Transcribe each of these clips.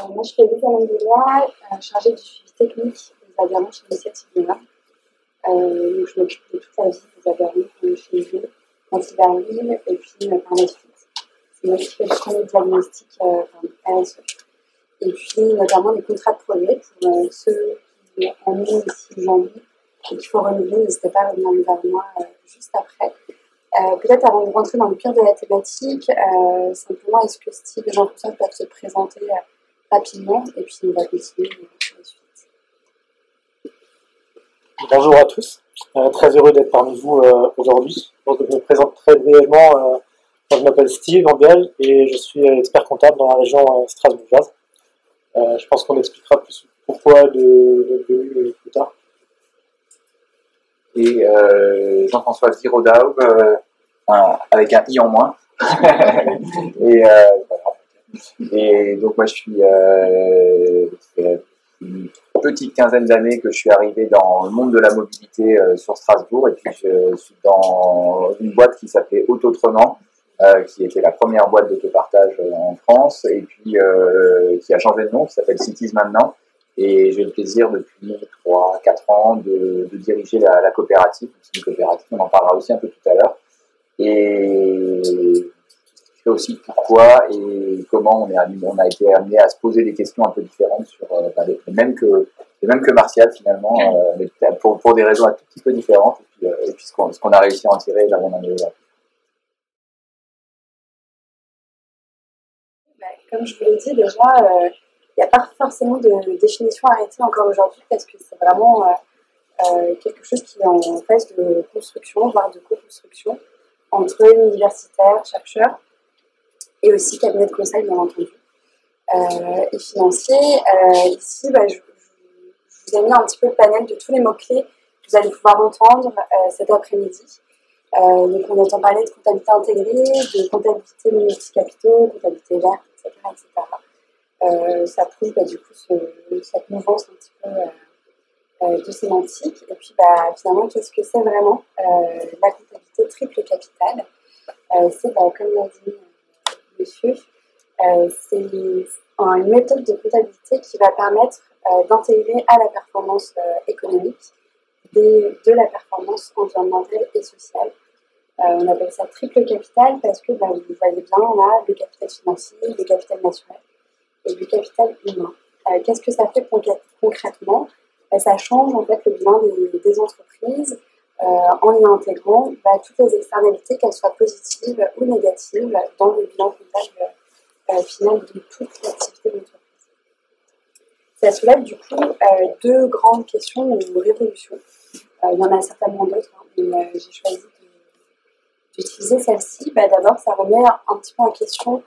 Moi, je fais Lisa Mandela, chargée du suivi technique des adhérents chez l'Initiative Léa. Donc, je m'occupe de toute la vie des adhérents chez eux, quand ils arrivent, et puis par la suite. C'est moi qui fais le premier diagnostic RSE. Et puis, notamment les contrats de projet pour ceux qui en ont ici aujourd'hui et qu'il faut renouveler. N'hésitez pas à revenir vers moi juste après. Peut-être avant de rentrer dans le cœur de la thématique, simplement, est-ce que Steve et Jean-François peuvent se présenter rapidement et puis on va continuer la suite. Bonjour à tous, très heureux d'être parmi vous aujourd'hui. Donc, je me présente très brièvement. Je m'appelle Steve Ambel et je suis expert comptable dans la région strasbourgeoise. Je pense qu'on expliquera plus pourquoi de plus tard. Et Jean-François Giraudau, avec un i en moins. et, et donc moi je suis une petite quinzaine d'années que je suis arrivé dans le monde de la mobilité sur Strasbourg, et puis je suis dans une boîte qui s'appelait Autotrement, qui était la première boîte d'autopartage en France, et puis qui a changé de nom, qui s'appelle Cities maintenant. Et j'ai le plaisir depuis 3-4 ans de diriger la coopérative. C'est une coopérative, on en parlera aussi un peu tout à l'heure. Et je sais aussi pourquoi et comment on a été amené à se poser des questions un peu différentes sur les mêmes que Martial finalement, mais pour des raisons un tout petit peu différentes. Et puis ce qu'on a réussi à en tirer là où on en est aujourd'hui. Comme je vous l'ai dit déjà, il n'y a pas forcément de définition arrêtée encore aujourd'hui parce que c'est vraiment quelque chose qui est en phase de construction, voire de co-construction entre universitaires, chercheurs et aussi cabinet de conseil bien entendu et financiers. Ici, je vous ai mis un petit peu le panel de tous les mots-clés que vous allez pouvoir entendre cet après-midi. Donc on entend parler de comptabilité intégrée, de comptabilité multi-capitaux, comptabilité verte, etc. Ça prouve du coup cette mouvance un petit peu de sémantique. Et puis finalement, qu'est-ce que c'est vraiment la comptabilité triple capital? C'est, comme l'a dit monsieur, c'est une méthode de comptabilité qui va permettre d'intégrer à la performance économique de la performance environnementale et sociale. On appelle ça triple capital parce que, vous voyez bien, on a le capital financier, le capital naturel et le capital humain. Qu'est-ce que ça fait concrètement? Ça change en fait le bilan des entreprises en y intégrant toutes les externalités, qu'elles soient positives ou négatives, dans le bilan comptable final de toute l'activité de l'entreprise. Ça soulève du coup deux grandes questions ou révolutions. Il y en a certainement d'autres, mais j'ai choisi d'utiliser celle-ci. D'abord, ça remet un petit peu en question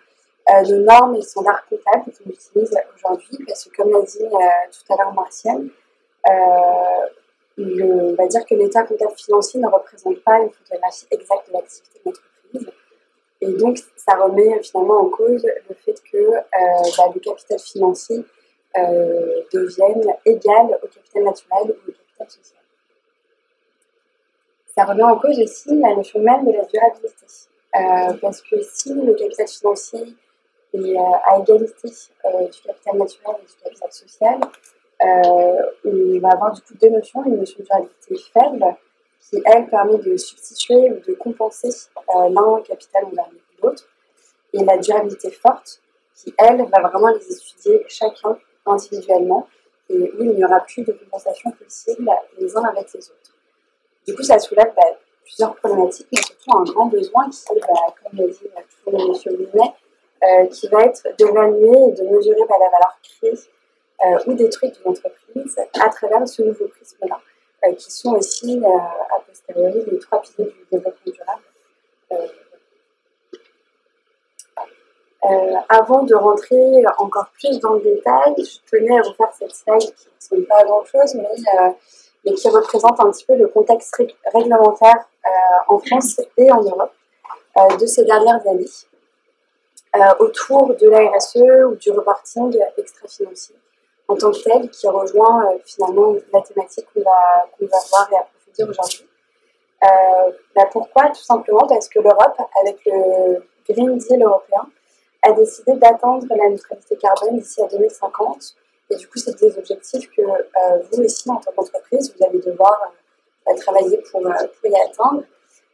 les normes et standards comptables qu'on utilise aujourd'hui, parce que comme l'a dit tout à l'heure Martial, on va dire que l'état comptable financier ne représente pas une photographie exacte de l'activité de l'entreprise. Et donc, ça remet finalement en cause le fait que le capital financier devienne égal au capital naturel ou au capital social. Ça remet en cause aussi la notion même de la durabilité. Parce que si le capital financier est à égalité du capital naturel et du capital social, on va avoir du coup deux notions. Une notion de durabilité faible, qui elle permet de substituer ou de compenser l'un capital envers l'autre, et la durabilité forte, qui elle va vraiment les étudier chacun individuellement, et où il n'y aura plus de compensation possible les uns avec les autres. Du coup, ça soulève plusieurs problématiques, mais surtout un grand besoin qui est, comme l'a dit toujours M. Lumet, qui va être d'évaluer et de mesurer la valeur créée ou détruite d'une entreprise à travers ce nouveau prisme-là, qui sont aussi, a posteriori, les trois piliers du développement durable. Avant de rentrer encore plus dans le détail, je tenais à vous faire cette slide qui ne ressemble pas à grand-chose, mais qui représente un petit peu le contexte réglementaire en France et en Europe de ces dernières années autour de la RSE ou du reporting extra-financier en tant que tel, qui rejoint finalement la thématique qu'on va voir et approfondir aujourd'hui. Pourquoi? Tout simplement parce que l'Europe, avec le Green Deal européen, a décidé d'atteindre la neutralité carbone d'ici à 2050. Et du coup, c'est des objectifs que vous aussi, en tant qu'entreprise, vous allez devoir travailler pour y atteindre.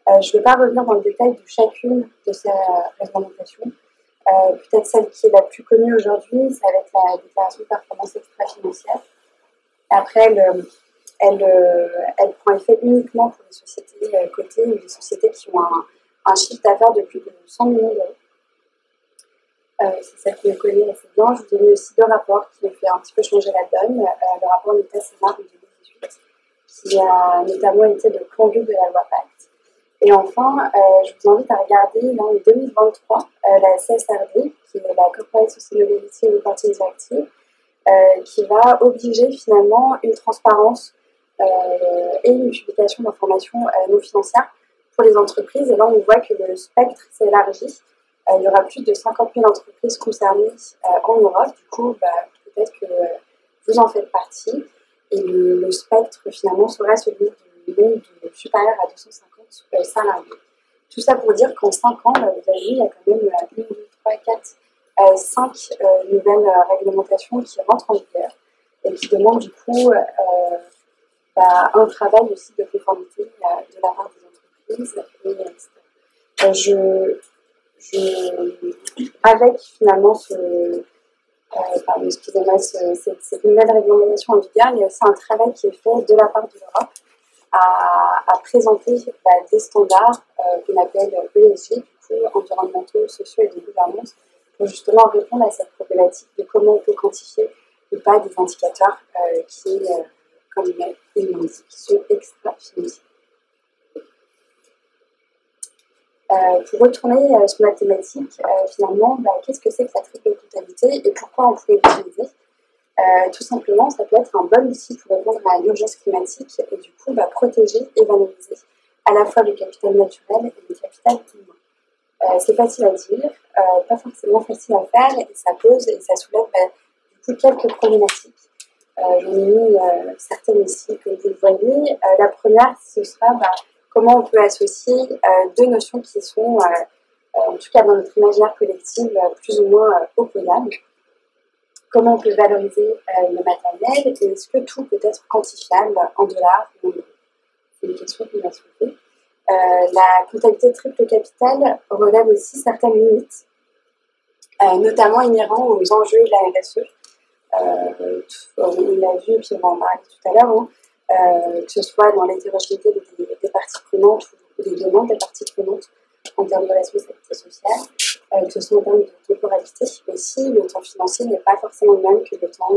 Je ne vais pas revenir dans le détail de chacune de ces réglementations. Peut-être celle qui est la plus connue aujourd'hui, ça va être la déclaration de performance extra-financière. Après, elle prend effet uniquement pour les sociétés cotées ou les sociétés qui ont un chiffre d'affaires de plus de 100 millions d'euros. C'est celle que je connais assez bien. Je vous ai mis aussi deux rapports qui ont fait un petit peu changer la donne. Le rapport Nota Sénat de 2018, qui a notamment été le conduit de la loi Pacte. Et enfin, je vous invite à regarder là, en 2023 la CSRD, qui est la Corporate Sustainability Reporting Directive, qui va obliger finalement une transparence et une publication d'informations non financières pour les entreprises. Et là, on voit que le spectre s'élargit. Il y aura plus de 50 000 entreprises concernées en Europe. Du coup, peut-être que vous en faites partie. Et le spectre, finalement, sera celui du monde supérieur à 250 salariés. Tout ça pour dire qu'en 5 ans, vous avez vu, il y a quand même 1, 2, 3, 4, 5 nouvelles réglementations qui rentrent en vigueur et qui demandent du coup un travail aussi de conformité de la part des entreprises. Avec finalement cette nouvelle réglementation en vigueur, il y a aussi un travail qui est fait de la part de l'Europe à présenter des standards qu'on appelle ESG, du coup, environnementaux, sociaux et de gouvernance, pour justement répondre à cette problématique de comment on peut quantifier ou pas des indicateurs qui, comme il l'indique, sont extra-financiers. Pour retourner sur la thématique, finalement, qu'est-ce que c'est que la triple comptabilité et pourquoi on pourrait l'utiliser? Tout simplement, ça peut être un bon outil pour répondre à l'urgence climatique et du coup protéger et valoriser à la fois le capital naturel et le capital humain. C'est facile à dire, pas forcément facile à faire et ça pose et ça soulève du coup quelques problématiques. J'en ai mis certaines ici que vous le voyez. La première, ce sera comment on peut associer deux notions qui sont, en tout cas dans notre imaginaire collectif, plus ou moins opposables. Comment on peut valoriser le matériel et est-ce que tout peut être quantifiable en dollars ou en euros? C'est une question qu'on a soulevée. La comptabilité triple capital relève aussi certaines limites, notamment inhérents aux enjeux de la RSE. On l'a vu, puis on va en parler tout à l'heure, que ce soit dans l'hétérogénéité des parties prenantes ou des demandes des parties prenantes en termes de responsabilité sociale, que ce soit en termes de temporalité, mais si le temps financier n'est pas forcément le même que le temps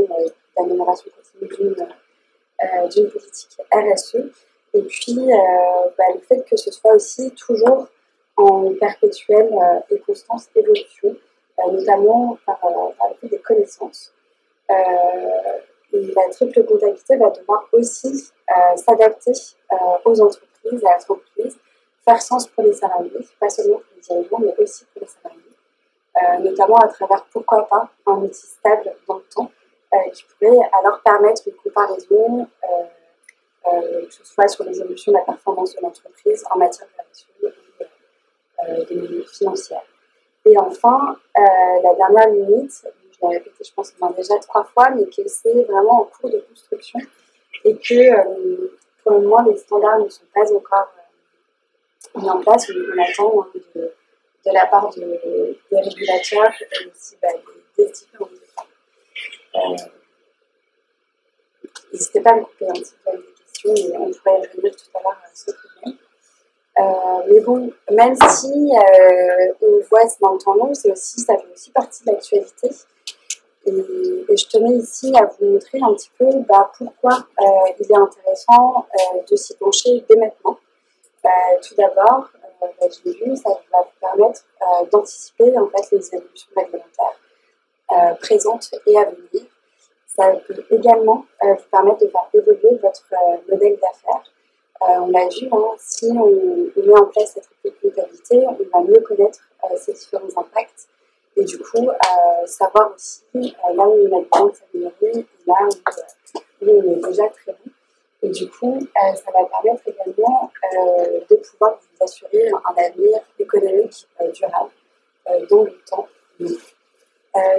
d'amélioration continue d'une politique RSE. Et puis, le fait que ce soit aussi toujours en perpétuelle et constante évolution, notamment par le fait des connaissances. La triple comptabilité va devoir aussi s'adapter aux entreprises, à l'entreprise, faire sens pour les salariés, pas seulement pour les dirigeants, mais aussi pour les salariés, notamment à travers, pourquoi pas, un outil stable dans le temps qui pourrait alors permettre une comparaison, que ce soit sur les évolutions de la performance de l'entreprise en matière de relations de données financières. Et enfin, la dernière limite, je l'ai répété, je pense qu'on déjà 3 fois, mais que c'est vraiment en cours de construction et que pour le moment, les standards ne sont pas encore mis en place. On attend de la part des régulateurs et aussi des différents États. N'hésitez pas à me couper si vous avez des questions, et on pourrait y revenir tout à l'heure sur le problème. Mais bon, même si on voit dans le temps long, ça fait aussi partie de l'actualité. Et je tenais ici à vous montrer un petit peu pourquoi il est intéressant de s'y pencher dès maintenant. Tout d'abord, je l'ai vu, ça va vous permettre d'anticiper en fait les évolutions réglementaires présentes et à venir. Ça peut également vous permettre de faire évoluer votre modèle d'affaires. On l'a vu, si on met en place cette triple comptabilité, on va mieux connaître ces différents impacts et du coup savoir aussi là où on a besoin de s'améliorer et là où on est déjà très bon. Et du coup, ça va permettre également de pouvoir vous assurer un avenir économique durable dans le temps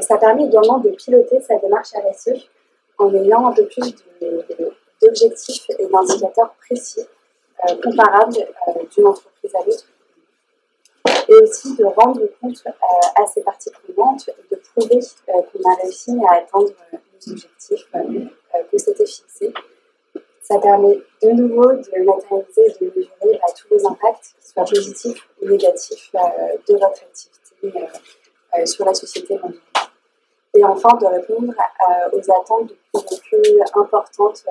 Ça permet également de piloter sa démarche RSE en ayant un peu plus d'objectifs et d'indicateurs précis, comparables d'une entreprise à l'autre, et aussi de rendre compte à ses parties prenantes et de prouver qu'on a réussi à atteindre nos objectifs qu'on s'était fixés. Ça permet de nouveau de matérialiser et de mesurer tous les impacts, qu'ils soient positifs ou négatifs, de votre activité sur la société et l'environnement. Et enfin, de répondre aux attentes de plus en plus importantes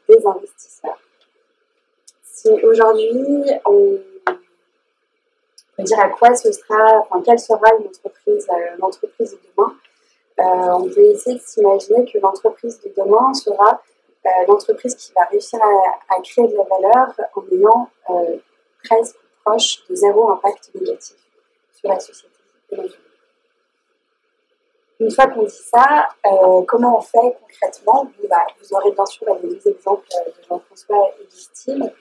des investisseurs. Si aujourd'hui, on peut dire à quoi ce sera, enfin, quelle sera l'entreprise de demain, on peut essayer de s'imaginer que l'entreprise de demain sera l'entreprise qui va réussir à créer de la valeur en ayant presque proche de zéro impact négatif sur la société et l'environnement. Une fois qu'on dit ça, comment on fait concrètement? Vous aurez bien sûr les deux exemples de Jean-François et de Steve,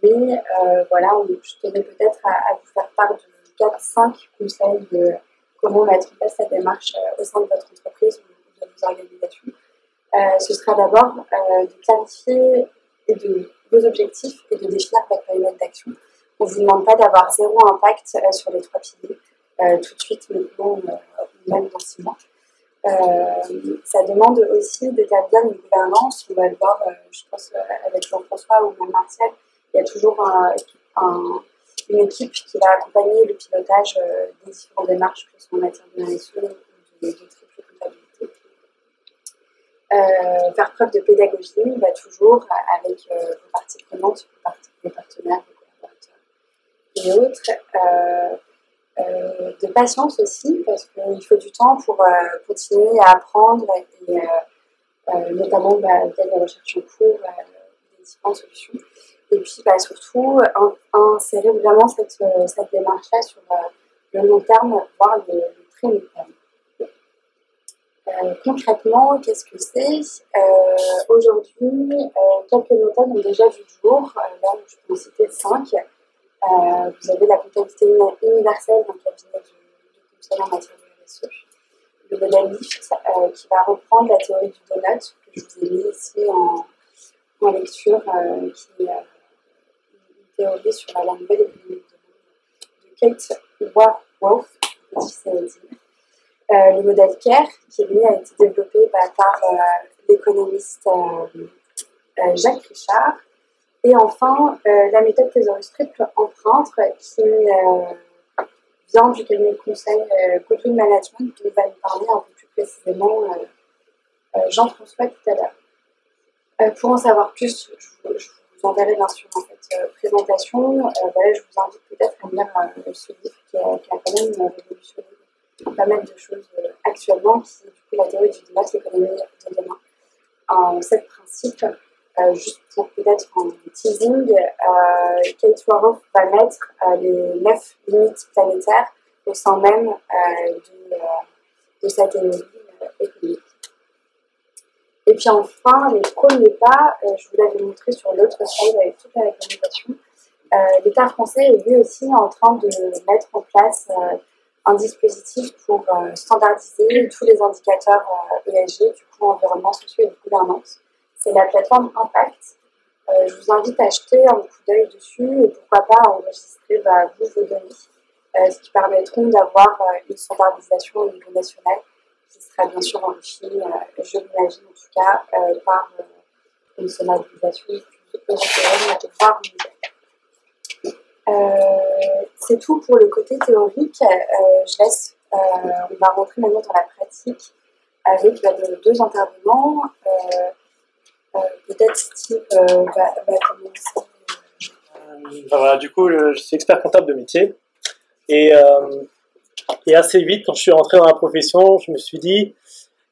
mais voilà, je tenais peut-être à vous faire part de 4-5 conseils de comment mettre en place cette démarche au sein de votre entreprise ou de vos organisations. Ce sera d'abord de clarifier vos objectifs et de définir votre périmètre d'action. On ne vous demande pas d'avoir zéro impact sur les 3 piliers tout de suite, maintenant, ou même dans 6 mois. Ça demande aussi d'établir une gouvernance. On va le voir, je pense, avec Jean-François ou même Martial. Il y a toujours une équipe qui va accompagner le pilotage des différentes démarches, que ce soit en matière de RSE ou de triple comptabilité. Faire preuve de pédagogie, toujours avec vos parties prenantes, vos partenaires, vos collaborateurs et autres. De patience aussi, parce qu'il faut du temps pour continuer à apprendre et notamment via les recherches en cours, des différentes solutions. Et puis surtout insérer vraiment cette démarche-là sur le long terme, voire le très long terme. Concrètement, qu'est-ce que c'est? Aujourd'hui, quelques méthodes ont déjà vu le jour. Là, je peux en citer 5. Vous avez la comptabilité universelle d'un cabinet de conseil en matière de RSE. Le modèle LIFT qui va reprendre la théorie du donut que je vous ai mis ici en lecture, qui est une théorie sur la nouvelle économie de Kate Warworth, le modèle CARE qui lui a été développé par l'économiste Jacques Richard. Et enfin, la méthode Thésaurus Triple Empreinte qui vient du cabinet de conseil Goodwin Management, dont va nous parler un peu plus précisément Jean-François tout à l'heure. Pour en savoir plus, je vous enverrai bien sûr dans cette présentation. Je vous invite peut-être à lire ce livre qui a quand même révolutionné pas mal de choses actuellement, qui est du coup la théorie du donut, l'économie de demain. En 7 principes. Juste pour peut-être en teasing, Kate Warworth va mettre les 9 limites planétaires au sein même de sa théorie économique. Et puis enfin, les premiers pas, je vous l'avais montré sur l'autre slide avec toute la réglementation. L'État français est lui aussi en train de mettre en place un dispositif pour standardiser tous les indicateurs ESG, du coup environnement, social et de gouvernance. C'est la plateforme Impact. Je vous invite à jeter un coup d'œil dessus et pourquoi pas enregistrer vos données, ce qui permettront d'avoir une standardisation au niveau national qui sera bien sûr enrichie, je l'imagine en tout cas, par une standardisation plus européenne, voire mondiale. C'est tout pour le côté théorique. Je laisse, on va rentrer maintenant dans la pratique avec deux intervenants. Peut-être Steve va commencer. Voilà, du coup, je suis expert comptable de métier. Et assez vite, quand je suis rentré dans la profession, je me suis dit,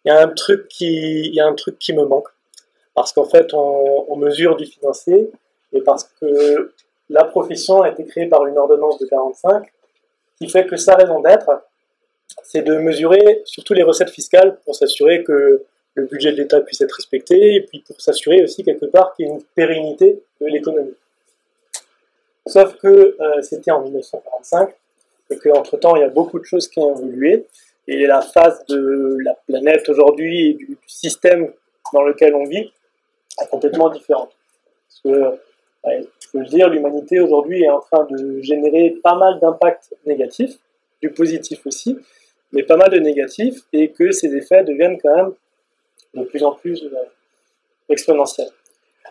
il y a un truc qui me manque. Parce qu'en fait, on mesure du financier, et parce que la profession a été créée par une ordonnance de 45, qui fait que sa raison d'être, c'est de mesurer surtout les recettes fiscales pour s'assurer que le budget de l'État puisse être respecté, et puis pour s'assurer aussi quelque part qu'il y ait une pérennité de l'économie. Sauf que c'était en 1945, et qu'entre-temps, il y a beaucoup de choses qui ont évolué, et la phase de la planète aujourd'hui et du système dans lequel on vit est complètement différente. Parce que, je peux le dire, l'humanité aujourd'hui est en train de générer pas mal d'impacts négatifs, du positif aussi, mais pas mal de négatifs, et que ces effets deviennent quand même de plus en plus exponentiels.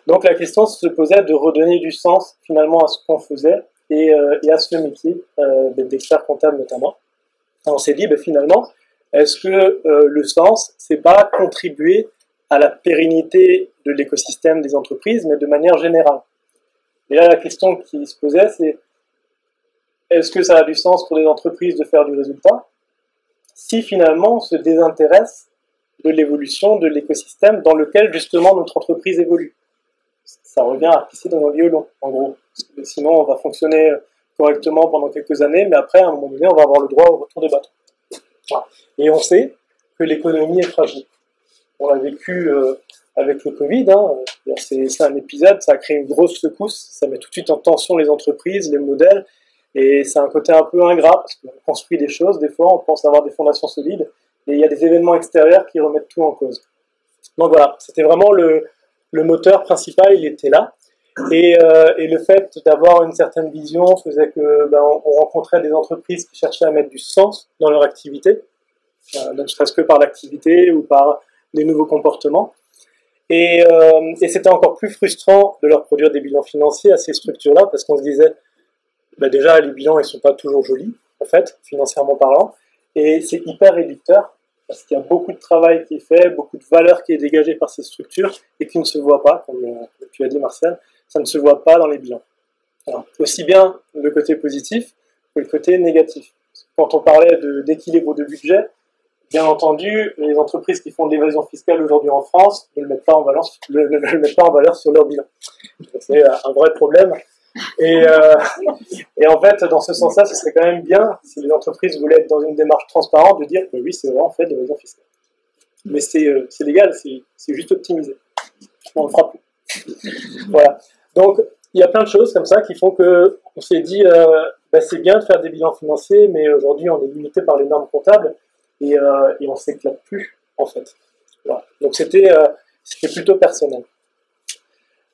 Donc la question se posait de redonner du sens finalement à ce qu'on faisait et à ce métier d'expert comptable notamment. Et on s'est dit finalement, est-ce que le sens, c'est pas contribuer à la pérennité de l'écosystème des entreprises, mais de manière générale. Et là, la question qui se posait, c'est est-ce que ça a du sens pour les entreprises de faire du résultat si finalement on se désintéresse de l'évolution de l'écosystème dans lequel justement notre entreprise évolue? Ça revient à pisser dans un violon, en gros. Parce que sinon, on va fonctionner correctement pendant quelques années, mais après, à un moment donné, on va avoir le droit au retour des bateaux. Et on sait que l'économie est fragile. On l'a vécu avec le Covid, c'est un épisode, ça a créé une grosse secousse, ça met tout de suite en tension les entreprises, les modèles, et c'est un côté un peu ingrat, parce qu'on construit des choses, des fois on pense avoir des fondations solides, et il y a des événements extérieurs qui remettent tout en cause. Donc voilà, c'était vraiment le moteur principal, il était là, et le fait d'avoir une certaine vision faisait que on rencontrait des entreprises qui cherchaient à mettre du sens dans leur activité, ne serait-ce que par l'activité ou par des nouveaux comportements. Et c'était encore plus frustrant de leur produire des bilans financiers à ces structures-là, parce qu'on se disait, déjà, les bilans, ils sont pas toujours jolis, en fait, financièrement parlant, et c'est hyper réducteur, parce qu'il y a beaucoup de travail qui est fait, beaucoup de valeur qui est dégagée par ces structures, et qui ne se voit pas, comme tu as dit, Martial, ça ne se voit pas dans les bilans. Alors, aussi bien le côté positif que le côté négatif. Quand on parlait d'équilibre de budget, bien entendu, les entreprises qui font de l'évasion fiscale aujourd'hui en France ne le mettent pas en valeur sur leur bilan. C'est un vrai problème. Et en fait, dans ce sens-là, ce serait quand même bien, si les entreprises voulaient être dans une démarche transparente, de dire que oui, c'est vrai, en fait, de l'évasion fiscale. Mais c'est légal, c'est juste optimisé. On ne le fera plus. Voilà. Donc, il y a plein de choses comme ça qui font qu'on s'est dit, c'est bien de faire des bilans financiers, mais aujourd'hui, on est limité par les normes comptables. Et on ne s'éclate plus, en fait. Voilà. Donc c'était plutôt personnel.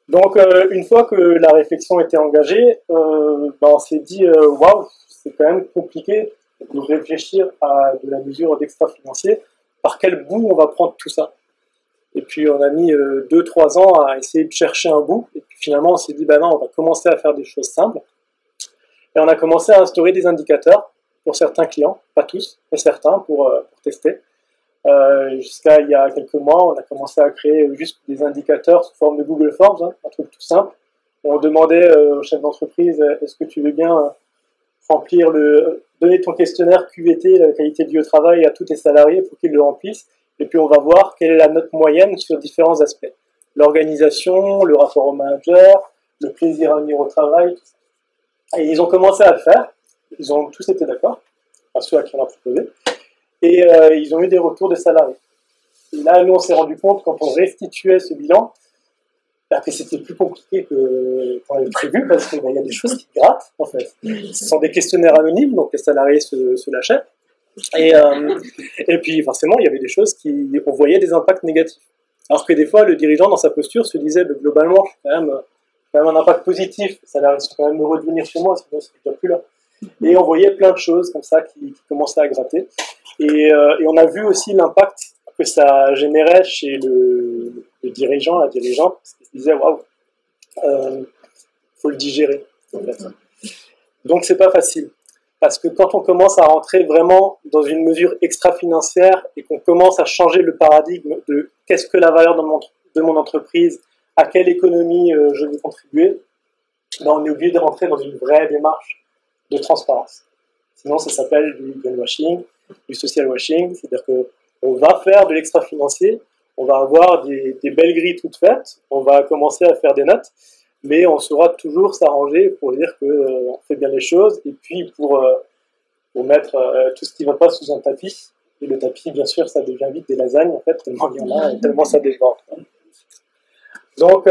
Donc une fois que la réflexion était engagée, on s'est dit, waouh, c'est quand même compliqué de réfléchir à de la mesure d'extra-financier, par quel bout on va prendre tout ça. Et puis on a mis 2-3 ans à essayer de chercher un bout, et puis finalement on s'est dit, non, on va commencer à faire des choses simples. Et on a commencé à instaurer des indicateurs pour certains clients, pas tous, mais certains, pour tester. Jusqu'à il y a quelques mois, on a commencé à créer juste des indicateurs sous forme de Google Forms, un truc tout simple. On demandait au chef d'entreprise, est-ce que tu veux bien donner ton questionnaire QVT, la qualité de vie au travail, à tous tes salariés pour qu'ils le remplissent, et puis on va voir quelle est la note moyenne sur différents aspects. L'organisation, le rapport au manager, le plaisir à venir au travail, tout ça. Et ils ont commencé à le faire. Ils ont tous été d'accord, enfin ceux à qui on a proposé, et ils ont eu des retours des salariés. Et là, nous, on s'est rendu compte, quand on restituait ce bilan, que c'était plus compliqué qu'on avait prévu, parce qu'il y a des choses qui grattent, en fait. Ce sont des questionnaires anonymes, donc les salariés se lâchaient, et puis forcément, il y avait des choses on voyait des impacts négatifs. Alors que des fois, le dirigeant, dans sa posture, se disait, globalement, j'ai quand même un impact positif, les salariés sont quand même heureux de venir chez moi, sinon ils ne seraient plus là. Et on voyait plein de choses comme ça qui commençaient à gratter. Et on a vu aussi l'impact que ça générait chez le dirigeant, la dirigeante, parce qu'il se disait, waouh, faut le digérer, en fait. Donc c'est pas facile. Parce que quand on commence à rentrer vraiment dans une mesure extra-financière et qu'on commence à changer le paradigme de qu'est-ce que la valeur de mon entreprise, à quelle économie je veux contribuer, on est obligé de rentrer dans une vraie démarche de transparence. Sinon, ça s'appelle du greenwashing, du social washing, c'est-à-dire qu'on va faire de l'extra-financier, on va avoir des belles grilles toutes faites, on va commencer à faire des notes, mais on saura toujours s'arranger pour dire qu'on fait bien les choses, et puis pour mettre tout ce qui ne va pas sous un tapis. Et le tapis, bien sûr, ça devient vite des lasagnes, en fait, tellement il y en a, et tellement ça déborde. Donc,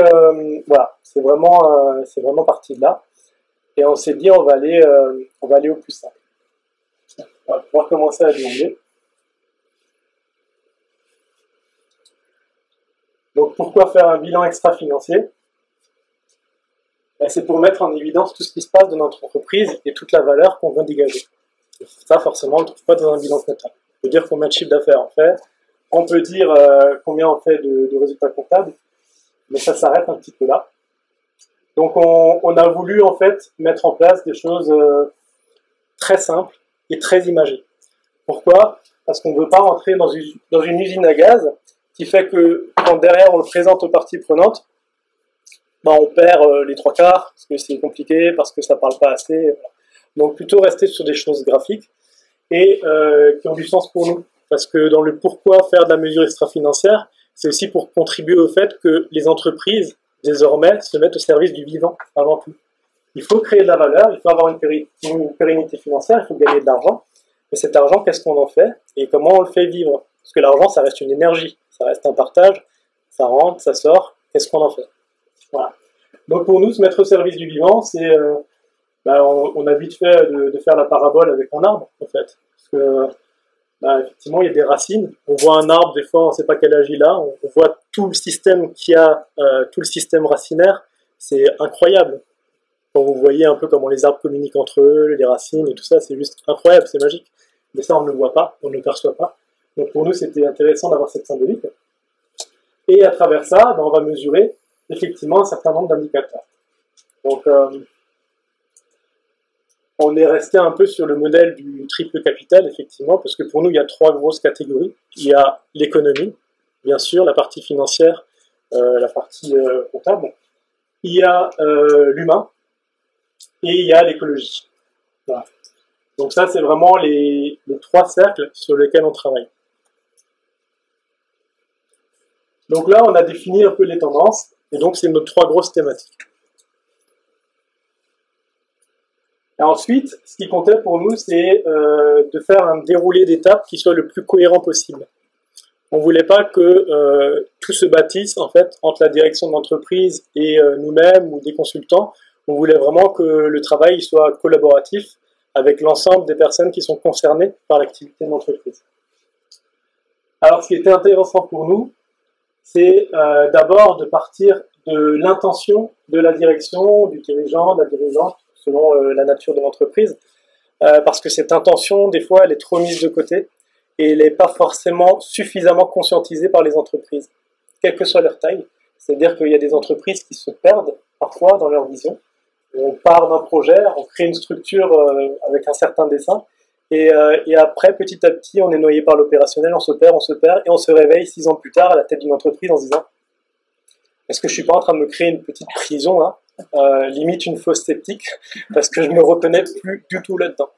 voilà, c'est vraiment parti de là. Et on s'est dit, on va aller au plus simple. On va pouvoir commencer à demander. Donc pourquoi faire un bilan extra-financier? C'est pour mettre en évidence tout ce qui se passe dans notre entreprise et toute la valeur qu'on veut dégager. Et ça, forcément, on ne le trouve pas dans un bilan comptable. On peut dire combien de chiffre d'affaires on fait, on peut dire combien on fait de résultats comptables, mais ça s'arrête un petit peu là. Donc on a voulu en fait mettre en place des choses très simples et très imagées. Pourquoi? Parce qu'on ne veut pas rentrer dans une usine à gaz qui fait que quand derrière on le présente aux parties prenantes, ben on perd les trois quarts, parce que c'est compliqué, parce que ça ne parle pas assez. Donc plutôt rester sur des choses graphiques et qui ont du sens pour nous. Parce que dans le pourquoi faire de la mesure extra-financière, c'est aussi pour contribuer au fait que les entreprises, désormais, se mettent au service du vivant avant tout. Il faut créer de la valeur, il faut avoir une pérennité financière, il faut gagner de l'argent. Mais cet argent, qu'est-ce qu'on en fait et comment on le fait vivre? Parce que l'argent, ça reste une énergie, ça reste un partage, ça rentre, ça sort, qu'est-ce qu'on en fait? Voilà. Donc pour nous, se mettre au service du vivant, c'est, on a vite fait de faire la parabole avec un arbre, en fait. Parce que, effectivement, il y a des racines. On voit un arbre, des fois, on ne sait pas quel âge il a. On voit tout le système qu'il y a, tout le système racinaire. C'est incroyable. Quand vous voyez un peu comment les arbres communiquent entre eux, les racines et tout ça, c'est juste incroyable, c'est magique. Mais ça, on ne le voit pas, on ne le perçoit pas. Donc pour nous, c'était intéressant d'avoir cette symbolique. Et à travers ça, on va mesurer effectivement un certain nombre d'indicateurs. Donc, on est resté un peu sur le modèle du triple capital, effectivement, parce que pour nous, il y a trois grosses catégories. Il y a l'économie, bien sûr, la partie financière, la partie comptable. Il y a l'humain et il y a l'écologie. Voilà. Donc ça, c'est vraiment les trois cercles sur lesquels on travaille. Donc là, on a défini un peu les tendances, et donc c'est nos trois grosses thématiques. Et ensuite, ce qui comptait pour nous, c'est de faire un déroulé d'étapes qui soit le plus cohérent possible. On ne voulait pas que tout se bâtisse en fait entre la direction de l'entreprise et nous-mêmes ou des consultants. On voulait vraiment que le travail soit collaboratif avec l'ensemble des personnes qui sont concernées par l'activité de l'entreprise. Alors, ce qui était intéressant pour nous, c'est d'abord de partir de l'intention de la direction, du dirigeant, de la dirigeante, selon la nature de l'entreprise, parce que cette intention, des fois, elle est trop mise de côté et elle n'est pas forcément suffisamment conscientisée par les entreprises, quelle que soit leur taille. C'est-à-dire qu'il y a des entreprises qui se perdent parfois dans leur vision. On part d'un projet, on crée une structure avec un certain dessin, et après, petit à petit, on est noyé par l'opérationnel, on se perd, et on se réveille 6 ans plus tard à la tête d'une entreprise en se disant « Est-ce que je ne suis pas en train de me créer une petite prison, là, limite une fausse sceptique, parce que je ne me reconnais plus du tout là-dedans ».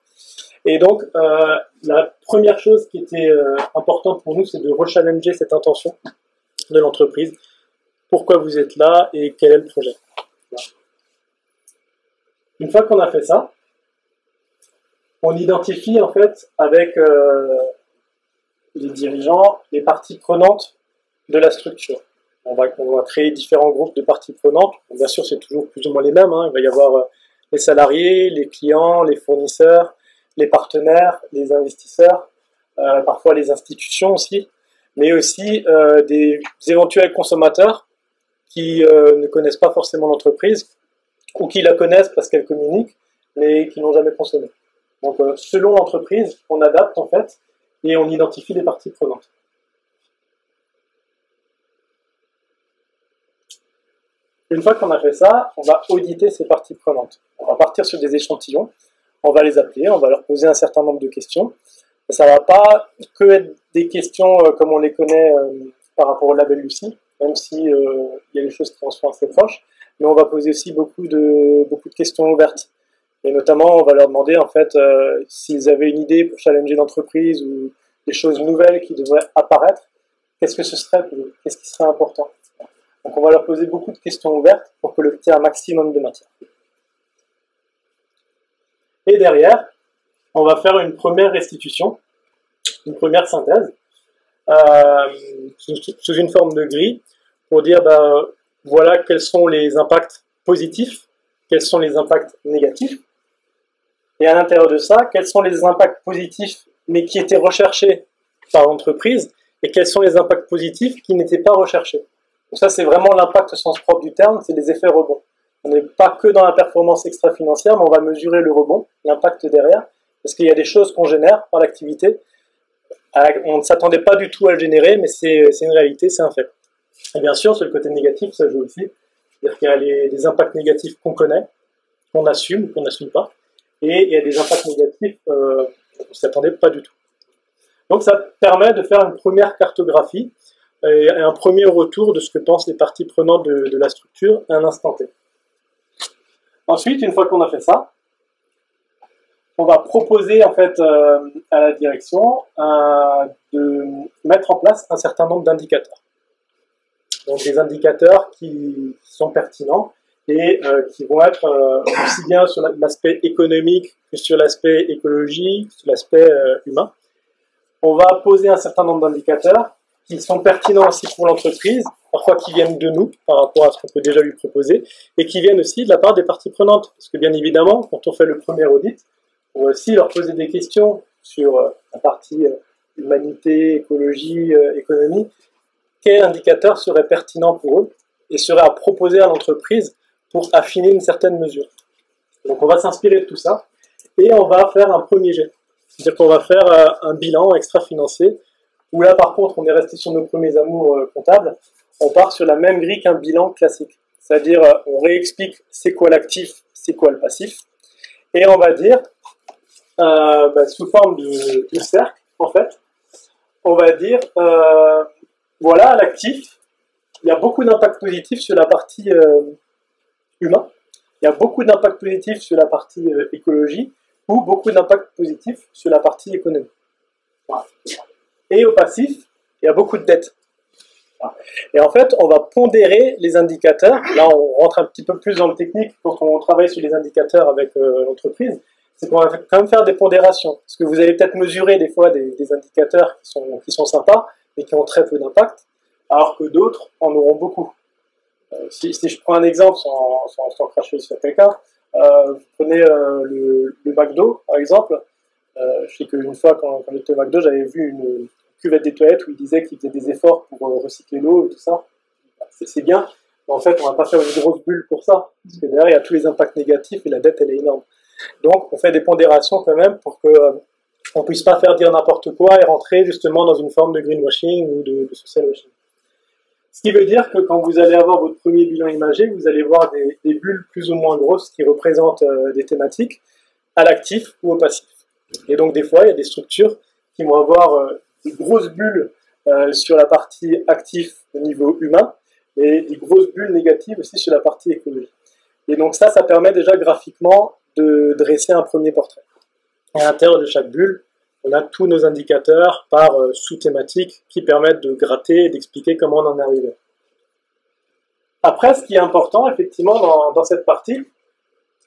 Et donc, la première chose qui était importante pour nous, c'est de rechallenger cette intention de l'entreprise. Pourquoi vous êtes là et quel est le projet. Voilà. Une fois qu'on a fait ça, on identifie en fait avec les dirigeants les parties prenantes de la structure. On va créer différents groupes de parties prenantes. Bien sûr, c'est toujours plus ou moins les mêmes. Il va y avoir les salariés, les clients, les fournisseurs, les partenaires, les investisseurs, parfois les institutions aussi, mais aussi des éventuels consommateurs qui ne connaissent pas forcément l'entreprise ou qui la connaissent parce qu'elle communique, mais qui n'ont jamais consommé. Donc, selon l'entreprise, on adapte en fait et on identifie les parties prenantes. Une fois qu'on a fait ça, on va auditer ces parties prenantes. On va partir sur des échantillons, on va les appeler, on va leur poser un certain nombre de questions. Ça ne va pas que être des questions comme on les connaît par rapport au label Lucie, même si il y a des choses qui en sont assez proches, mais on va poser aussi beaucoup de questions ouvertes. Et notamment, on va leur demander en fait s'ils avaient une idée pour challenger l'entreprise ou des choses nouvelles qui devraient apparaître, qu'est-ce que ce serait pour eux, qu'est-ce qui serait important. Donc on va leur poser beaucoup de questions ouvertes pour collecter un maximum de matière. Et derrière, on va faire une première restitution, une première synthèse, sous une forme de grille, pour dire voilà quels sont les impacts positifs, quels sont les impacts négatifs, et à l'intérieur de ça, quels sont les impacts positifs mais qui étaient recherchés par l'entreprise, et quels sont les impacts positifs qui n'étaient pas recherchés. Donc ça, c'est vraiment l'impact au sens propre du terme, c'est les effets rebonds. On n'est pas que dans la performance extra-financière, mais on va mesurer le rebond, l'impact derrière, parce qu'il y a des choses qu'on génère par l'activité. On ne s'attendait pas du tout à le générer, mais c'est une réalité, c'est un fait. Et bien sûr, sur le côté négatif, ça joue aussi. C'est-à-dire qu'il y a les impacts négatifs qu'on connaît, qu'on assume ou qu'on n'assume pas, et il y a des impacts négatifs qu'on ne s'attendait pas du tout. Donc ça permet de faire une première cartographie et un premier retour de ce que pensent les parties prenantes de la structure à un instant T. Ensuite, une fois qu'on a fait ça, on va proposer en fait à la direction de mettre en place un certain nombre d'indicateurs. Donc des indicateurs qui sont pertinents et qui vont être aussi bien sur l'aspect économique que sur l'aspect écologique, sur l'aspect humain. On va poser un certain nombre d'indicateurs qui sont pertinents aussi pour l'entreprise, parfois qui viennent de nous par rapport à ce qu'on peut déjà lui proposer, et qui viennent aussi de la part des parties prenantes. Parce que bien évidemment, quand on fait le premier audit, on va aussi leur poser des questions sur la partie humanité, écologie, économie. Quel indicateur serait pertinent pour eux et serait à proposer à l'entreprise pour affiner une certaine mesure. Donc on va s'inspirer de tout ça et on va faire un premier jet. C'est-à-dire qu'on va faire un bilan extra-financier où là par contre on est resté sur nos premiers amours comptables. On part sur la même grille qu'un bilan classique. C'est-à-dire on réexplique c'est quoi l'actif, c'est quoi le passif. Et on va dire, sous forme de cercle en fait, on va dire voilà l'actif, il y a beaucoup d'impact positif sur la partie humain, il y a beaucoup d'impact positif sur la partie écologie, ou beaucoup d'impact positif sur la partie économie. Voilà. Et au passif, il y a beaucoup de dettes. Voilà. Et en fait, on va pondérer les indicateurs. Là, on rentre un petit peu plus dans le technique quand on travaille sur les indicateurs avec l'entreprise. C'est qu'on va quand même faire des pondérations. Parce que vous allez peut-être mesurer des fois des indicateurs qui sont sympas, mais qui ont très peu d'impact, alors que d'autres en auront beaucoup. Si je prends un exemple sans cracher sur quelqu'un, vous prenez le McDo, par exemple. Je sais qu'une fois, quand j'étais au McDo, j'avais vu une cuvette des toilettes où il disait qu'il faisait des efforts pour recycler l'eau et tout ça. C'est bien, mais en fait, on ne va pas faire une grosse bulle pour ça, parce que derrière, il y a tous les impacts négatifs et la dette, elle est énorme. Donc, on fait des pondérations quand même pour que on ne puisse pas faire dire n'importe quoi et rentrer justement dans une forme de greenwashing ou de social washing. Ce qui veut dire que quand vous allez avoir votre premier bilan imagé, vous allez voir des bulles plus ou moins grosses qui représentent des thématiques à l'actif ou au passif. Et donc des fois, il y a des structures qui vont avoir des grosses bulles sur la partie actif au niveau humain et des grosses bulles négatives aussi sur la partie écologique. Et donc ça permet déjà graphiquement de dresser un premier portrait. Et à l'intérieur de chaque bulle, on a tous nos indicateurs par sous-thématique qui permettent de gratter et d'expliquer comment on en est arrivé. Après, ce qui est important, effectivement, dans cette partie,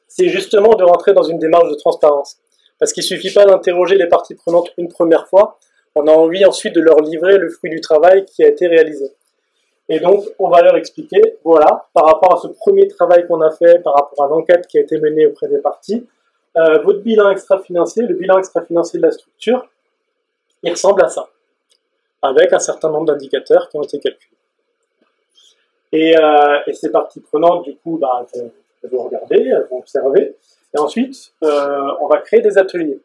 c'est justement de rentrer dans une démarche de transparence. Parce qu'il ne suffit pas d'interroger les parties prenantes une première fois, on a envie ensuite de leur livrer le fruit du travail qui a été réalisé. Et donc, on va leur expliquer, voilà, par rapport à ce premier travail qu'on a fait, par rapport à l'enquête qui a été menée auprès des parties, votre bilan extra-financier, le bilan extra-financier de la structure, il ressemble à ça, avec un certain nombre d'indicateurs qui ont été calculés. Et ces parties prenantes, du coup, elles vont regarder, elles vont observer, et ensuite, on va créer des ateliers.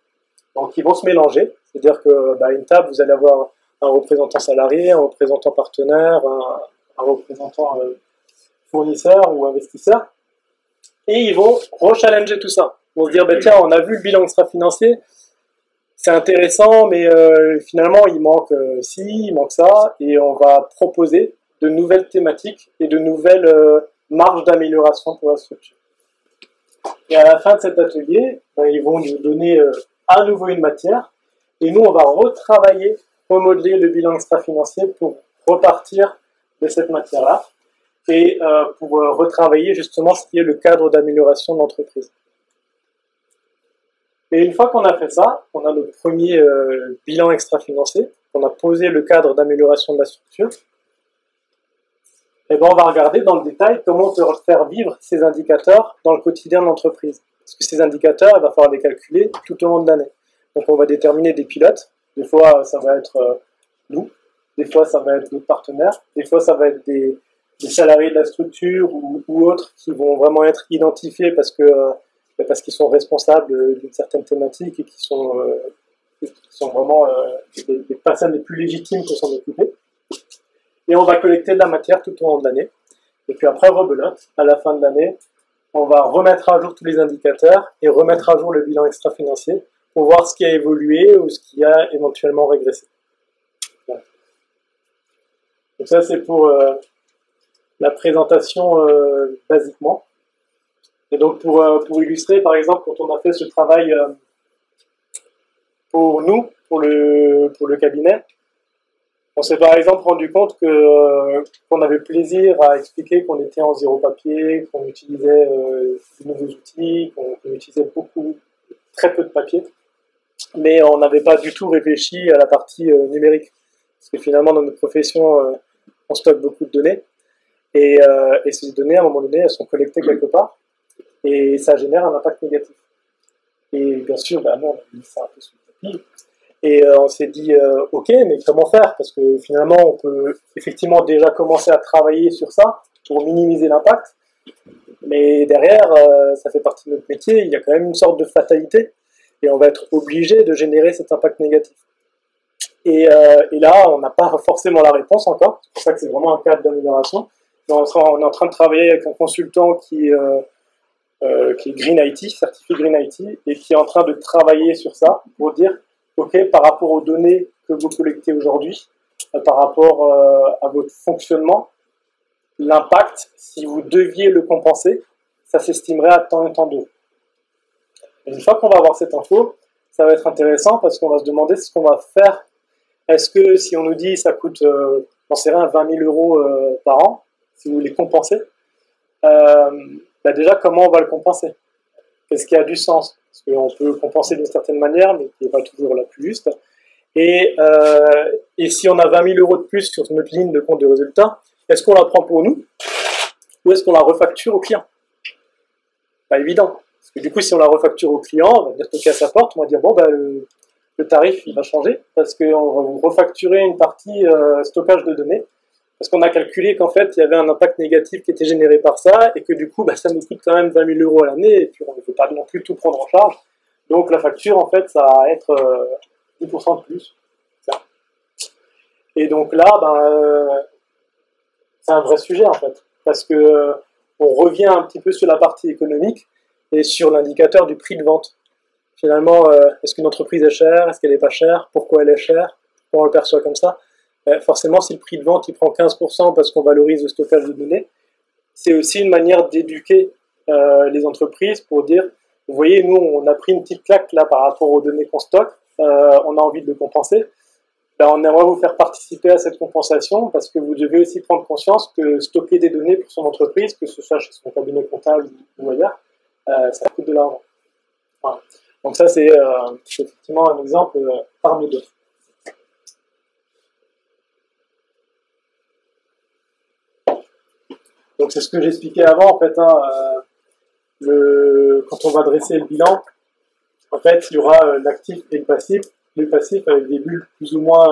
Donc, ils vont se mélanger, c'est-à-dire que une table, vous allez avoir un représentant salarié, un représentant partenaire, un représentant fournisseur ou investisseur, et ils vont rechallenger tout ça. Ils vont se dire, tiens, on a vu le bilan extra-financier, c'est intéressant, mais finalement, il manque il manque ça, et on va proposer de nouvelles thématiques et de nouvelles marges d'amélioration pour la structure. Et à la fin de cet atelier, ils vont nous donner à nouveau une matière, et nous, on va retravailler, remodeler le bilan extra-financier pour repartir de cette matière-là, et pour retravailler justement ce qui est le cadre d'amélioration de l'entreprise. Et une fois qu'on a fait ça, on a notre premier bilan extra-financier, on a posé le cadre d'amélioration de la structure, et on va regarder dans le détail comment on peut faire vivre ces indicateurs dans le quotidien de l'entreprise. Parce que ces indicateurs, il va falloir les calculer tout au long de l'année. Donc on va déterminer des pilotes, des fois ça va être nous, des fois ça va être d'autres partenaires, des fois ça va être des des salariés de la structure ou autres qui vont vraiment être identifiés parce qu'ils sont responsables d'une certaine thématique et qui sont vraiment les personnes les plus légitimes pour s'en occuper. Et on va collecter de la matière tout au long de l'année. Et puis après, rebelote, à la fin de l'année, on va remettre à jour tous les indicateurs et remettre à jour le bilan extra-financier pour voir ce qui a évolué ou ce qui a éventuellement régressé. Voilà. Donc ça, c'est pour la présentation basiquement. Et donc pour illustrer, par exemple, quand on a fait ce travail pour nous, pour le cabinet, on s'est par exemple rendu compte qu'on avait plaisir à expliquer qu'on était en zéro papier, qu'on utilisait de nouveaux outils, qu'on utilisait très peu de papier, mais on n'avait pas du tout réfléchi à la partie numérique. Parce que finalement, dans notre profession, on stocke beaucoup de données, et ces données, à un moment donné, elles sont collectées quelque part, et ça génère un impact négatif. Et bien sûr, nous, on a mis ça un peu sous le tapis. Et on s'est dit, ok, mais comment faire? Parce que finalement, on peut effectivement déjà commencer à travailler sur ça pour minimiser l'impact. Mais derrière, ça fait partie de notre métier, il y a quand même une sorte de fatalité. Et on va être obligé de générer cet impact négatif. Et là, on n'a pas forcément la réponse encore. C'est pour ça que c'est vraiment un cadre d'amélioration. On est en train de travailler avec un consultant qui est Green IT, certifié Green IT, et qui est en train de travailler sur ça pour dire, ok, par rapport aux données que vous collectez aujourd'hui, par rapport à votre fonctionnement, l'impact, si vous deviez le compenser, ça s'estimerait à tant et tant d'euros. Une fois qu'on va avoir cette info, ça va être intéressant parce qu'on va se demander ce qu'on va faire. Est-ce que si on nous dit ça coûte, j'en sais rien, 20 000 euros par an, si vous voulez compenser, déjà comment on va le compenser? Qu'est-ce qui a du sens? Parce qu'on peut compenser d'une certaine manière, mais qui n'est pas toujours la plus juste. Et si on a 20 000 euros de plus sur notre ligne de compte de résultat, est-ce qu'on la prend pour nous ou est-ce qu'on la refacture au client? Pas évident. Parce que du coup, si on la refacture au client, on va venir toquer à sa porte, on va dire bon, le tarif il va changer parce qu'on va vous refacturer une partie stockage de données. Parce qu'on a calculé qu'en fait, il y avait un impact négatif qui était généré par ça, et que du coup, ça nous coûte quand même 20 000 euros à l'année, et puis on ne peut pas non plus tout prendre en charge. Donc la facture, en fait, ça va être 10% de plus. Ça. Et donc là, c'est un vrai sujet, en fait. Parce que on revient un petit peu sur la partie économique, et sur l'indicateur du prix de vente. Finalement, est-ce qu'une entreprise est chère? Est-ce qu'elle n'est pas chère? Pourquoi elle est chère? Pourquoi on le perçoit comme ça? Forcément, si le prix de vente il prend 15% parce qu'on valorise le stockage de données, c'est aussi une manière d'éduquer les entreprises pour dire, vous voyez, nous, on a pris une petite claque là par rapport aux données qu'on stocke, on a envie de le compenser. On aimerait vous faire participer à cette compensation parce que vous devez aussi prendre conscience que stocker des données pour son entreprise, que ce soit chez son cabinet comptable ou ailleurs, ça coûte de l'argent. Voilà. Donc ça, c'est effectivement un exemple parmi d'autres. Donc c'est ce que j'expliquais avant, en fait, quand on va dresser le bilan, en fait, il y aura l'actif et le passif. Le passif avec des bulles plus ou moins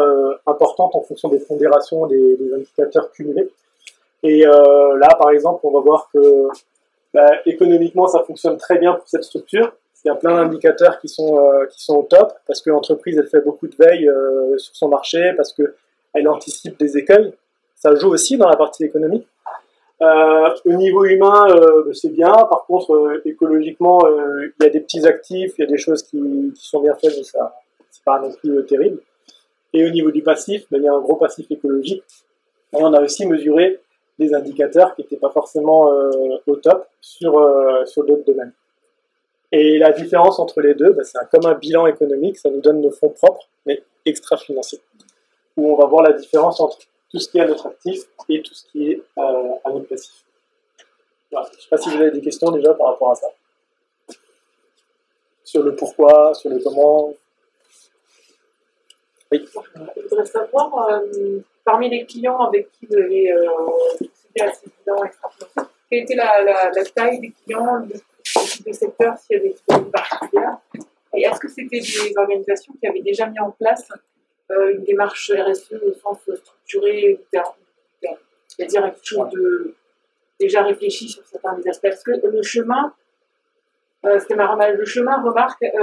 importantes en fonction des pondérations des indicateurs cumulés. Et là, par exemple, on va voir que économiquement, ça fonctionne très bien pour cette structure. Il y a plein d'indicateurs qui sont au top, parce que l'entreprise, elle fait beaucoup de veille sur son marché, parce qu'elle anticipe des écueils. Ça joue aussi dans la partie économique. Au niveau humain, c'est bien. Par contre, écologiquement, il y a des petits actifs, il y a des choses qui sont bien faites, mais ça, c'est pas non plus terrible. Et au niveau du passif, il y a un gros passif écologique. Et on a aussi mesuré des indicateurs qui n'étaient pas forcément au top sur d'autres domaines. Et la différence entre les deux, c'est comme un bilan économique, ça nous donne nos fonds propres, mais extra-financiers, où on va voir la différence entre tout ce qui est à notre actif et tout ce qui est à notre passif. Voilà. Je ne sais pas si vous avez des questions déjà par rapport à ça. Sur le pourquoi, sur le comment. Oui. Je voudrais savoir, parmi les clients avec qui vous avez procédé à ces bilans extra-financiers, quelle était la taille des clients, des secteurs, s'il y avait des secteurs particuliers? Et est-ce que c'était des organisations qui avaient déjà mis en place une démarche RSE au sens structuré ou terme? C'est-à-dire quelque chose de déjà réfléchi sur certains des aspects. Parce que le chemin, c'était marrant, le chemin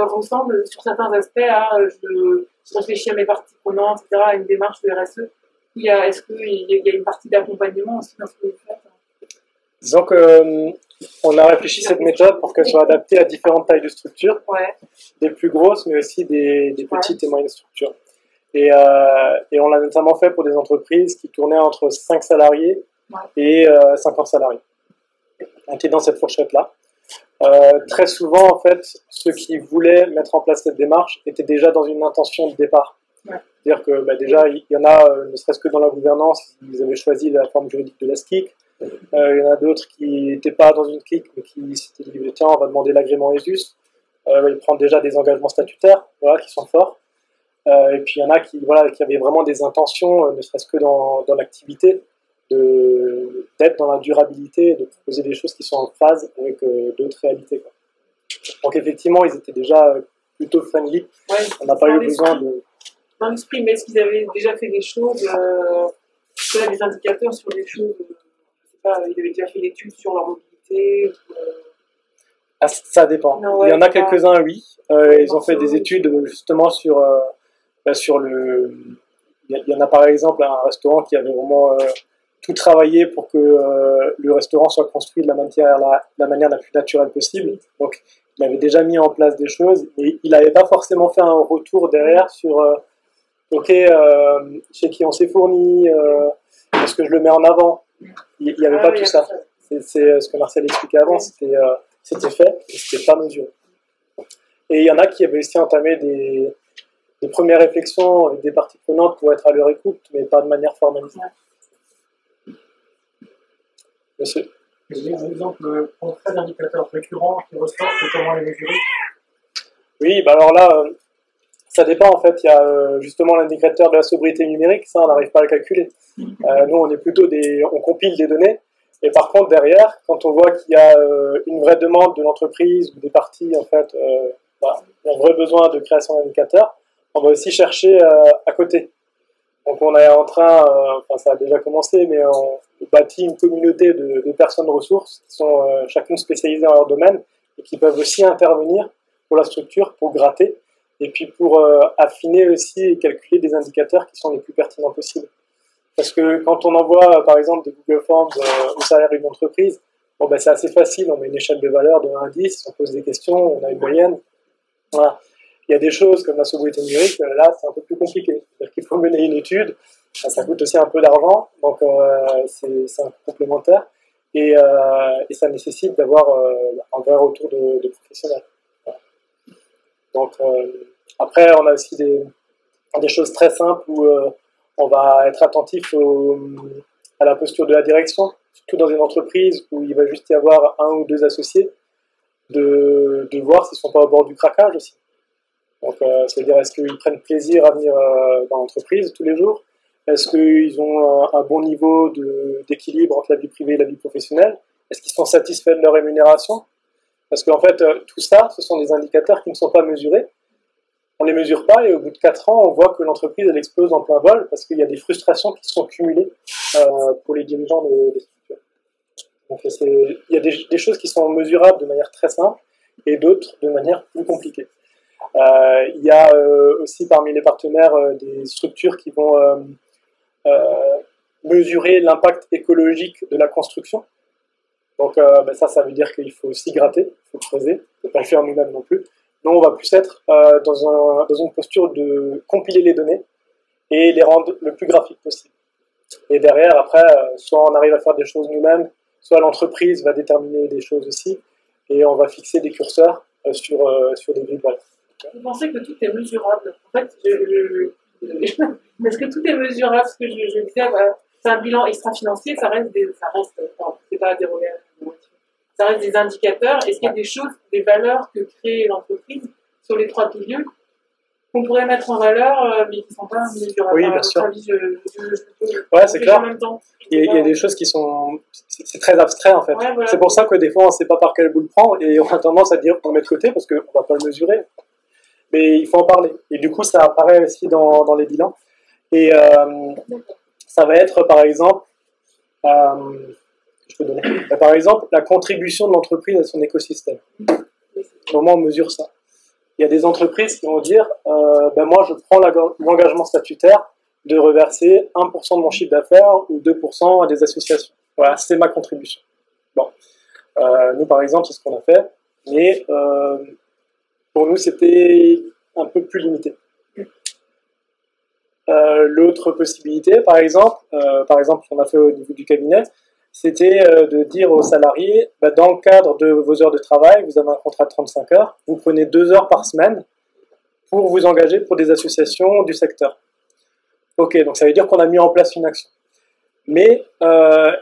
ressemble sur certains aspects à je réfléchis à mes parties prenantes, etc., à une démarche de RSE. Est-ce qu'il y a une partie d'accompagnement aussi dans ce que vous faites? Disons que on a réfléchi cette méthode pour qu'elle soit adaptée à différentes tailles de structures, des plus grosses, mais aussi des petites et moyennes structures. Et on l'a notamment fait pour des entreprises qui tournaient entre 5 salariés et 50 salariés. On était dans cette fourchette-là. Très souvent, en fait, ceux qui voulaient mettre en place cette démarche étaient déjà dans une intention de départ. C'est-à-dire que déjà, il y en a, ne serait-ce que dans la gouvernance, ils avaient choisi la forme juridique de la SCIC. Il y en a d'autres qui n'étaient pas dans une clique, mais qui s'étaient dit, tiens, on va demander l'agrément ESUS. Ils prennent déjà des engagements statutaires, qui sont forts. Et puis il y en a qui avaient vraiment des intentions, ne serait-ce que dans l'activité, d'être dans la durabilité, de proposer des choses qui sont en phase avec d'autres réalités, quoi. Donc effectivement, ils étaient déjà plutôt friendly. On n'a pas eu besoin de... Dans l'esprit, mais est-ce qu'ils avaient déjà fait des choses, des indicateurs sur des choses, je sais pas, ils avaient déjà fait des études sur leur mobilité Ça dépend. Non, il y en a quelques-uns, oui. Ils ont fait des études justement sur le... Il y en a par exemple un restaurant qui avait vraiment tout travaillé pour que le restaurant soit construit de la manière la plus naturelle possible. Donc il avait déjà mis en place des choses et il n'avait pas forcément fait un retour derrière sur chez qui on s'est fourni, est-ce que je le mets en avant. Il n'y avait pas tout ça. C'est ce que Marcel expliquait avant, c'était fait et c'était pas mesuré. Et il y en a qui avaient aussi entamé des premières réflexions avec des parties prenantes pour être à leur écoute, mais pas de manière formalisée. Monsieur. Vous avez des exemples concrets d'indicateurs récurrents qui ressortent et comment les mesurer? Oui, alors là, ça dépend en fait. Il y a justement l'indicateur de la sobriété numérique, ça on n'arrive pas à le calculer. Nous on est plutôt on compile des données, et par contre derrière, quand on voit qu'il y a une vraie demande de l'entreprise ou des parties en fait, un vrai besoin de création d'indicateurs, on va aussi chercher à côté. Donc on est en train, ça a déjà commencé, mais on bâtit une communauté de personnes ressources qui sont chacune spécialisées dans leur domaine et qui peuvent aussi intervenir pour la structure, pour gratter, et puis pour affiner aussi et calculer des indicateurs qui sont les plus pertinents possibles. Parce que quand on envoie par exemple des Google Forms au salaire d'une entreprise, c'est assez facile, on met une échelle de valeurs de 1 à 10, on pose des questions, on a une moyenne. Voilà. Il y a des choses comme la sobriété numérique, là c'est un peu plus compliqué. C'est-à-dire qu'il faut mener une étude, ça coûte aussi un peu d'argent, donc c'est un peu complémentaire, et ça nécessite d'avoir un vrai retour de professionnels. Voilà. Donc après on a aussi des choses très simples où on va être attentif à la posture de la direction, surtout dans une entreprise où il va juste y avoir 1 ou 2 associés, de voir s'ils ne sont pas au bord du craquage aussi. Donc, c'est-à-dire, est-ce qu'ils prennent plaisir à venir dans l'entreprise tous les jours? Est-ce qu'ils ont un bon niveau d'équilibre entre la vie privée et la vie professionnelle? Est-ce qu'ils sont satisfaits de leur rémunération? Parce qu'en fait, tout ça, ce sont des indicateurs qui ne sont pas mesurés. On ne les mesure pas et au bout de 4 ans, on voit que l'entreprise, elle explose en plein vol parce qu'il y a des frustrations qui sont cumulées pour les dirigeants des structures. Donc, il y a des choses qui sont mesurables de manière très simple et d'autres de manière plus compliquée. Il y a aussi parmi les partenaires des structures qui vont mesurer l'impact écologique de la construction. Donc ça veut dire qu'il faut aussi gratter, il faut creuser, on ne peut pas le faire nous-mêmes non plus. Nous, on va plus être dans une posture de compiler les données et les rendre le plus graphique possible. Et derrière, après, soit on arrive à faire des choses nous-mêmes, soit l'entreprise va déterminer des choses aussi, et on va fixer des curseurs sur des grilles de valeur. Vous pensez que tout est mesurable? En fait, est-ce que tout est mesurable? Ce que je disais, c'est un bilan extra-financier, c'est pas déroulé à la moitié. Ça reste des indicateurs. Est-ce qu'il y a des choses, des valeurs que crée l'entreprise sur les 3 piliers qu'on pourrait mettre en valeur, mais qui ne sont pas mesurables? Oui, bien sûr. Ouais, c'est clair. En même temps. Il y a des choses qui sont... C'est très abstrait, en fait. Ouais, voilà. C'est pour ça que des fois, on ne sait pas par quel bout le prendre, et on a tendance à dire qu'on le met de côté, parce qu'on ne va pas le mesurer. Mais il faut en parler. Et du coup, ça apparaît aussi dans les bilans. Et ça va être, par exemple, Je peux donner. Par exemple, la contribution de l'entreprise à son écosystème. Comment on mesure ça? Il y a des entreprises qui vont dire moi, je prends l'engagement statutaire de reverser 1% de mon chiffre d'affaires ou 2% à des associations. Voilà, c'est ma contribution. Bon. Nous, par exemple, c'est ce qu'on a fait, mais pour nous, c'était un peu plus limité. L'autre possibilité, par exemple, qu'on a fait au niveau du cabinet, c'était de dire aux salariés, dans le cadre de vos heures de travail, vous avez un contrat de 35 heures, vous prenez 2 heures par semaine pour vous engager pour des associations du secteur. Ok, donc ça veut dire qu'on a mis en place une action. Mais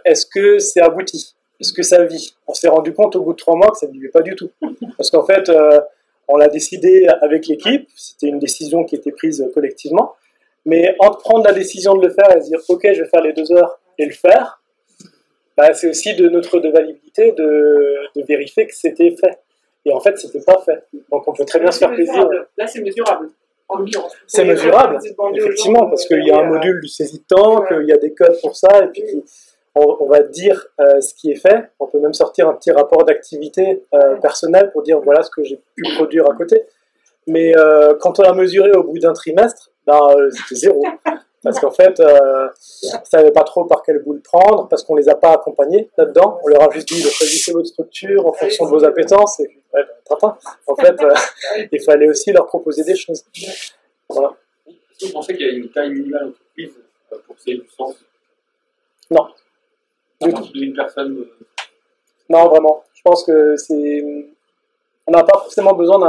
est-ce que c'est abouti? Est-ce que ça vit? On s'est rendu compte au bout de 3 mois que ça ne vivait pas du tout. Parce qu'en fait, on l'a décidé avec l'équipe, c'était une décision qui était prise collectivement, mais entre prendre la décision de le faire et se dire ok, je vais faire les 2 heures et le faire, c'est aussi de notre validité de vérifier que c'était fait. Et en fait, c'était pas fait. Donc on peut très bien se faire plaisir. Là, c'est mesurable. C'est mesurable, effectivement, parce qu'il y a un module du saisie de temps, qu'il y a des codes pour ça, et puis on va dire ce qui est fait. On peut même sortir un petit rapport d'activité personnelle pour dire voilà ce que j'ai pu produire à côté. Mais quand on a mesuré au bout d'un trimestre, c'était 0. Parce qu'en fait, on ne savait pas trop par quel bout le prendre, parce qu'on ne les a pas accompagnés là-dedans. On leur a juste dit de choisissez votre structure en fonction de vos appétences. Et puis, en fait, il fallait aussi leur proposer des choses. Voilà. Est-ce que vous pensez qu'il y a une taille minimale d'entreprise pour que ça ait du sens? Non. À partir d'une personne Non, vraiment. Je pense que c'est. On n'a pas forcément besoin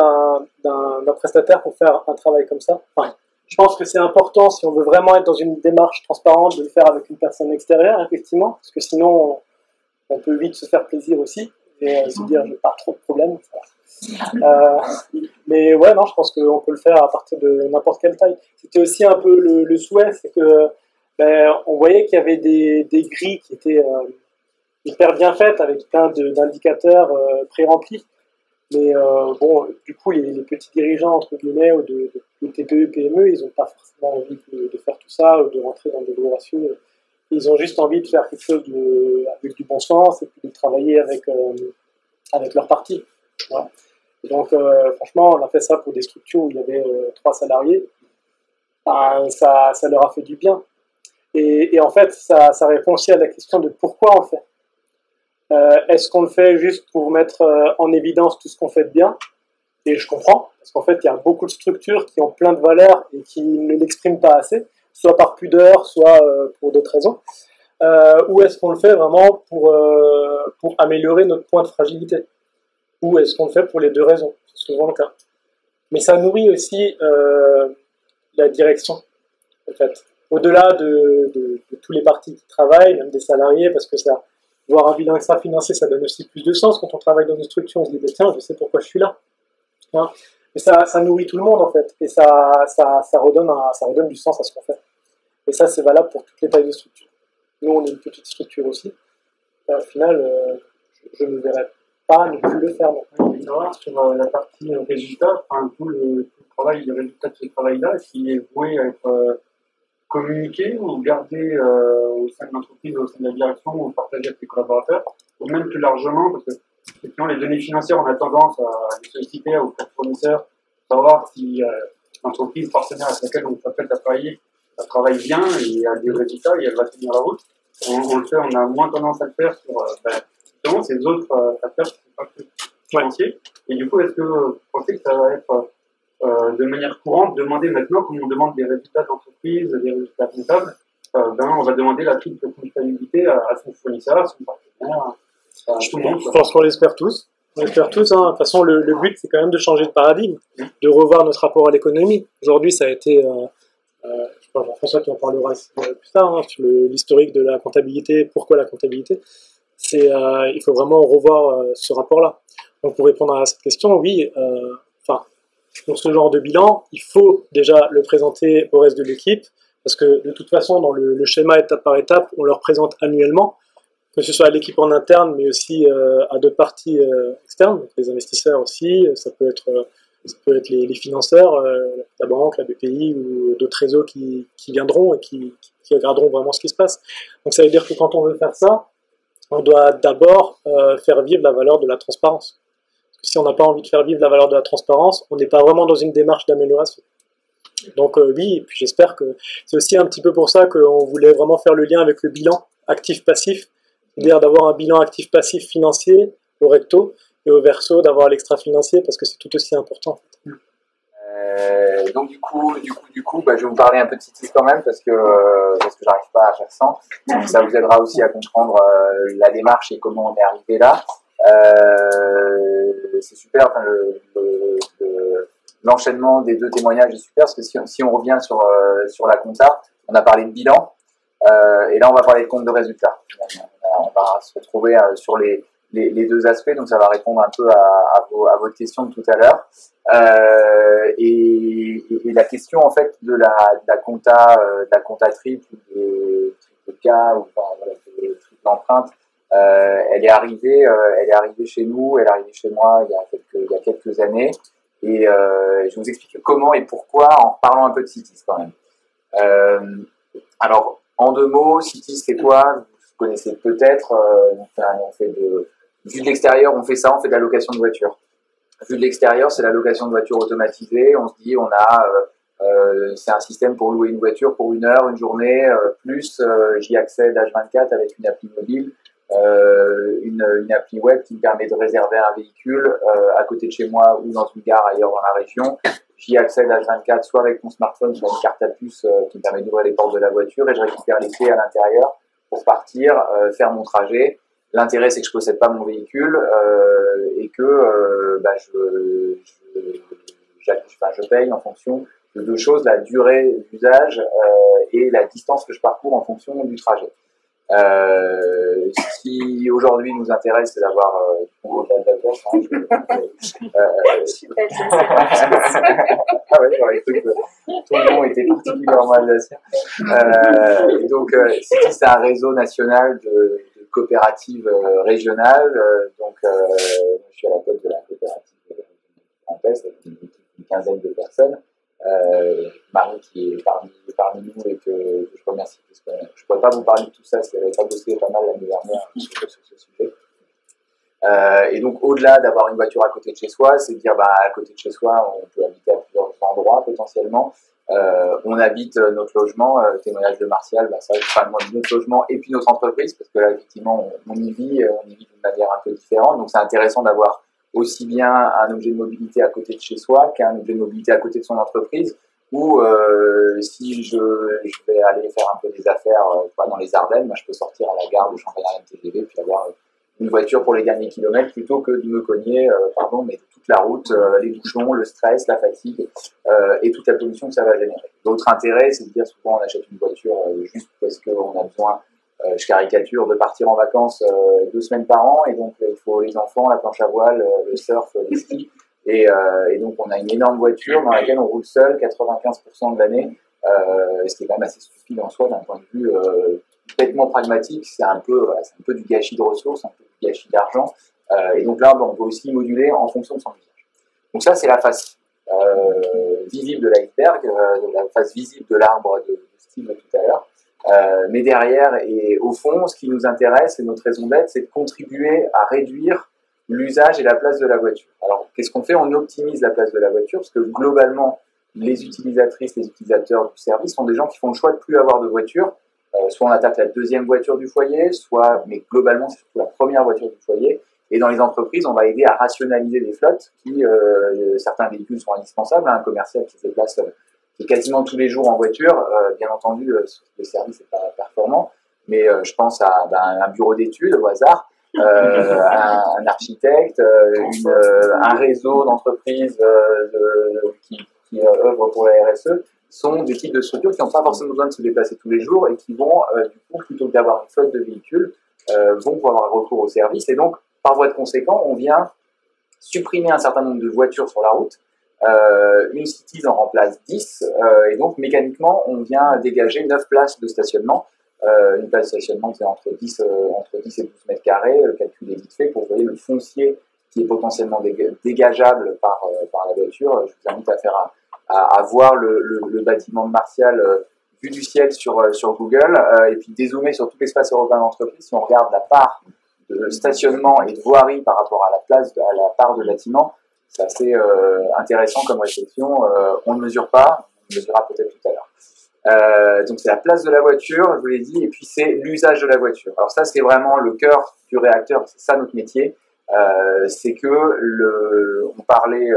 d'un prestataire pour faire un travail comme ça. Enfin, je pense que c'est important, si on veut vraiment être dans une démarche transparente, de le faire avec une personne extérieure, effectivement, parce que sinon, on peut vite se faire plaisir aussi, et se dire, j'ai pas trop de problèmes. Mais ouais, non, je pense qu'on peut le faire à partir de n'importe quelle taille. C'était aussi un peu le souhait, c'est que on voyait qu'il y avait des grilles qui étaient hyper bien faites, avec plein d'indicateurs pré-remplis. Mais du coup, les petits dirigeants, entre guillemets, ou de TPE, PME, ils n'ont pas forcément envie de faire tout ça, ou de rentrer dans des gros ratios. Ils ont juste envie de faire quelque chose avec du bon sens, et puis de travailler avec leur parti. Voilà. Et donc, franchement, on a fait ça pour des structures où il y avait 3 salariés. Ça leur a fait du bien. Et en fait, ça répond aussi à la question de pourquoi on le fait. Est-ce qu'on le fait juste pour mettre en évidence tout ce qu'on fait de bien? Et je comprends, parce qu'en fait, il y a beaucoup de structures qui ont plein de valeurs et qui ne l'expriment pas assez, soit par pudeur, soit pour d'autres raisons. Ou est-ce qu'on le fait vraiment pour améliorer notre point de fragilité? Ou est-ce qu'on le fait pour les 2 raisons? C'est souvent le cas. Mais ça nourrit aussi la direction, en fait. Au-delà de tous les partis qui travaillent, même des salariés, parce que ça... Voir un bilan extra-financier, ça donne aussi plus de sens. Quand on travaille dans une structure, on se dit, tiens, je sais pourquoi je suis là. Hein, mais ça nourrit tout le monde, en fait. Et ça redonne du sens à ce qu'on fait. Et ça, c'est valable pour toutes les tailles de structure. Nous, on est une petite structure aussi. Et au final, je ne verrais pas ne plus le faire. Sur la partie résultat, tout le travail, le résultat de ce travail-là, est-ce qu'il est voué à être communiquer ou garder au sein de l'entreprise, au sein de la direction, ou partager avec les collaborateurs, ou même plus largement, parce que effectivement, les données financières, on a tendance à les solliciter aux fournisseurs, savoir si l'entreprise partenaire avec laquelle on s'appelle à travailler, ça travaille bien et a des résultats et elle va tenir la route. On le fait, on a moins tendance à le faire sur justement ces autres facteurs qui ne sont pas que financiers. Et du coup, est-ce que vous pensez que ça va être de manière courante, demander maintenant, comme on demande des résultats d'entreprise, des résultats comptables, on va demander la triple comptabilité à son fournisseur, à son partenaire, à tout le monde. Je pense qu'on l'espère tous. On l'espère tous. Hein. De toute façon, le but, c'est quand même de changer de paradigme, de revoir notre rapport à l'économie. Aujourd'hui, ça a été, je sais pas, Jean-François qui en parlera plus tard, hein, sur l'historique de la comptabilité, pourquoi la comptabilité. Il faut vraiment revoir ce rapport-là. Donc, pour répondre à cette question, oui, pour ce genre de bilan, il faut déjà le présenter au reste de l'équipe, parce que de toute façon, dans le schéma étape par étape, on le représente annuellement, que ce soit à l'équipe en interne, mais aussi à d'autres parties externes, donc les investisseurs aussi, ça peut être Ça peut être les financeurs, la banque, la BPI ou d'autres réseaux qui viendront et qui regarderont vraiment ce qui se passe. Donc ça veut dire que quand on veut faire ça, on doit d'abord faire vivre la valeur de la transparence. Parce que si on n'a pas envie de faire vivre la valeur de la transparence, on n'est pas vraiment dans une démarche d'amélioration. Donc oui, et puis j'espère que c'est aussi un petit peu pour ça qu'on voulait vraiment faire le lien avec le bilan actif-passif, c'est-à-dire d'avoir un bilan actif-passif financier au recto et au verso d'avoir l'extra-financier parce que c'est tout aussi important. Donc du coup, je vais vous parler un peu de Cities quand même parce que j'arrive pas à faire sans. Ça vous aidera aussi à comprendre la démarche et comment on est arrivé là. C'est super. Enfin, l'enchaînement des deux témoignages est super parce que si on revient sur la compta, on a parlé de bilan et là on va parler de compte de résultats. On va se retrouver sur les deux aspects, donc ça va répondre un peu à votre question de tout à l'heure. Et la question en fait de la compta triple, de triple K ou voilà, de triple empreinte, elle est arrivée chez nous, elle est arrivée chez moi il y a quelques années. Et je vais vous expliquer comment et pourquoi en parlant un peu de Cities quand même. Alors, en 2 mots, Cities c'est quoi? Vous connaissez peut-être. Vu de l'extérieur, on fait de la location de voitures. Vu de l'extérieur, c'est la location de voitures automatisée. On se dit, c'est un système pour louer une voiture pour 1 heure, une journée, plus j'y accède H24 avec une appli mobile, une appli web qui me permet de réserver un véhicule à côté de chez moi ou dans une gare ailleurs dans la région. J'y accède H24 soit avec mon smartphone, soit une carte à puce qui me permet d'ouvrir les portes de la voiture et je récupère les clés à l'intérieur pour partir, faire mon trajet. L'intérêt, c'est que je possède pas mon véhicule et que je paye en fonction de 2 choses, la durée d'usage et la distance que je parcours en fonction du trajet. Ce qui aujourd'hui nous intéresse, c'est d'avoir au-delà de la place. Je suis bête, je sais pas. Ah ouais, j'aurais cru que ton nom était particulièrement alsacien. Donc, Cities, c'est un réseau national de coopératives régionales. Donc, je suis à la tête de la coopérative en Est, avec une quinzaine de personnes. Marie qui est parmi nous et que je remercie parce que je ne pourrais pas vous parler de tout ça si elle n'avait pas bossé pas mal l'année dernière sur ce sujet. Et donc au-delà d'avoir une voiture à côté de chez soi, c'est de dire à côté de chez soi on peut habiter à plusieurs endroits potentiellement. On habite notre logement, témoignage de Martial, ça je parle moi de notre logement et puis notre entreprise parce que là effectivement on y vit d'une manière un peu différente, donc c'est intéressant d'avoir aussi bien un objet de mobilité à côté de chez soi qu'un objet de mobilité à côté de son entreprise, ou si je vais aller faire un peu des affaires dans les Ardennes, je peux sortir à la gare de Champagne-Ardenne-TGV puis avoir une voiture pour les derniers kilomètres plutôt que de me cogner mais toute la route, les bouchons, le stress, la fatigue et toute la pollution que ça va générer. L'autre intérêt, c'est de dire souvent on achète une voiture juste parce qu'on a besoin, je caricature, de partir en vacances 2 semaines par an, et donc il faut les enfants, la planche à voile, le surf, les skis, et donc on a une énorme voiture dans laquelle on roule seul 95% de l'année, ce qui est quand même assez stupide en soi d'un point de vue bêtement pragmatique. C'est un peu du gâchis de ressources, un peu du gâchis d'argent, et donc là on peut aussi moduler en fonction de son usage. Donc ça c'est la face visible de l'iceberg, la face visible de l'arbre de Steve tout à l'heure. Mais derrière et au fond, ce qui nous intéresse et notre raison d'être, c'est de contribuer à réduire l'usage et la place de la voiture. Alors, qu'est-ce qu'on fait? On optimise la place de la voiture parce que globalement, les utilisatrices, les utilisateurs du service sont des gens qui font le choix de plus avoir de voiture. Soit on attaque la 2e voiture du foyer, mais globalement, c'est surtout la première voiture du foyer. Et dans les entreprises, on va aider à rationaliser les flottes certains véhicules sont indispensables. Un commercial qui se déplace quasiment tous les jours en voiture, bien entendu, le service n'est pas performant, mais je pense à un bureau d'études au hasard, un architecte, un réseau d'entreprises qui œuvrent pour la RSE, sont des types de structures qui n'ont pas forcément besoin de se déplacer tous les jours et qui vont, du coup, plutôt que d'avoir une flotte de véhicules, vont pouvoir avoir recours au service. Et donc, par voie de conséquent, on vient supprimer un certain nombre de voitures sur la route. Une Cities en remplace 10, et donc mécaniquement on vient dégager 9 places de stationnement. Une place de stationnement c'est entre 10 et 12 mètres carrés, le calcul est vite fait pour vous voyez le foncier qui est potentiellement dégageable par la voiture. Je vous invite à voir le bâtiment de Martial vu du ciel sur Google, et puis dézoomer sur tout l'espace européen d'entreprise. Si on regarde la part de stationnement et de voirie par rapport à la part de bâtiment, c'est assez intéressant comme réflexion. On ne mesure pas, on le mesurera peut-être tout à l'heure. Donc c'est la place de la voiture, je vous l'ai dit, et puis c'est l'usage de la voiture. Alors ça, c'est vraiment le cœur du réacteur, c'est ça notre métier. C'est que on parlait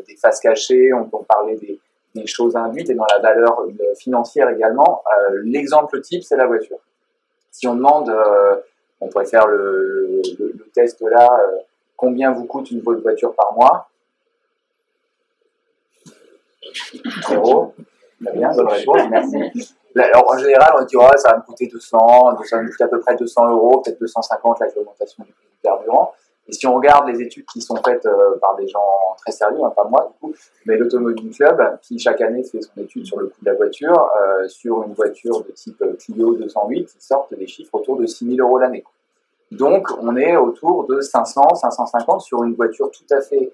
des faces cachées, on parlait des choses induites et dans la valeur financière également. L'exemple type, c'est la voiture. Si on demande, on pourrait faire le test là, combien vous coûte une voiture par mois? 0. Très bien, bonne réponse, merci. Alors en général, on dit ouais, ça va me coûter 200, ça va me coûter à peu près 200 euros, peut-être 250 avec l'augmentation du prix du carburant. Et si on regarde les études qui sont faites par des gens très sérieux, hein, pas moi du coup, mais l'Automobile Club, qui chaque année fait son étude sur le coût de la voiture, sur une voiture de type Clio 208, ils sortent des chiffres autour de 6 000 euros l'année. Donc on est autour de 500, 550 sur une voiture tout à fait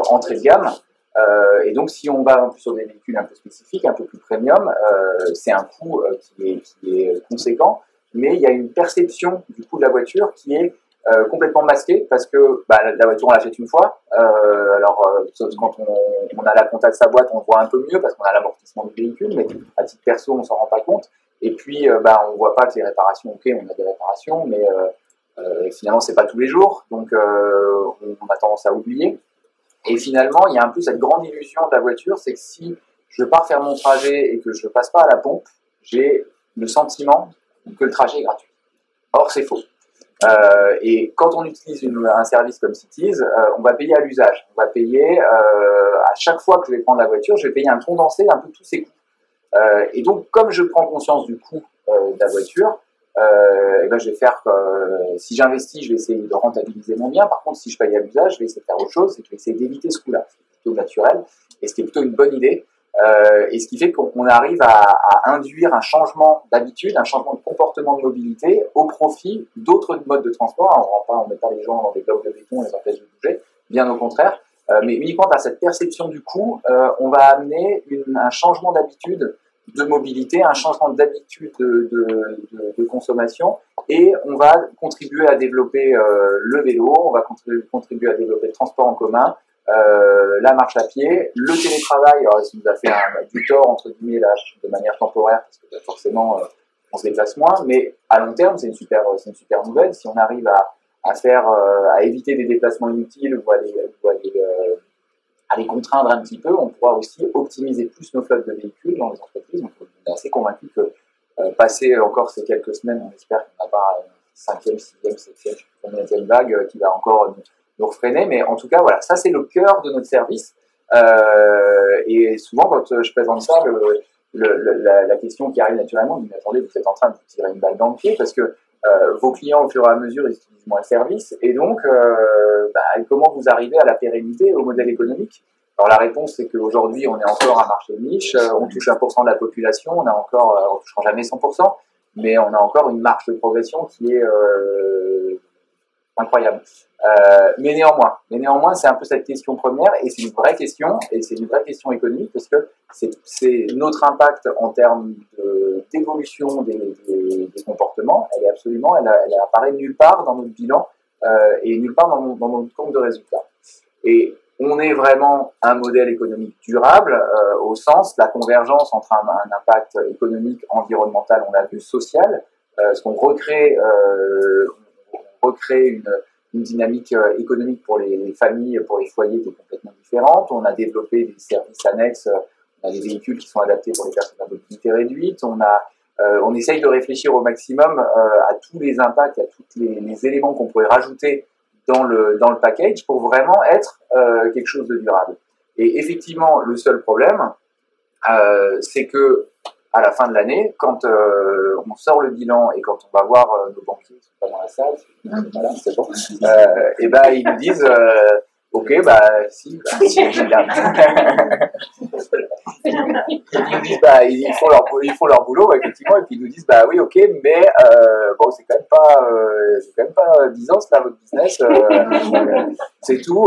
entrée de gamme. Et donc si on va en plus sur des véhicules un peu spécifiques, un peu plus premium, c'est un coût qui est conséquent, mais il y a une perception du coût de la voiture qui est complètement masqué parce que la voiture on l'achète une fois, quand on a la compta de sa boîte on le voit un peu mieux parce qu'on a l'amortissement du véhicule, mais à titre perso on s'en rend pas compte, et puis on voit pas que les réparations, ok on a des réparations, mais finalement c'est pas tous les jours, donc on a tendance à oublier, et finalement il y a un peu cette grande illusion de la voiture, c'est que si je pars faire mon trajet et que je passe pas à la pompe, j'ai le sentiment que le trajet est gratuit. Or c'est faux. Et quand on utilise un service comme Cities, on va payer à l'usage. On va payer à chaque fois que je vais prendre la voiture, je vais payer un condensé un peu tous ces coûts. Et donc, comme je prends conscience du coût de la voiture, je vais faire. Si j'investis, je vais essayer de rentabiliser mon bien. Par contre, si je paye à l'usage, je vais essayer de faire autre chose, c'est que je vais essayer d'éviter ce coût-là. C'est plutôt naturel et ce qui est plutôt une bonne idée. Et ce qui fait qu'on arrive à induire un changement d'habitude, un changement de comportement de mobilité au profit d'autres modes de transport. On ne met pas les gens dans des blocs de béton, on les empêche de bouger, bien au contraire. Mais uniquement par cette perception du coût, on va amener un changement d'habitude de mobilité, un changement d'habitude de consommation, et on va contribuer à développer le vélo, on va contribuer à développer le transport en commun, la marche à pied, le télétravail. Alors, ça nous a fait du tort entre guillemets là, de manière temporaire parce que forcément on se déplace moins, mais à long terme c'est une super nouvelle si on arrive à éviter des déplacements inutiles ou à les contraindre un petit peu. On pourra aussi optimiser plus nos flottes de véhicules dans les entreprises. Donc, on est assez convaincu que passer encore ces quelques semaines, on espère qu'on n'a pas une 5e, 6e, 7e, 8e vague qui va encore nous refréner, mais en tout cas, voilà, ça c'est le cœur de notre service. Et souvent, quand je présente ça, la question qui arrive naturellement, mais attendez, vous êtes en train de vous tirer une balle dans le pied parce que vos clients, au fur et à mesure, ils utilisent moins le service, et donc, comment vous arrivez à la pérennité, au modèle économique? Alors la réponse, c'est qu'aujourd'hui, on est encore un marché de niche, on touche 1% de la population, on ne touchera jamais 100%, mais on a encore une marge de progression qui est incroyable. Mais néanmoins, c'est un peu cette question première, et c'est une vraie question, et c'est une vraie question économique, parce que c'est notre impact en termes d'évolution des comportements. Elle apparaît nulle part dans notre bilan et nulle part dans notre compte de résultats. Et on est vraiment un modèle économique durable au sens de la convergence entre un impact économique, environnemental, on l'a vu, social, parce qu'on recrée une dynamique économique pour les familles, pour les foyers qui est complètement différente. On a développé des services annexes, on a des véhicules qui sont adaptés pour les personnes à mobilité réduite. On essaye de réfléchir au maximum à tous les impacts, à tous les éléments qu'on pourrait rajouter dans le package pour vraiment être quelque chose de durable. Et effectivement, le seul problème, c'est que à la fin de l'année, quand on sort le bilan et quand on va voir nos banquiers qui sont pas dans la salle, voilà, c'est bon, et ils nous disent Ok, si, j'ai bien. Ils nous disent, ils font leur boulot, effectivement, et puis ils nous disent, oui, ok, mais bon, c'est quand même pas 10 ans, là, votre business, c'est tout,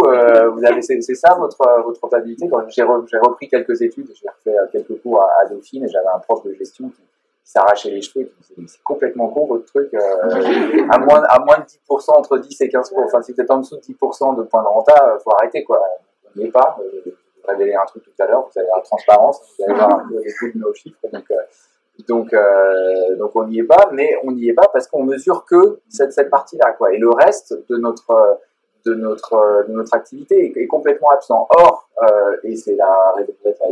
c'est ça votre rentabilité. Quand j'ai repris quelques études, j'ai refait quelques cours à Dauphine, et j'avais un prof de gestion qui s'arrachait les cheveux, et qui me disait, c'est complètement con votre truc, à moins de 10%, entre 10 et 15%, enfin, si vous êtes en dessous de 10% de points de renta, faut arrêter, quoi. On n'y est pas. Je vais révéler un truc tout à l'heure, vous avez la transparence, vous allez voir un peu les coûts de nos chiffres, donc on n'y est pas, mais on n'y est pas parce qu'on mesure que cette partie-là, quoi. Et le reste de notre activité est complètement absent. Or, et c'est la raison d'être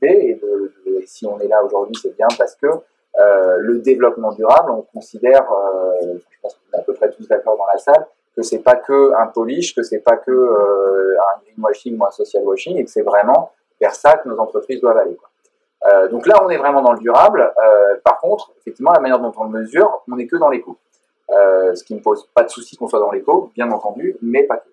l'idée, et si on est là aujourd'hui, c'est bien parce que le développement durable, on considère, je pense qu'on est à peu près tous d'accord dans la salle, que c'est pas que un polish, que c'est pas que un greenwashing ou un social washing, et que c'est vraiment vers ça que nos entreprises doivent aller, quoi. Donc là, on est vraiment dans le durable. Par contre, effectivement, la manière dont on le mesure, on n'est que dans l'éco. Ce qui ne pose pas de souci qu'on soit dans l'éco, bien entendu, mais pas que.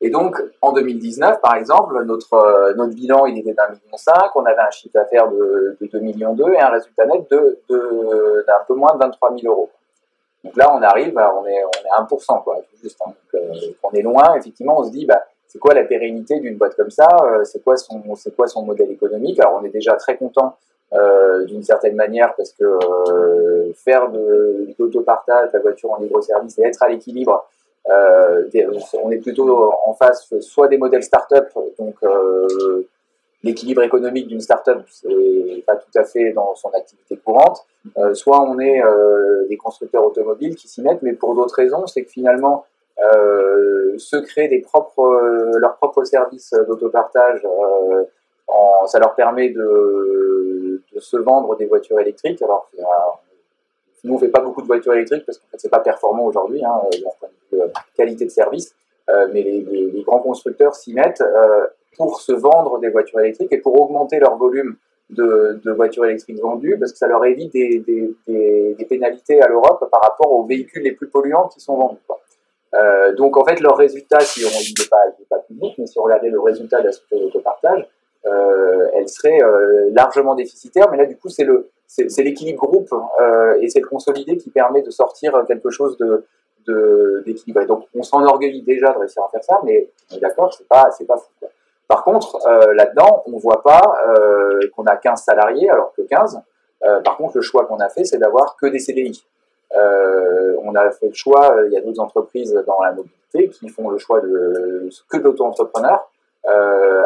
Et donc, en 2019, par exemple, notre bilan, il était d'1,5 million, on avait un chiffre d'affaires de 2,2 millions et un résultat net d'un peu moins de 23 000 euros. Donc là, on arrive, on est à 1%, quoi, tout juste. Hein. Donc, on est loin. Effectivement, on se dit, c'est quoi la pérennité d'une boîte comme ça? C'est quoi son modèle économique? Alors, on est déjà très content d'une certaine manière parce que faire de l'autopartage, de la voiture en libre-service et être à l'équilibre, on est plutôt en face soit des modèles start-up, donc l'équilibre économique d'une start-up n'est pas tout à fait dans son activité courante, soit on est des constructeurs automobiles qui s'y mettent, mais pour d'autres raisons, c'est que finalement se créer leurs propres services d'autopartage, ça leur permet de se vendre des voitures électriques. Alors nous, on ne fait pas beaucoup de voitures électriques parce qu'en fait, c'est pas performant aujourd'hui, d'un point de vue qualité de service. Mais les grands constructeurs s'y mettent pour se vendre des voitures électriques et pour augmenter leur volume de voitures électriques vendues, parce que ça leur évite des pénalités à l'Europe par rapport aux véhicules les plus polluants qui sont vendus, quoi. Donc en fait, leur résultat, si on n'est pas public, mais si on regardait le résultat de la structure d'autopartage, elle serait largement déficitaire, mais là du coup c'est l'équilibre groupe et c'est le consolidé qui permet de sortir quelque chose d'équilibré. Donc on s'enorgueillit déjà de réussir à faire ça, mais on est d'accord, c'est pas fou, quoi. Par contre, là-dedans, on voit pas qu'on a 15 salariés alors que 15. Par contre, le choix qu'on a fait, c'est d'avoir que des CDI. On a fait le choix, il y a d'autres entreprises dans la mobilité qui font le choix que d'auto-entrepreneurs,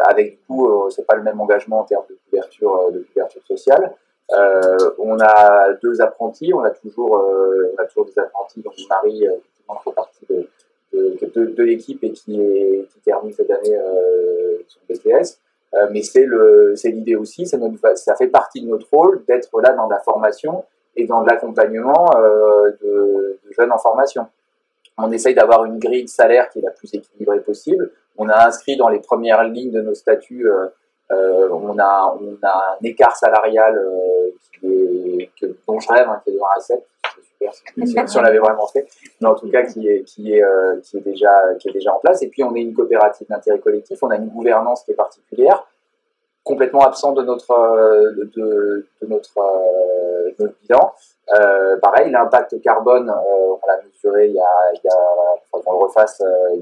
avec du coup, c'est pas le même engagement en termes de couverture sociale. On a 2 apprentis, on a toujours des apprentis, donc Marie qui fait partie de l'équipe et qui termine cette année son BTS. Mais c'est l'idée aussi, ça fait partie de notre rôle d'être là dans la formation et dans l'accompagnement de jeunes en formation. On essaye d'avoir une grille de salaire qui est la plus équilibrée possible. On a inscrit dans les premières lignes de nos statuts, on a un écart salarial dont je rêve, qui est dans la RACEP. C'est super si on l'avait vraiment fait, mais en tout cas qui est déjà en place. Et puis on est une coopérative d'intérêt collectif, on a une gouvernance qui est particulière, complètement absent de notre bilan. Pareil, l'impact carbone, on l'a mesuré il y a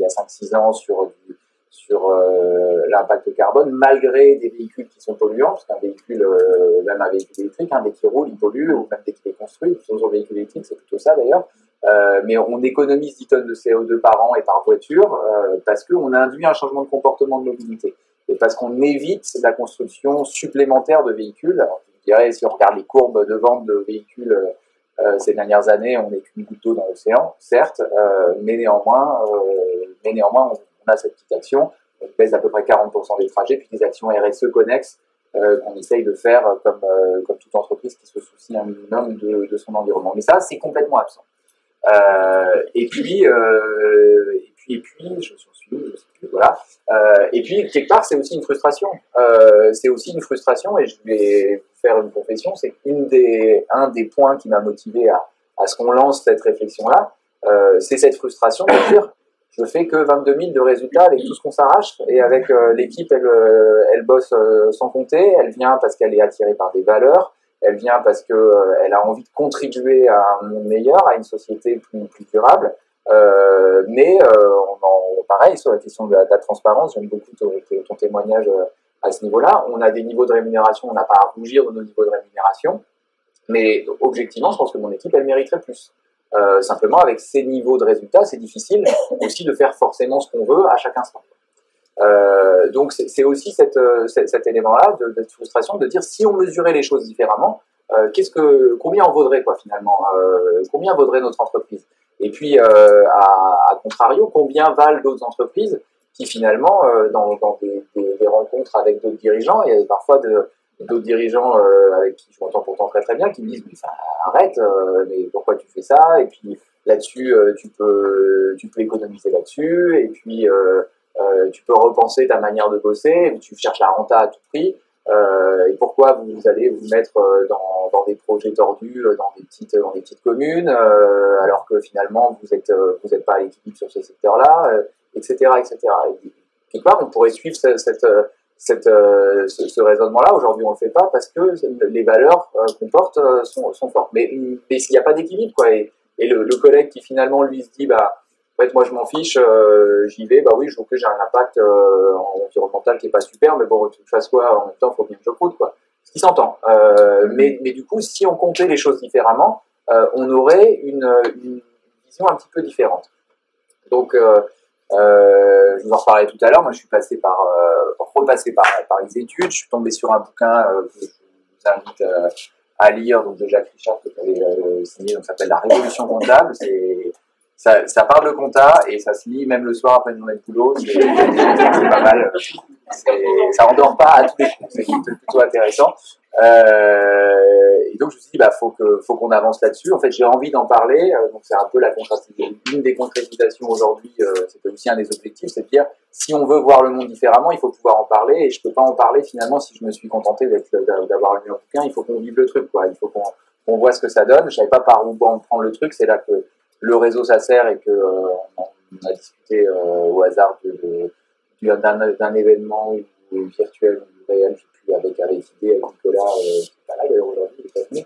5-6 ans sur l'impact carbone, malgré des véhicules qui sont polluants, parce qu'un véhicule, même un véhicule électrique, dès qu'il roule, il pollue, ou même dès qu'il est construit, sur un véhicule électrique, c'est plutôt ça d'ailleurs. Mais on économise 10 tonnes de CO2 par an et par voiture, parce qu'on a induit un changement de comportement de mobilité. Et parce qu'on évite la construction supplémentaire de véhicules. Alors, je dirais, si on regarde les courbes de vente de véhicules ces dernières années, on n'est qu'une goutte d'eau dans l'océan, certes, mais néanmoins, on a cette petite action. On pèse à peu près 40% des trajets, puis des actions RSE connexes qu'on essaye de faire comme toute entreprise qui se soucie un minimum de son environnement. Mais ça, c'est complètement absent. Et puis, je suis voilà. Et puis, quelque part, c'est aussi une frustration. Et je vais vous faire une confession, c'est un des points qui m'a motivé à ce qu'on lance cette réflexion-là, c'est cette frustration de dire, je fais que 22 000 de résultats avec tout ce qu'on s'arrache. Et avec l'équipe, elle bosse sans compter. Elle vient parce qu'elle est attirée par des valeurs. Elle vient parce qu'elle a envie de contribuer à un monde meilleur, à une société plus durable. Pareil, sur la question de la transparence, j'aime beaucoup ton témoignage à ce niveau-là. On a des niveaux de rémunération, on n'a pas à rougir de nos niveaux de rémunération. Mais objectivement, je pense que mon équipe, elle mériterait plus. Simplement, avec ces niveaux de résultats, c'est difficile aussi de faire forcément ce qu'on veut à chaque instant. Donc c'est aussi cet élément-là de frustration, de dire si on mesurait les choses différemment, combien en vaudrait quoi finalement, combien vaudrait notre entreprise, et puis à contrario, combien valent d'autres entreprises qui finalement dans des rencontres avec d'autres dirigeants, il y a parfois d'autres dirigeants avec qui je m'entends pourtant très très bien, qui me disent mais, arrête, mais pourquoi tu fais ça, et puis là-dessus tu peux économiser là-dessus, et puis tu peux repenser ta manière de bosser, tu cherches la renta à tout prix, et pourquoi vous allez vous mettre dans des projets tordus, dans des petites communes, alors que finalement vous êtes pas à l'équilibre sur ce secteur-là, etc., etc. Et quelque part, on pourrait suivre ce raisonnement-là. Aujourd'hui, on le fait pas parce que les valeurs qu'on porte sont fortes. Mais s'il n'y a pas d'équilibre, quoi, et le collègue qui finalement lui se dit, bah en fait, moi, je m'en fiche, j'y vais, bah oui, je trouve que j'ai un impact environnemental qui est pas super, mais bon, je fasse quoi, en même temps, il faut bien que je coûte, quoi. Ce qui s'entend. Mais du coup, si on comptait les choses différemment, on aurait une vision un petit peu différente. Donc, je vous en reparlais tout à l'heure, moi, je suis repassé par les études, je suis tombé sur un bouquin que je vous invite à lire, donc de Jacques Richard, que j'avais signé, donc ça s'appelle La Révolution comptable. Ça parle de compta et ça se lit même le soir après une journée de boulot, c'est pas mal. Ça endort pas à tous les coups, c'est plutôt intéressant. Et donc je me suis dit, bah faut qu'on avance là-dessus. En fait, j'ai envie d'en parler, donc c'est un peu une des concrétisations aujourd'hui. C'était aussi un des objectifs, c'est de dire si on veut voir le monde différemment, il faut pouvoir en parler. Et je peux pas en parler finalement si je me suis contenté d'avoir lu un bouquin. Il faut qu'on vive le truc, quoi. Il faut qu'on voit ce que ça donne. Je savais pas par où prendre le truc. C'est là que le réseau ça sert et que on a discuté au hasard d'un événement virtuel ou réel, je sais plus, avec idée, avec Nicolas, qui est pas là d'ailleurs aujourd'hui, il est pas venu.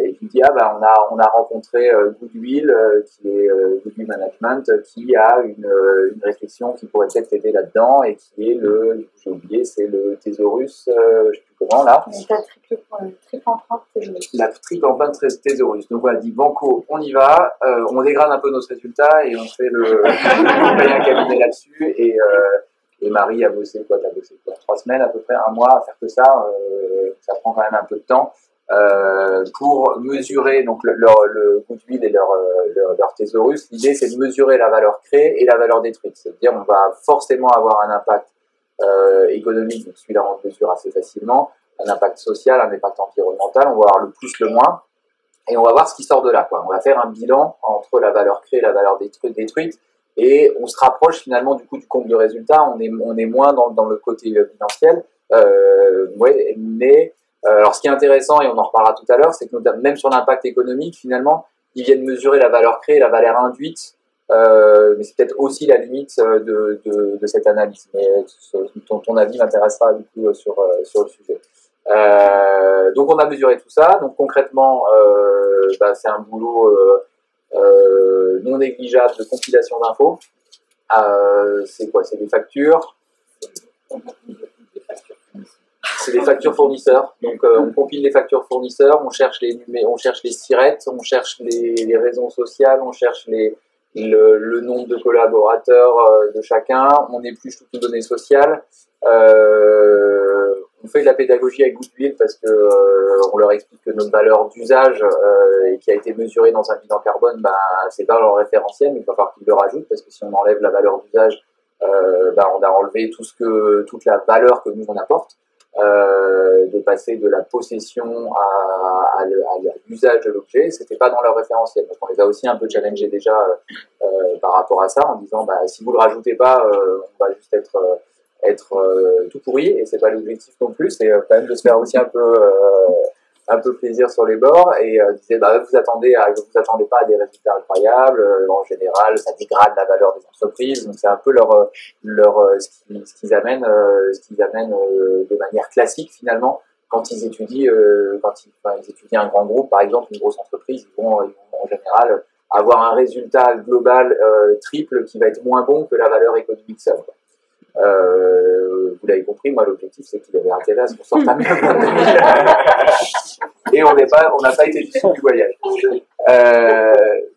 Et puis dit on a rencontré Goodwill, qui est Goodwill Management, qui a une réflexion qui pourrait peut-être aider là-dedans, et qui est j'ai oublié, c'est le Thésaurus, je sais plus comment là. La triple empreinte Thésaurus. La triple empreinte Thésaurus. Donc voilà, dit banco, on y va, on dégrade un peu nos résultats et on fait on paye un cabinet là-dessus, et Marie a bossé quoi, 3 semaines à peu près, un mois à faire que ça prend quand même un peu de temps. Pour mesurer donc le Goodwill et leur Thésaurus, l'idée c'est de mesurer la valeur créée et la valeur détruite. C'est-à-dire on va forcément avoir un impact économique, donc celui-là on le mesure assez facilement, un impact social, un impact environnemental, on va avoir le plus, le moins, et on va voir ce qui sort de là, quoi. On va faire un bilan entre la valeur créée et la valeur détruite, et on se rapproche finalement du coup du compte de résultat. On est moins dans le côté bilanciel, mais alors ce qui est intéressant, et on en reparlera tout à l'heure, c'est que même sur l'impact économique, finalement, ils viennent mesurer la valeur créée et la valeur induite, mais c'est peut-être aussi la limite de cette analyse. Mais ton avis m'intéressera du coup sur le sujet. Donc on a mesuré tout ça. Donc concrètement, c'est un boulot non négligeable de compilation d'infos. C'est quoi? C'est des factures. C'est des factures fournisseurs. Donc on compile les factures fournisseurs, on cherche les sirettes, on cherche les raisons sociales, on cherche le nombre de collaborateurs de chacun, on épluche toutes les données sociales. On fait de la pédagogie avec Goodwill parce que on leur explique que notre valeur d'usage et qui a été mesurée dans un bilan carbone, c'est pas leur référentiel, mais il va falloir qu'ils le rajoutent, parce que si on enlève la valeur d'usage, on a enlevé toute la valeur que nous on apporte. De passer de la possession à l'usage de l'objet, c'était pas dans leur référentiel. Donc on les a aussi un peu challengés déjà par rapport à ça, en disant si vous le rajoutez pas, on va juste être tout pourri, et c'est pas l'objectif non plus. C'est quand même de se faire aussi un peu un peu plaisir sur les bords et disait vous attendez pas à des résultats incroyables. En général, ça dégrade la valeur des entreprises. Donc c'est un peu ce qu'ils amènent de manière classique finalement quand ils étudient ils étudient un grand groupe par exemple, une grosse entreprise, ils vont en général avoir un résultat global triple qui va être moins bon que la valeur économique seule. Vous l'avez compris, moi l'objectif c'est qu'il avait intérêt à ce qu'on sorte à mieux et on n'a pas été du tout du voyage.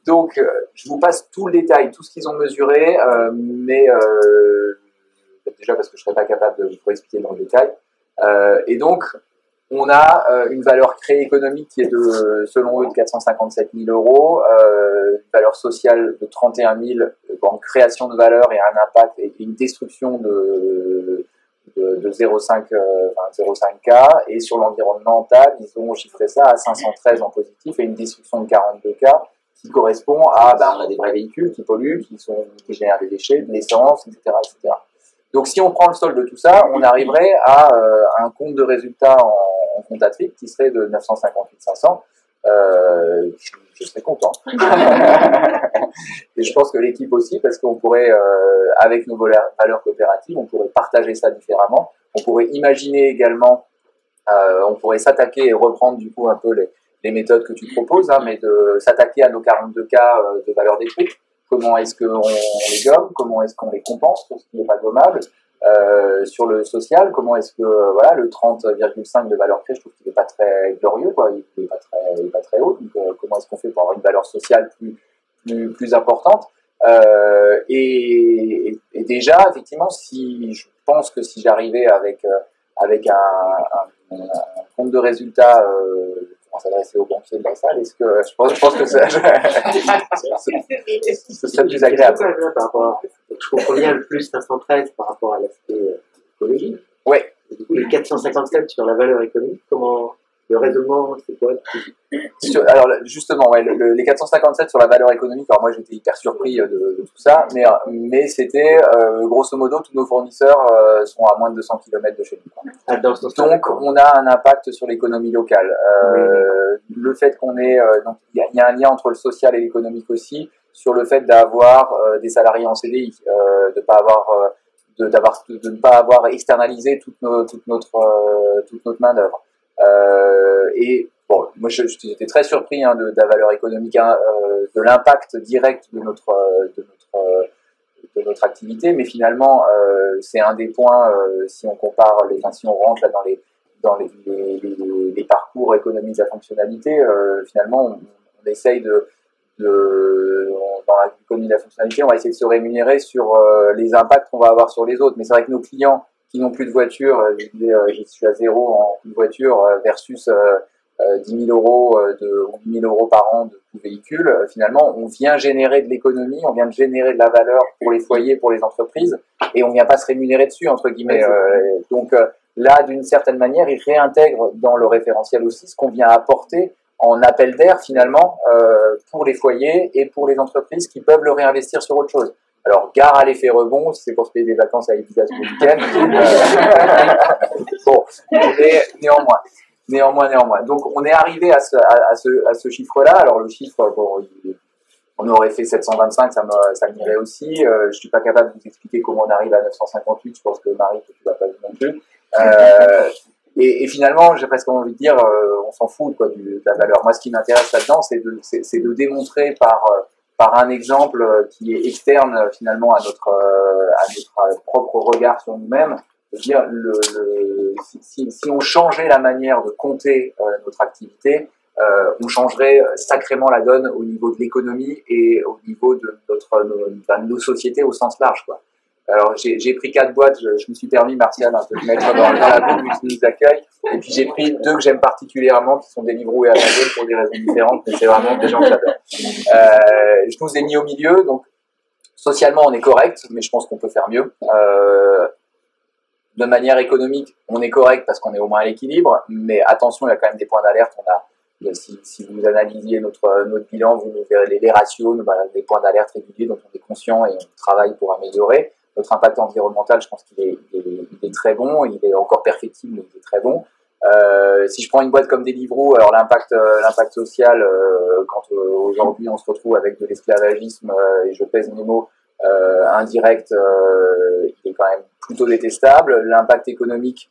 Donc je vous passe tout le détail, tout ce qu'ils ont mesuré, mais déjà parce que je ne serais pas capable de vous expliquer dans le détail. Et donc on a une valeur créée économique qui est selon eux de 457 000 euros, une valeur sociale de 31 000 en création de valeur et un impact et une destruction de 0,5K. Et sur l'environnemental, ils ont chiffré ça à 513 en positif et une destruction de 42K qui correspond à on a des vrais véhicules qui polluent, qui génèrent des déchets, de l'essence, etc., etc. Donc si on prend le solde de tout ça, on arriverait à un compte de résultat en compte à triple qui serait de 958 500. Je serais content. Et je pense que l'équipe aussi, parce qu'on pourrait, avec nos valeurs coopératives, on pourrait partager ça différemment. On pourrait imaginer également, on pourrait s'attaquer et reprendre du coup un peu les méthodes que tu proposes, mais de s'attaquer à nos 42 cas de valeur détruite. Comment est-ce qu'on les gomme, comment est-ce qu'on les compense pour ce qui n'est pas gommable, sur le social, comment est-ce que le 30,5 de valeur créée, je trouve qu'il n'est pas très glorieux, quoi, il n'est pas très haut, donc comment est-ce qu'on fait pour avoir une valeur sociale plus importante, et déjà, effectivement, je pense que si j'arrivais avec un compte de résultats on s'adresser aux banquiers de la salle, est-ce que je pense que ce serait plus agréable. Je comprends bien le plus 513 par rapport à l'aspect écologique. Oui. Du coup, les 457 sur la valeur économique, comment le raisonnement, c'est quoi? Alors justement, les 457 sur la valeur économique, alors moi j'étais hyper surpris de tout ça, mais c'était grosso modo tous nos fournisseurs sont à moins de 200 km de chez nous. Donc on a un impact sur l'économie locale. Le fait qu'on ait, donc il y a un lien entre le social et l'économique aussi, sur le fait d'avoir des salariés en CDI, de ne pas avoir externalisé toute notre main-d'œuvre. Et bon, moi j'étais très surpris de la valeur économique, de l'impact direct de notre activité, mais finalement c'est un des points si on compare si on rentre là dans les parcours économiques de la fonctionnalité, finalement on essaye dans l'économie de la fonctionnalité, on va essayer de se rémunérer sur les impacts qu'on va avoir sur les autres, mais c'est vrai que nos clients qui n'ont plus de voiture, je suis à zéro en coût de voiture versus 10 000 euros ou 10 000 euros par an de coût véhicule, finalement, on vient générer de l'économie, on vient de générer de la valeur pour les foyers, pour les entreprises, et on ne vient pas se rémunérer dessus, entre guillemets. Donc là, d'une certaine manière, ils réintègrent dans le référentiel aussi ce qu'on vient apporter en appel d'air, finalement, pour les foyers et pour les entreprises qui peuvent le réinvestir sur autre chose. Alors, gare à l'effet rebond, si c'est pour se payer des vacances à Ibiza ce week-end. Bon, mais néanmoins. Donc, on est arrivé à ce chiffre-là. Alors, le chiffre, bon, on aurait fait 725, ça m'irait aussi. Je suis pas capable de vous expliquer comment on arrive à 958. Je pense que Marie, tu vas pas non plus. Et finalement, j'ai presque envie de dire, on s'en fout quoi, de la valeur. Moi, ce qui m'intéresse là-dedans, c'est de démontrer par un exemple qui est externe finalement à notre propre regard sur nous-mêmes, de dire si on changeait la manière de compter notre activité, on changerait sacrément la donne au niveau de l'économie et au niveau de nos sociétés au sens large, quoi. Alors j'ai pris 4 boîtes, je me suis permis, Martial, un peu de mettre dans la boucle qui nous accueille, et puis j'ai pris 2 que j'aime particulièrement, qui sont Deliveroo et Amazon pour des raisons différentes, mais c'est vraiment des gens que j'adore. Je vous ai mis au milieu, donc socialement on est correct, mais je pense qu'on peut faire mieux. De manière économique, on est correct parce qu'on est au moins à l'équilibre, mais attention, il y a quand même des points d'alerte. Si vous analysiez notre bilan, vous verrez les ratios, des points d'alerte réguliers dont on est conscient et on travaille pour améliorer. Notre impact environnemental, je pense qu'il est très bon, il est encore perfectible, mais il est très bon. Si je prends une boîte comme Deliveroo, alors l'impact social, quand aujourd'hui on se retrouve avec de l'esclavagisme, et je pèse mes mots, indirect, il est quand même plutôt détestable. L'impact économique,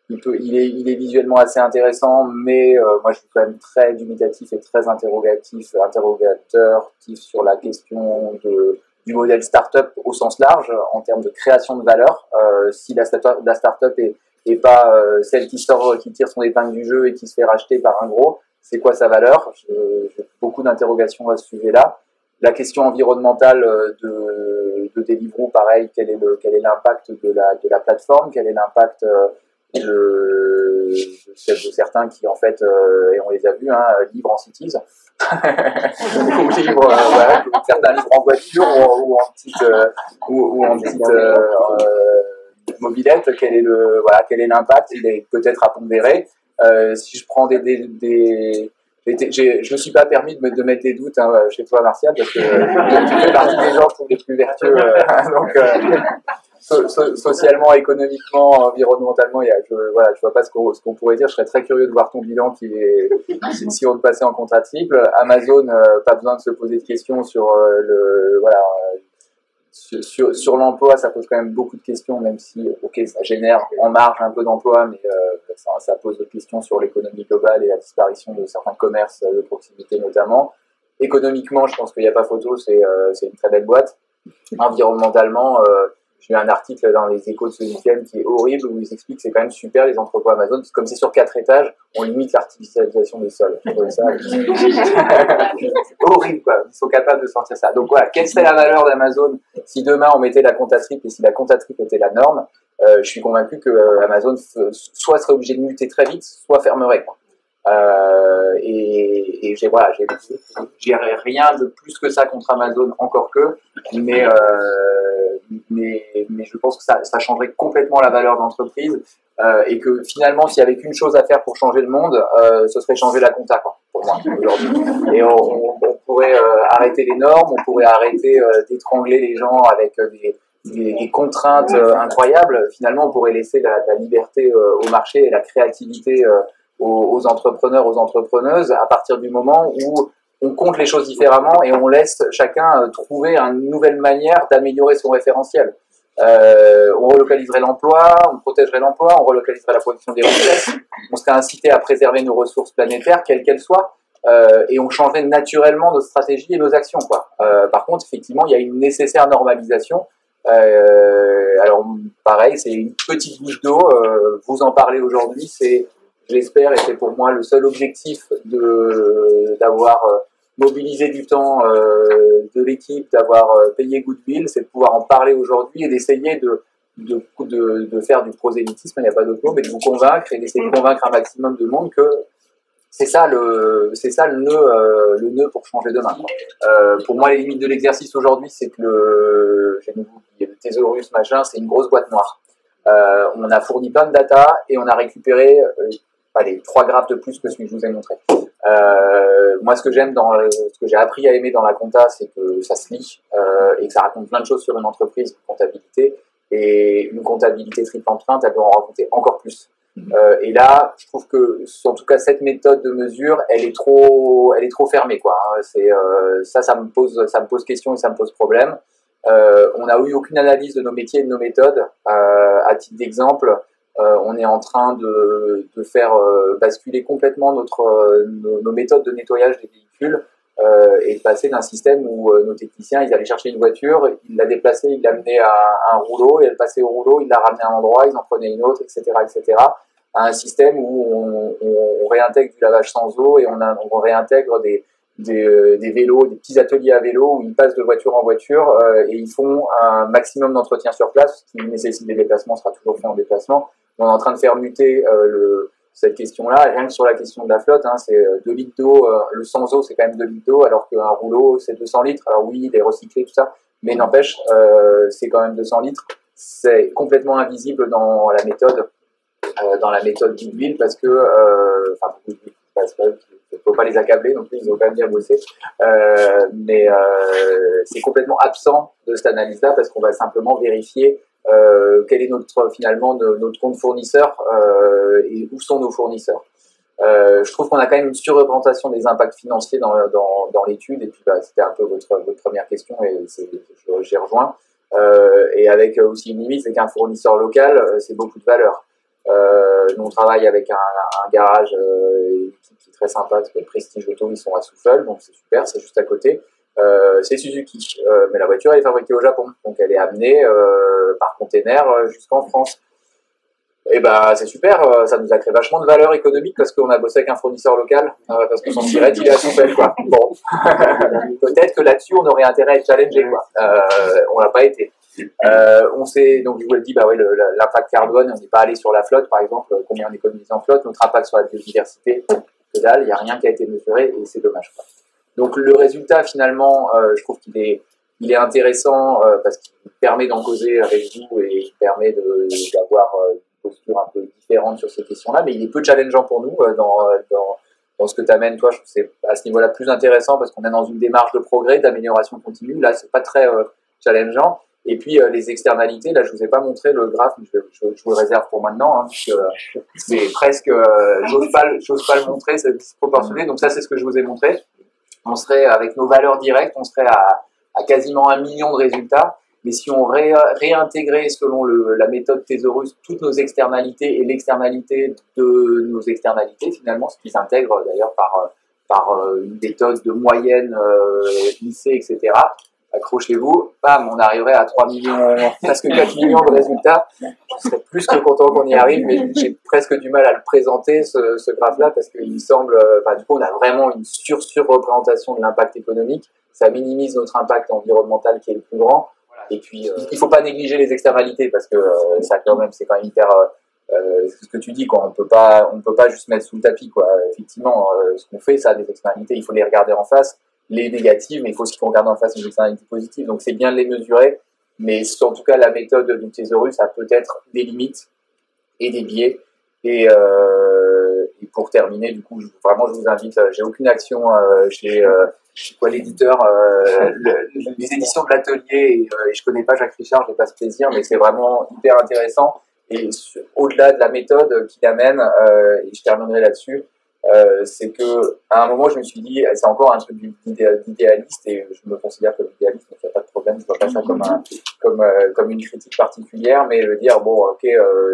il est visuellement assez intéressant, mais moi je suis quand même très dubitatif et très interrogateur sur la question du modèle start-up au sens large, en termes de création de valeur. Si la start-up est pas celle qui tire son épingle du jeu et qui se fait racheter par un gros, c'est quoi sa valeur? J'ai beaucoup d'interrogations à ce sujet-là. La question environnementale de Deliveroo, pareil, quel est l'impact de la plateforme, quel est l'impact de certains qui en fait, et on les a vus, livrent en cities, ou certains livrent en voiture ou en petite mobilette. Quel est l'impact? Il est peut-être à pondérer. Si je prends je me suis pas permis de mettre des doutes chez toi, Martial, parce que tu fais partie des gens, je trouve, les plus vertueux. Socialement, économiquement, environnementalement, je vois pas ce qu'on pourrait dire. Je serais très curieux de voir ton bilan si on le passait en compte triple. Amazon, pas besoin de se poser de questions sur sur l'emploi, ça pose quand même beaucoup de questions, même si, ok, ça génère en marge un peu d'emploi, mais ça pose d'autres questions sur l'économie globale et la disparition de certains commerces de proximité notamment. Économiquement, je pense qu'il n'y a pas photo, c'est une très belle boîte. Environnementalement, j'ai eu un article dans les Échos de ce week-end qui est horrible, où ils expliquent que c'est quand même super les entrepôts Amazon, parce que comme c'est sur 4 étages, on limite l'artificialisation des sols. Je trouvais ça horrible, quoi. Ils sont capables de sortir ça. Donc voilà, quelle serait la valeur d'Amazon si demain on mettait la compta triple et si la compta triple était la norme? Je suis convaincu que Amazon soit serait obligé de muter très vite, soit fermerait, quoi. Et j'ai rien de plus que ça contre Amazon, encore que, mais je pense que ça changerait complètement la valeur d'entreprise, et que finalement, s'il y avait qu'une chose à faire pour changer le monde, ce serait changer la compta, quoi, pour moi, aujourd'hui. Et on pourrait arrêter les normes, on pourrait arrêter d'étrangler les gens avec des contraintes incroyables. Finalement, on pourrait laisser la liberté au marché et la créativité aux entrepreneurs, aux entrepreneuses, à partir du moment où on compte les choses différemment et on laisse chacun trouver une nouvelle manière d'améliorer son référentiel. On relocaliserait l'emploi, on protégerait l'emploi, on relocaliserait la production des richesses, on serait incité à préserver nos ressources planétaires, quelles qu'elles soient, et on changerait naturellement nos stratégies et nos actions, quoi. Par contre, effectivement, il y a une nécessaire normalisation. Alors, pareil, c'est une petite goutte d'eau. Vous en parlez aujourd'hui, j'espère, et c'est pour moi le seul objectif d'avoir mobilisé du temps de l'équipe, d'avoir payé Goodwill, c'est de pouvoir en parler aujourd'hui et d'essayer de faire du prosélytisme, il n'y a pas d'autre mot, mais de vous convaincre et d'essayer de convaincre un maximum de monde que c'est ça le nœud pour changer demain, quoi. Pour moi, les limites de l'exercice aujourd'hui, c'est que le thésaurus machin, c'est une grosse boîte noire. On a fourni plein de data et on a récupéré 3 graphes de plus que celui que je vous ai montré. Moi, ce que j'ai appris à aimer dans la compta, c'est que ça se lit et que ça raconte plein de choses sur une entreprise, une comptabilité. Et une comptabilité triple empreinte, elle doit en raconter encore plus. Et là, je trouve que, en tout cas, cette méthode de mesure, elle est trop fermée, quoi. Ça me pose question et ça me pose problème. On n'a eu aucune analyse de nos métiers et de nos méthodes. À titre d'exemple, on est en train de faire basculer complètement nos méthodes de nettoyage des véhicules et de passer d'un système où nos techniciens, ils allaient chercher une voiture, ils la déplaçaient, ils l'amenaient à un rouleau, et elle passait au rouleau, ils la ramenaient à un endroit, ils en prenaient une autre, etc., à un système où on réintègre du lavage sans eau et on réintègre des vélos, des petits ateliers à vélo où ils passent de voiture en voiture et ils font un maximum d'entretien sur place. Ce qui nécessite des déplacements sera toujours fait en déplacement. On est en train de faire muter cette question-là. Et rien que sur la question de la flotte, c'est 2 litres d'eau. Le sans eau, c'est quand même 2 litres d'eau, alors qu'un rouleau, c'est 200 litres. Alors oui, il est recyclé, tout ça. Mais n'empêche, c'est quand même 200 litres. C'est complètement invisible dans la méthode Goodwill parce que, il ne faut pas les accabler, donc ils ont quand même bien bossé. Mais c'est complètement absent de cette analyse-là parce qu'on va simplement vérifier quel est finalement notre compte fournisseur et où sont nos fournisseurs. Je trouve qu'on a quand même une surreprésentation des impacts financiers dans l'étude, et puis c'était un peu votre première question, et j'y rejoins. Et avec aussi une limite, c'est qu'un fournisseur local, c'est beaucoup de valeur. Nous on travaille avec un garage, une équipe qui est très sympa, parce que Prestige Auto, ils sont à Souffle, donc c'est super, c'est juste à côté. C'est Suzuki, mais la voiture elle est fabriquée au Japon, donc elle est amenée par container jusqu'en France. Et c'est super, ça nous a créé vachement de valeur économique parce qu'on a bossé avec un fournisseur local, parce que son siret il est à Souffle, quoi. Bon, peut-être que là-dessus on aurait intérêt à être challengé, quoi. On l'a pas été. On sait, donc je vous le dis, l'impact carbone, on n'est pas allé sur la flotte, par exemple, combien on économise en flotte, notre impact sur la biodiversité, que dalle, il n'y a rien qui a été mesuré et c'est dommage, quoi. Donc le résultat finalement, je trouve qu'il est intéressant parce qu'il permet d'en causer avec vous et il permet d'avoir une posture un peu différente sur ces questions-là, mais il est peu challengeant pour nous dans ce que tu amènes, toi. Je trouve que c'est à ce niveau-là plus intéressant parce qu'on est dans une démarche de progrès, d'amélioration continue. Là, c'est pas très challengeant. Et puis les externalités, là je vous ai pas montré le graphe, mais je vous le réserve pour maintenant, parce que c'est presque, j'ose pas le montrer, c'est disproportionné. Donc ça c'est ce que je vous ai montré. On serait, avec nos valeurs directes, on serait à quasiment 1 million de résultats. Mais si on réintégrait selon la méthode Thésaurus toutes nos externalités et l'externalité de nos externalités, finalement, ce qu'ils intègrent d'ailleurs par une méthode de moyenne INSEE, etc., accrochez-vous, bam, on arriverait à 3 millions, presque 4 millions de résultats. Je serais plus que content qu'on y arrive, mais j'ai presque du mal à le présenter, ce graphe-là, parce qu'il me semble, du coup, on a vraiment une surreprésentation de l'impact économique. Ça minimise notre impact environnemental qui est le plus grand. Et puis, il faut pas négliger les externalités, parce que ça, quand même, c'est quand même hyper... ce que tu dis, quoi. On peut pas juste mettre sous le tapis, quoi. Effectivement, ce qu'on fait, ça a des externalités, il faut les regarder en face. Les négatives, mais il faut aussi qu'on regarde en face les externalités positives. Donc c'est bien de les mesurer, mais en tout cas la méthode du Thésaurus a peut-être des limites et des biais. Et pour terminer, du coup, je vous invite. J'ai aucune action chez l'éditeur, les éditions de l'atelier, et je connais pas Jacques Richard, j'ai pas ce plaisir, mais c'est vraiment hyper intéressant. Et au-delà de la méthode qu'il amène, et je terminerai là-dessus. C'est que à un moment je me suis dit c'est encore un truc d'idéaliste, et je me considère comme idéaliste, donc il n'y a pas de problème, je vois pas ça comme une critique particulière, mais je veux dire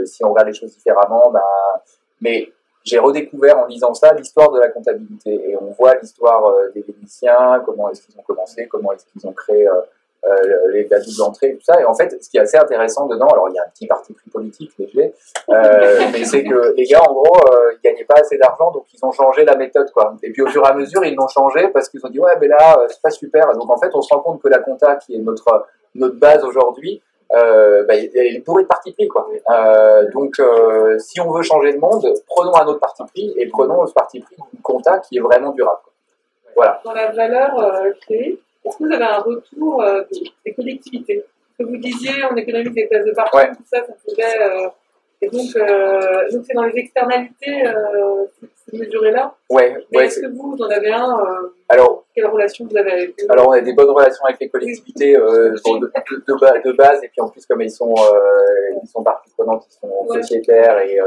si on regarde les choses différemment, mais j'ai redécouvert en lisant ça l'histoire de la comptabilité, et on voit l'histoire des Vénitiens, comment est-ce qu'ils ont commencé, comment est-ce qu'ils ont créé la double entrée, tout ça. Et en fait, ce qui est assez intéressant dedans, alors il y a un petit parti pris politique léger, mais c'est que les gars, en gros, ils gagnaient pas assez d'argent, donc ils ont changé la méthode, quoi. Et puis au fur et à mesure, ils l'ont changé parce qu'ils ont dit ouais, mais là, c'est pas super. Donc en fait, on se rend compte que la compta, qui est notre base aujourd'hui, elle est bourrée de parti pris, quoi. Donc si on veut changer le monde, prenons un autre parti pris et prenons le parti pris d'une compta qui est vraiment durable, quoi. Voilà. Dans la valeur créée, est-ce que vous avez un retour des collectivités? Ce que vous disiez, on économise des places de parking, Ouais. tout ça pouvait... et donc c'est dans les externalités, ces mesures-là. Ouais. Mais est-ce que vous en avez un Alors, quelle relation vous avez avec eux? Alors, on a des bonnes relations avec les collectivités de base, et puis en plus, comme ils sont partie prenante, ils sont sociétaires, et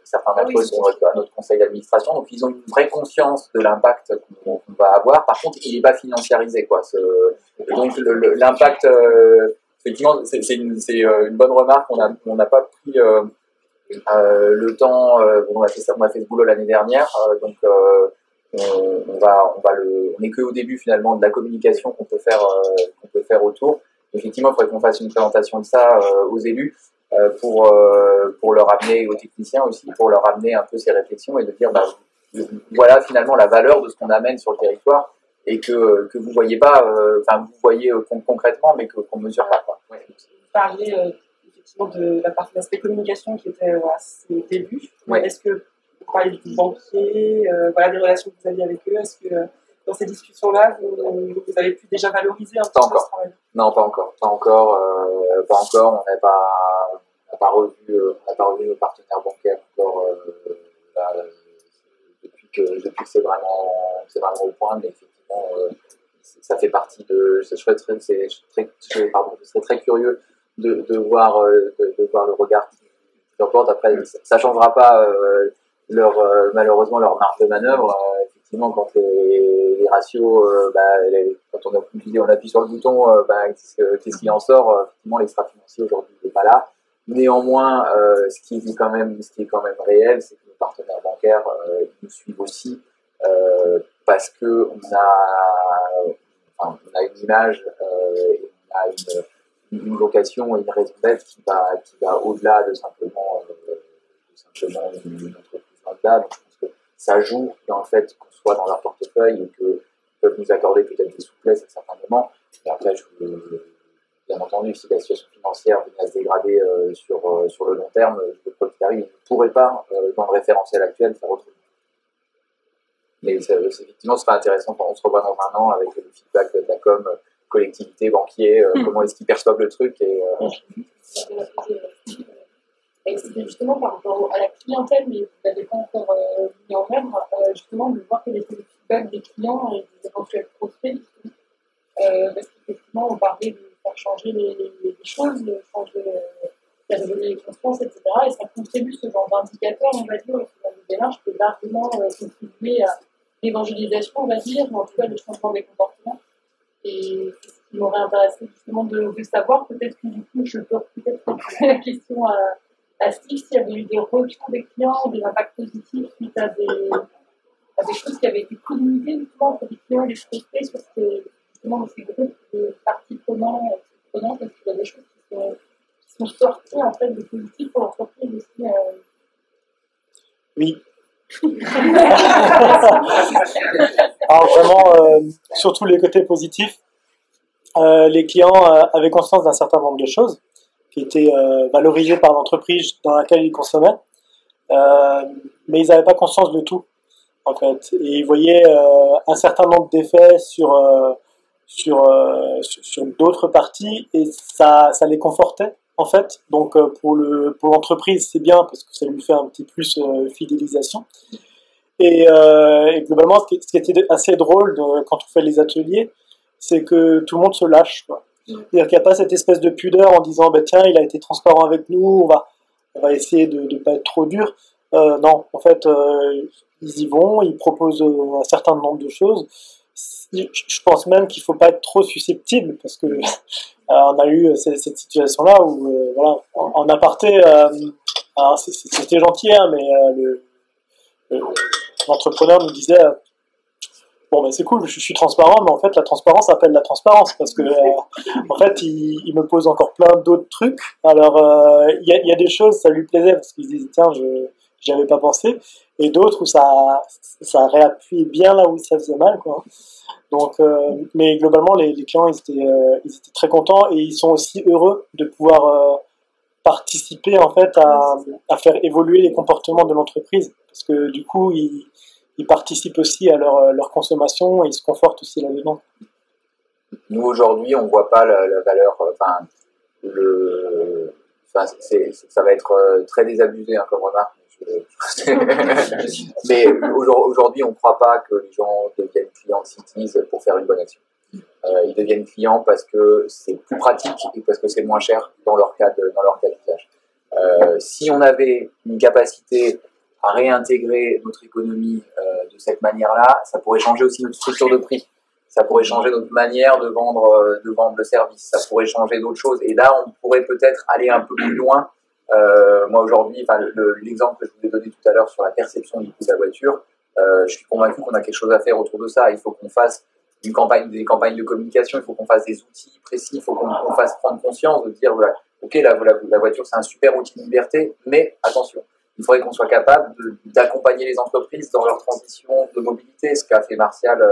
certains d'entre eux sont à notre conseil d'administration, donc ils ont une vraie conscience de l'impact qu'on va avoir. Par contre, il n'est pas financiarisé, quoi. Donc, l'impact, effectivement, c'est une bonne remarque. On n'a pas pris le temps. On a fait ce boulot l'année dernière, donc. On n'est qu'au début finalement de la communication qu'on peut faire autour. Effectivement, il faudrait qu'on fasse une présentation de ça aux élus pour leur amener, aux techniciens aussi, pour leur amener un peu ces réflexions et de dire voilà finalement la valeur de ce qu'on amène sur le territoire, et que vous voyez pas, vous voyez concrètement, mais qu'on mesure pas, quoi. Vous parliez effectivement de la partie de l'aspect communication qui était à ses débuts. Ouais. Est-ce que vous parlez du banquier, des relations que vous aviez avec eux, est-ce que dans ces discussions-là, vous avez pu déjà valoriser un peu ce travail? Non, pas encore. On n'a pas revu nos partenaires bancaires encore depuis que c'est vraiment au point, mais effectivement, ça fait partie de. Je serais très curieux de voir le regard qu'ils leur portent. Après, ça ne changera pas malheureusement leur marge de manœuvre. Effectivement, quand les ratios, quand on appuie sur le bouton, qu'est-ce qui en sort? Effectivement, l'extra-financier aujourd'hui n'est pas là. Néanmoins, ce qui est quand même réel, c'est que nos partenaires bancaires nous suivent aussi parce que on a une image, et on a une vocation et une raison d'être qui va au-delà de simplement une entreprise lambda. Donc, je pense que ça joue dans le fait qu'on soit dans leur portefeuille et qu'ils peuvent nous accorder peut-être des souplesses à certains moments. Et après, bien entendu, si la situation financière venait à se dégrader sur le long terme, quoi qu'il arrive, ils ne pourraient pas, dans le référentiel actuel, faire autrement. Mais effectivement, ce sera intéressant quand on se revoit dans un an avec le feedback de la com, collectivité, banquier, comment est-ce qu'ils perçoivent le truc. Et c'était justement par rapport à la clientèle, mais vous n'avez pas encore mis en œuvre, justement, de voir quel était le feedback des clients et des éventuels prospects. Parce qu'effectivement, on parlait de faire changer les choses, de faire évoluer les consciences, etc. Et ça contribue, ce genre d'indicateur, on va dire, ce genre de démarche peut largement contribuer à l'évangélisation, on va dire, ou en tout cas le changement des comportements. Et c'est ce qui m'aurait intéressé justement de savoir. Peut-être que du coup, je peux peut-être poser la question à Steve s'il y avait eu des retours des clients, des impacts positifs suite à des choses qui avaient été communiquées justement pour les clients et les prospects sur ces groupes de parties prenantes, parce qu'il y a des choses qui sont sorties en fait de positif pour l'entreprise aussi. Oui. Alors vraiment, surtout les côtés positifs, les clients avaient conscience d'un certain nombre de choses qui étaient valorisées par l'entreprise dans laquelle ils consommaient, mais ils n'avaient pas conscience de tout, en fait. Et ils voyaient un certain nombre d'effets sur d'autres parties, et ça les confortait, en fait. Donc pour l'entreprise, c'est bien parce que ça lui fait un petit plus fidélisation. Et globalement, ce qui était assez drôle quand on fait les ateliers, c'est que tout le monde se lâche, quoi. C'est-à-dire qu'il n'y a pas cette espèce de pudeur en disant tiens, il a été transparent avec nous, on va essayer de ne pas être trop dur. Non, en fait, ils y vont, ils proposent un certain nombre de choses. Je pense même qu'il ne faut pas être trop susceptible, parce que on a eu cette situation-là où, voilà, en aparté, alors c'était gentil, hein, mais l'entrepreneur nous disait bon, ben c'est cool, je suis transparent, mais en fait la transparence appelle la transparence, parce que en fait il me pose encore plein d'autres trucs. Alors il y a des choses, ça lui plaisait parce qu'il se disait tiens, j'y avais pas pensé, et d'autres où ça réappuie bien là où ça faisait mal, quoi. Donc mais globalement les clients ils étaient très contents, et ils sont aussi heureux de pouvoir participer en fait à faire évoluer les comportements de l'entreprise, parce que du coup ils participent aussi à leur consommation, et ils se confortent aussi là-dedans. Nous aujourd'hui, on ne voit pas la valeur, ça va être très désabusé, hein, comme remarque. Mais aujourd'hui, on ne croit pas que les gens deviennent clients de Cities pour faire une bonne action. Ils deviennent clients parce que c'est plus pratique et parce que c'est moins cher dans leur cas d'usage. Si on avait une capacité à réintégrer notre économie de cette manière-là, ça pourrait changer aussi notre structure de prix. Ça pourrait changer notre manière de vendre le service. Ça pourrait changer d'autres choses. Et là, on pourrait peut-être aller un peu plus loin. Moi, aujourd'hui, l'exemple que je vous ai donné tout à l'heure sur la perception du coût de la voiture, je suis convaincu qu'on a quelque chose à faire autour de ça. Il faut qu'on fasse des campagnes de communication, il faut qu'on fasse des outils précis, il faut qu'on fasse prendre conscience de dire, voilà, ok, la voiture, c'est un super outil de liberté, mais attention, il faudrait qu'on soit capable d'accompagner les entreprises dans leur transition de mobilité, ce qu'a fait Martial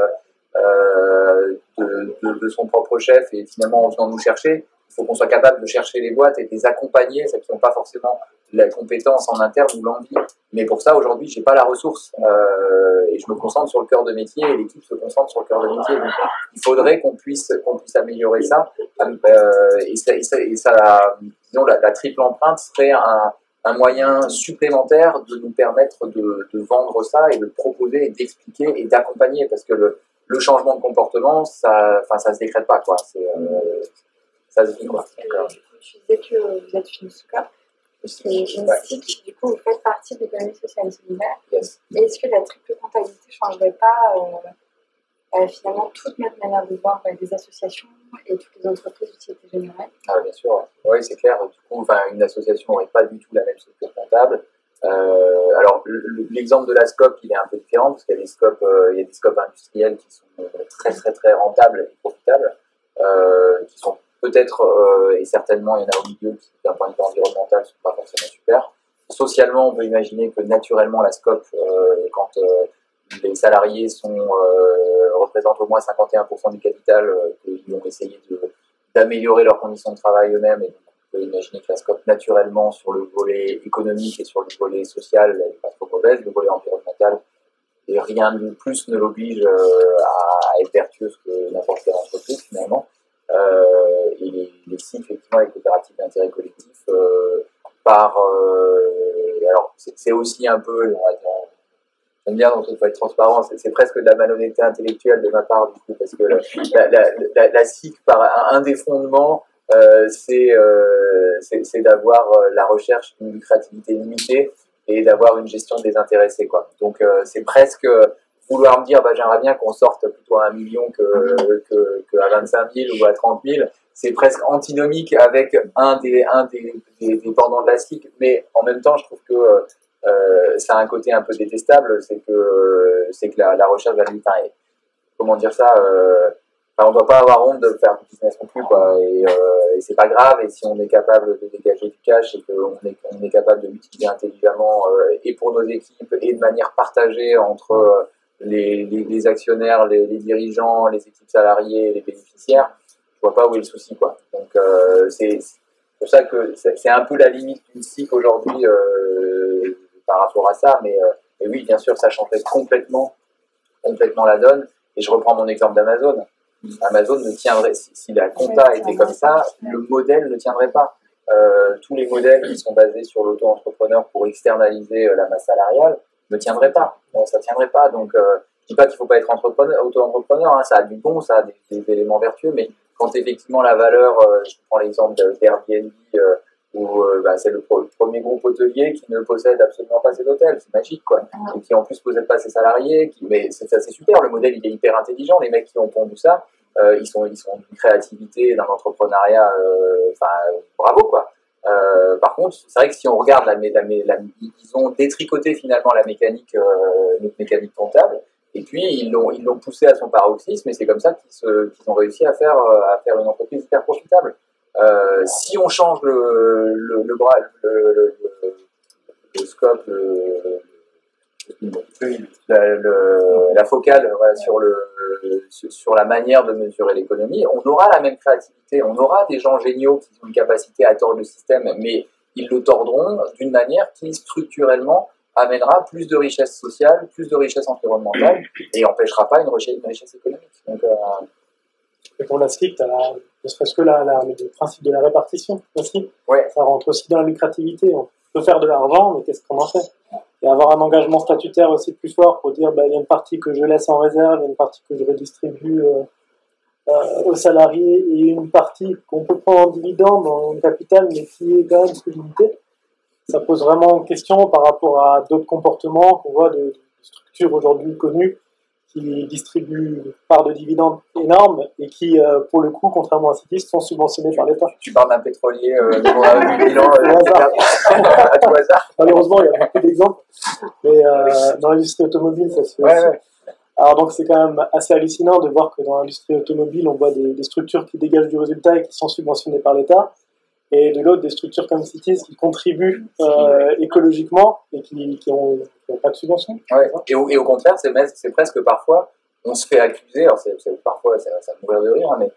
de son propre chef, et finalement en venant nous chercher. Il faut qu'on soit capable de chercher les boîtes et de les accompagner, celles qui n'ont pas forcément la compétence en interne ou l'envie. Mais pour ça, aujourd'hui, je n'ai pas la ressource. Et je me concentre sur le cœur de métier, et l'équipe se concentre sur le cœur de métier. Donc, il faudrait qu'on puisse améliorer ça. Disons, la triple empreinte serait un moyen supplémentaire de nous permettre de vendre ça et de proposer et d'expliquer et d'accompagner. Parce que le changement de comportement, ça se décrète pas, quoi. Ça se dit quoi. Du coup, tu disais que vous êtes une SCOP. C'est une SIC, du coup, vous faites partie de l'économie sociale et solidaire. Yes. Et est-ce que la triple comptabilité ne changerait pas finalement toute notre manière de voir des associations et toutes les entreprises d'utilité générale? Ah, bien sûr, ouais. Oui, c'est clair. Du coup, une association n'aurait pas du tout la même structure comptable. Alors, l'exemple de la SCOP, il est un peu différent parce qu'il y a des scopes industriels qui sont très, très, très rentables et profitables, qui sont peut-être, et certainement, il y en a au milieu qui, d'un point de vue environnemental, ne sont pas forcément super. Socialement, on peut imaginer que naturellement, la SCOP, quand les salariés représentent au moins 51% du capital, ils vont essayer d'améliorer leurs conditions de travail eux-mêmes. Et donc, on peut imaginer que la SCOP, naturellement, sur le volet économique et sur le volet social, elle n'est pas trop mauvaise. Le volet environnemental, et rien de plus ne l'oblige à être vertueuse que n'importe quelle entreprise, finalement. Et les SIC, effectivement, les coopératives d'intérêt collectif, alors, c'est aussi un peu, j'aime bien, donc il faut être transparent, c'est presque de la malhonnêteté intellectuelle de ma part, du coup, parce que la SIC, par un des fondements, c'est d'avoir la recherche d'une lucrativité limitée et d'avoir une gestion désintéressée, quoi. Donc, c'est presque vouloir me dire, j'aimerais bien qu'on sorte plutôt à 1 million qu'à 25 000 ou à 30 000. C'est presque antinomique avec un des pendants de la SIC, mais en même temps, je trouve que ça a un côté un peu détestable, c'est que la recherche va lui, comment dire ça, on ne doit pas avoir honte de faire du business non plus, quoi, et c'est pas grave, et si on est capable de dégager du cash et qu'on est capable de l'utiliser intelligemment et pour nos équipes et de manière partagée entre les actionnaires, les dirigeants, les équipes salariées et les bénéficiaires, je vois pas où est le souci, quoi. Donc c'est pour ça que c'est un peu la limite d'une SIC aujourd'hui par rapport à ça, mais oui, bien sûr, ça changerait complètement la donne. Et je reprends mon exemple d'Amazon. Amazon ne tiendrait, si la compta était comme ça, le modèle ne tiendrait pas. Tous les modèles qui sont basés sur l'auto-entrepreneur pour externaliser la masse salariale ne tiendraient pas. Non, ça ne tiendrait pas. Donc, je ne dis pas qu'il ne faut pas être auto-entrepreneur, hein, ça a du bon, ça a des éléments vertueux, mais quand effectivement la valeur, je prends l'exemple d'Airbnb, où c'est le premier groupe hôtelier qui ne possède absolument pas ses hôtels, c'est magique, quoi, et qui en plus ne possède pas ses salariés, mais c'est super, le modèle il est hyper intelligent, les mecs qui ont pondu ça, ils sont d'une créativité, d'un entrepreneuriat, bravo, quoi. Par contre, c'est vrai que si on regarde ils ont détricoté finalement notre mécanique comptable, et puis ils l'ont poussé à son paroxysme, et c'est comme ça qu'ils ont réussi à faire une entreprise hyper profitable. Si on change le scope, la focale, voilà, sur la manière de mesurer l'économie, on aura la même créativité, on aura des gens géniaux qui ont une capacité à tordre le système, mais ils le tordront d'une manière qui structurellement amènera plus de richesse sociale, plus de richesse environnementale et empêchera pas une richesse économique. Donc, et pour la SIC, ne serait-ce que le principe de la répartition aussi. Ouais. Ça rentre aussi dans la lucrativité. On peut faire de l'argent, mais qu'est-ce qu'on en fait? Et avoir un engagement statutaire aussi plus fort pour dire il y a une partie que je laisse en réserve, il y a une partie que je redistribue aux salariés et une partie qu'on peut prendre en dividende, en capital, mais qui est quand même plus limitée. Ça pose vraiment une question par rapport à d'autres comportements qu'on voit de structures aujourd'hui connues qui distribuent une part de dividendes énorme et qui, pour le coup, contrairement à Citis, sont subventionnés par l'État. Tu parles d'un pétrolier dont a 8 000 ans à tout hasard. Malheureusement, il y a beaucoup d'exemples, mais dans l'industrie automobile, ça se fait aussi. Ouais. Alors donc c'est quand même assez hallucinant de voir que dans l'industrie automobile, on voit des structures qui dégagent du résultat et qui sont subventionnées par l'État, et de l'autre, des structures comme Citis qui contribuent écologiquement et qui n'ont pas de subvention. Ouais. Et au contraire, c'est presque parfois, on se fait accuser, alors parfois ça me mourir de rire, hein, mais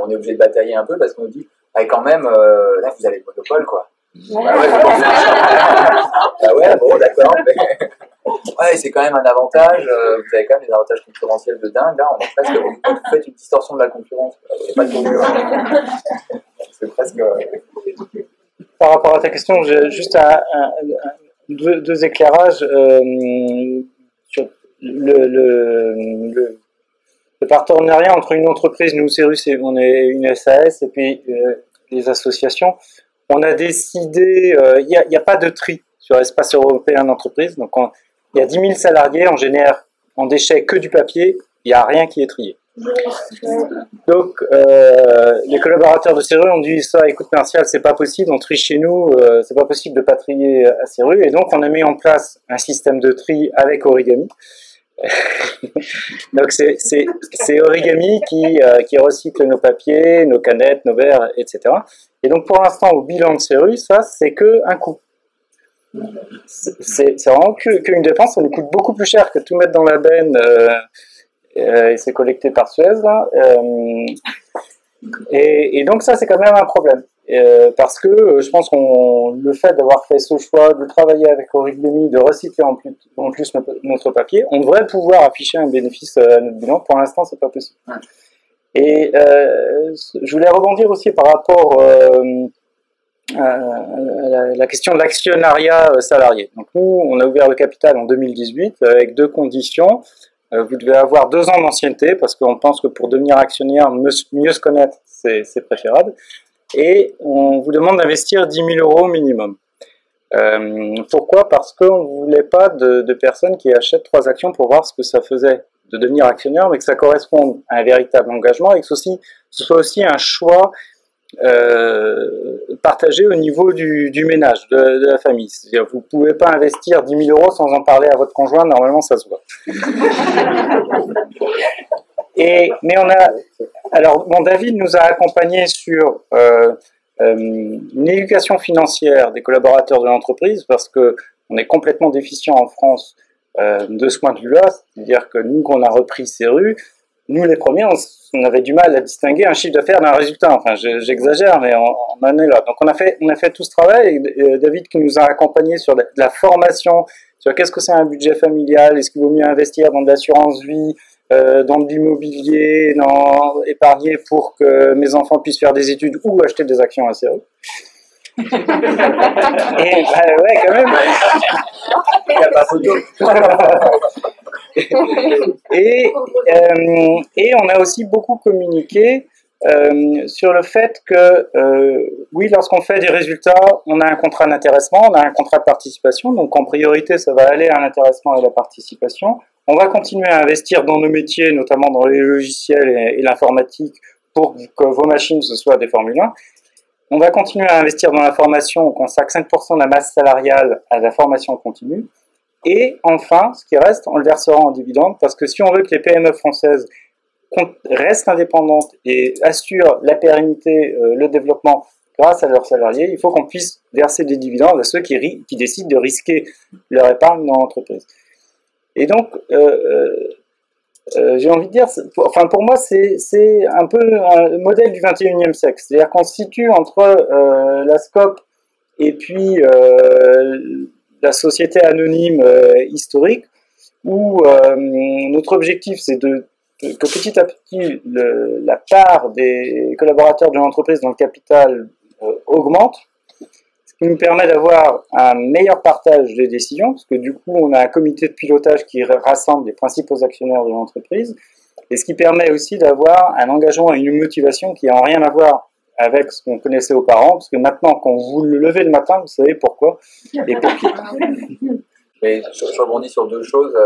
on est obligé de batailler un peu parce qu'on nous dit, quand même, là vous avez le monopole, quoi. Ouais, ouais, bon, d'accord. Mais... ouais, c'est quand même un avantage. Vous avez quand même des avantages concurrentiels de dingue. Là, on est presque, vous faites une distorsion de la concurrence. Pas de concurrence. C'est presque. Par rapport à ta question, j'ai juste deux éclairages sur le le partenariat entre une entreprise, nous, Cérus, on est une SAS, et puis les associations, on a décidé, il n'y a pas de tri sur l'espace européen d'entreprise, donc il y a 10 000 salariés, on génère en déchets que du papier, il n'y a rien qui est trié. Donc, les collaborateurs de Cérus ont dit ça, écoute Martial, c'est pas possible, on trie chez nous, c'est pas possible de pas trier à Cérus, et donc on a mis en place un système de tri avec Origami. Donc c'est Origami qui recycle nos papiers, nos canettes, nos verres, etc. Et donc pour l'instant, au bilan de Cérus, ça c'est que un coût. C'est vraiment qu'une dépense, ça nous coûte beaucoup plus cher que tout mettre dans la benne. Et c'est collecté par Suez là. Et donc ça c'est quand même un problème parce que je pense qu'on le fait d'avoir fait ce choix de travailler avec Origami, de recycler en plus notre papier, on devrait pouvoir afficher un bénéfice à notre bilan. Pour l'instant c'est pas possible. Et je voulais rebondir aussi par rapport à la question de l'actionnariat salarié. Donc nous on a ouvert le capital en 2018 avec deux conditions. Vous devez avoir 2 ans d'ancienneté parce qu'on pense que pour devenir actionnaire, mieux se connaître, c'est préférable. Et on vous demande d'investir 10 000 € minimum. Pourquoi ? Parce qu'on ne voulait pas de personnes qui achètent 3 actions pour voir ce que ça faisait de devenir actionnaire, mais que ça corresponde à un véritable engagement et que ce soit aussi un choix partagé au niveau du ménage, de la famille. C'est-à-dire, vous ne pouvez pas investir 10 000 € sans en parler à votre conjoint, normalement ça se voit. Alors, David nous a accompagnés sur une éducation financière des collaborateurs de l'entreprise, parce qu'on est complètement déficient en France de ce point de vue-là, c'est-à-dire que nous, qu'on a repris Cérus, nous les premiers, on avait du mal à distinguer un chiffre d'affaires d'un résultat. Enfin, j'exagère, mais on en est là. Donc on a fait tout ce travail. Et David qui nous a accompagnés sur la formation, sur qu'est-ce que c'est un budget familial, est-ce qu'il vaut mieux investir dans de l'assurance vie, dans de l'immobilier, épargner pour que mes enfants puissent faire des études ou acheter des actions à Cérus. Et ouais, quand même. Il n'y a pas photo. Et on a aussi beaucoup communiqué sur le fait que, oui, lorsqu'on fait des résultats, on a un contrat d'intéressement, on a un contrat de participation, donc en priorité, ça va aller à l'intéressement et à la participation. On va continuer à investir dans nos métiers, notamment dans les logiciels et l'informatique, pour que vos machines, ce soient des Formule 1. On va continuer à investir dans la formation, on consacre 5% de la masse salariale à la formation continue. Et enfin, ce qui reste, on le versera en dividendes, parce que si on veut que les PME françaises restent indépendantes et assurent la pérennité, le développement grâce à leurs salariés, il faut qu'on puisse verser des dividendes à ceux qui décident de risquer leur épargne dans l'entreprise. Et donc, j'ai envie de dire, pour moi, c'est un peu un modèle du 21e siècle. C'est-à-dire qu'on se situe entre la SCOP et puis la société anonyme historique, où notre objectif, c'est que petit à petit, la part des collaborateurs de l'entreprise dans le capital augmente, ce qui nous permet d'avoir un meilleur partage des décisions, parce que du coup, on a un comité de pilotage qui rassemble les principaux actionnaires de l'entreprise, et ce qui permet aussi d'avoir un engagement et une motivation qui n'ont rien à voir avec ce qu'on connaissait auparavant, parce que maintenant, quand vous le levez le matin, vous savez pourquoi et pour qui. Mais je rebondis sur 2 choses.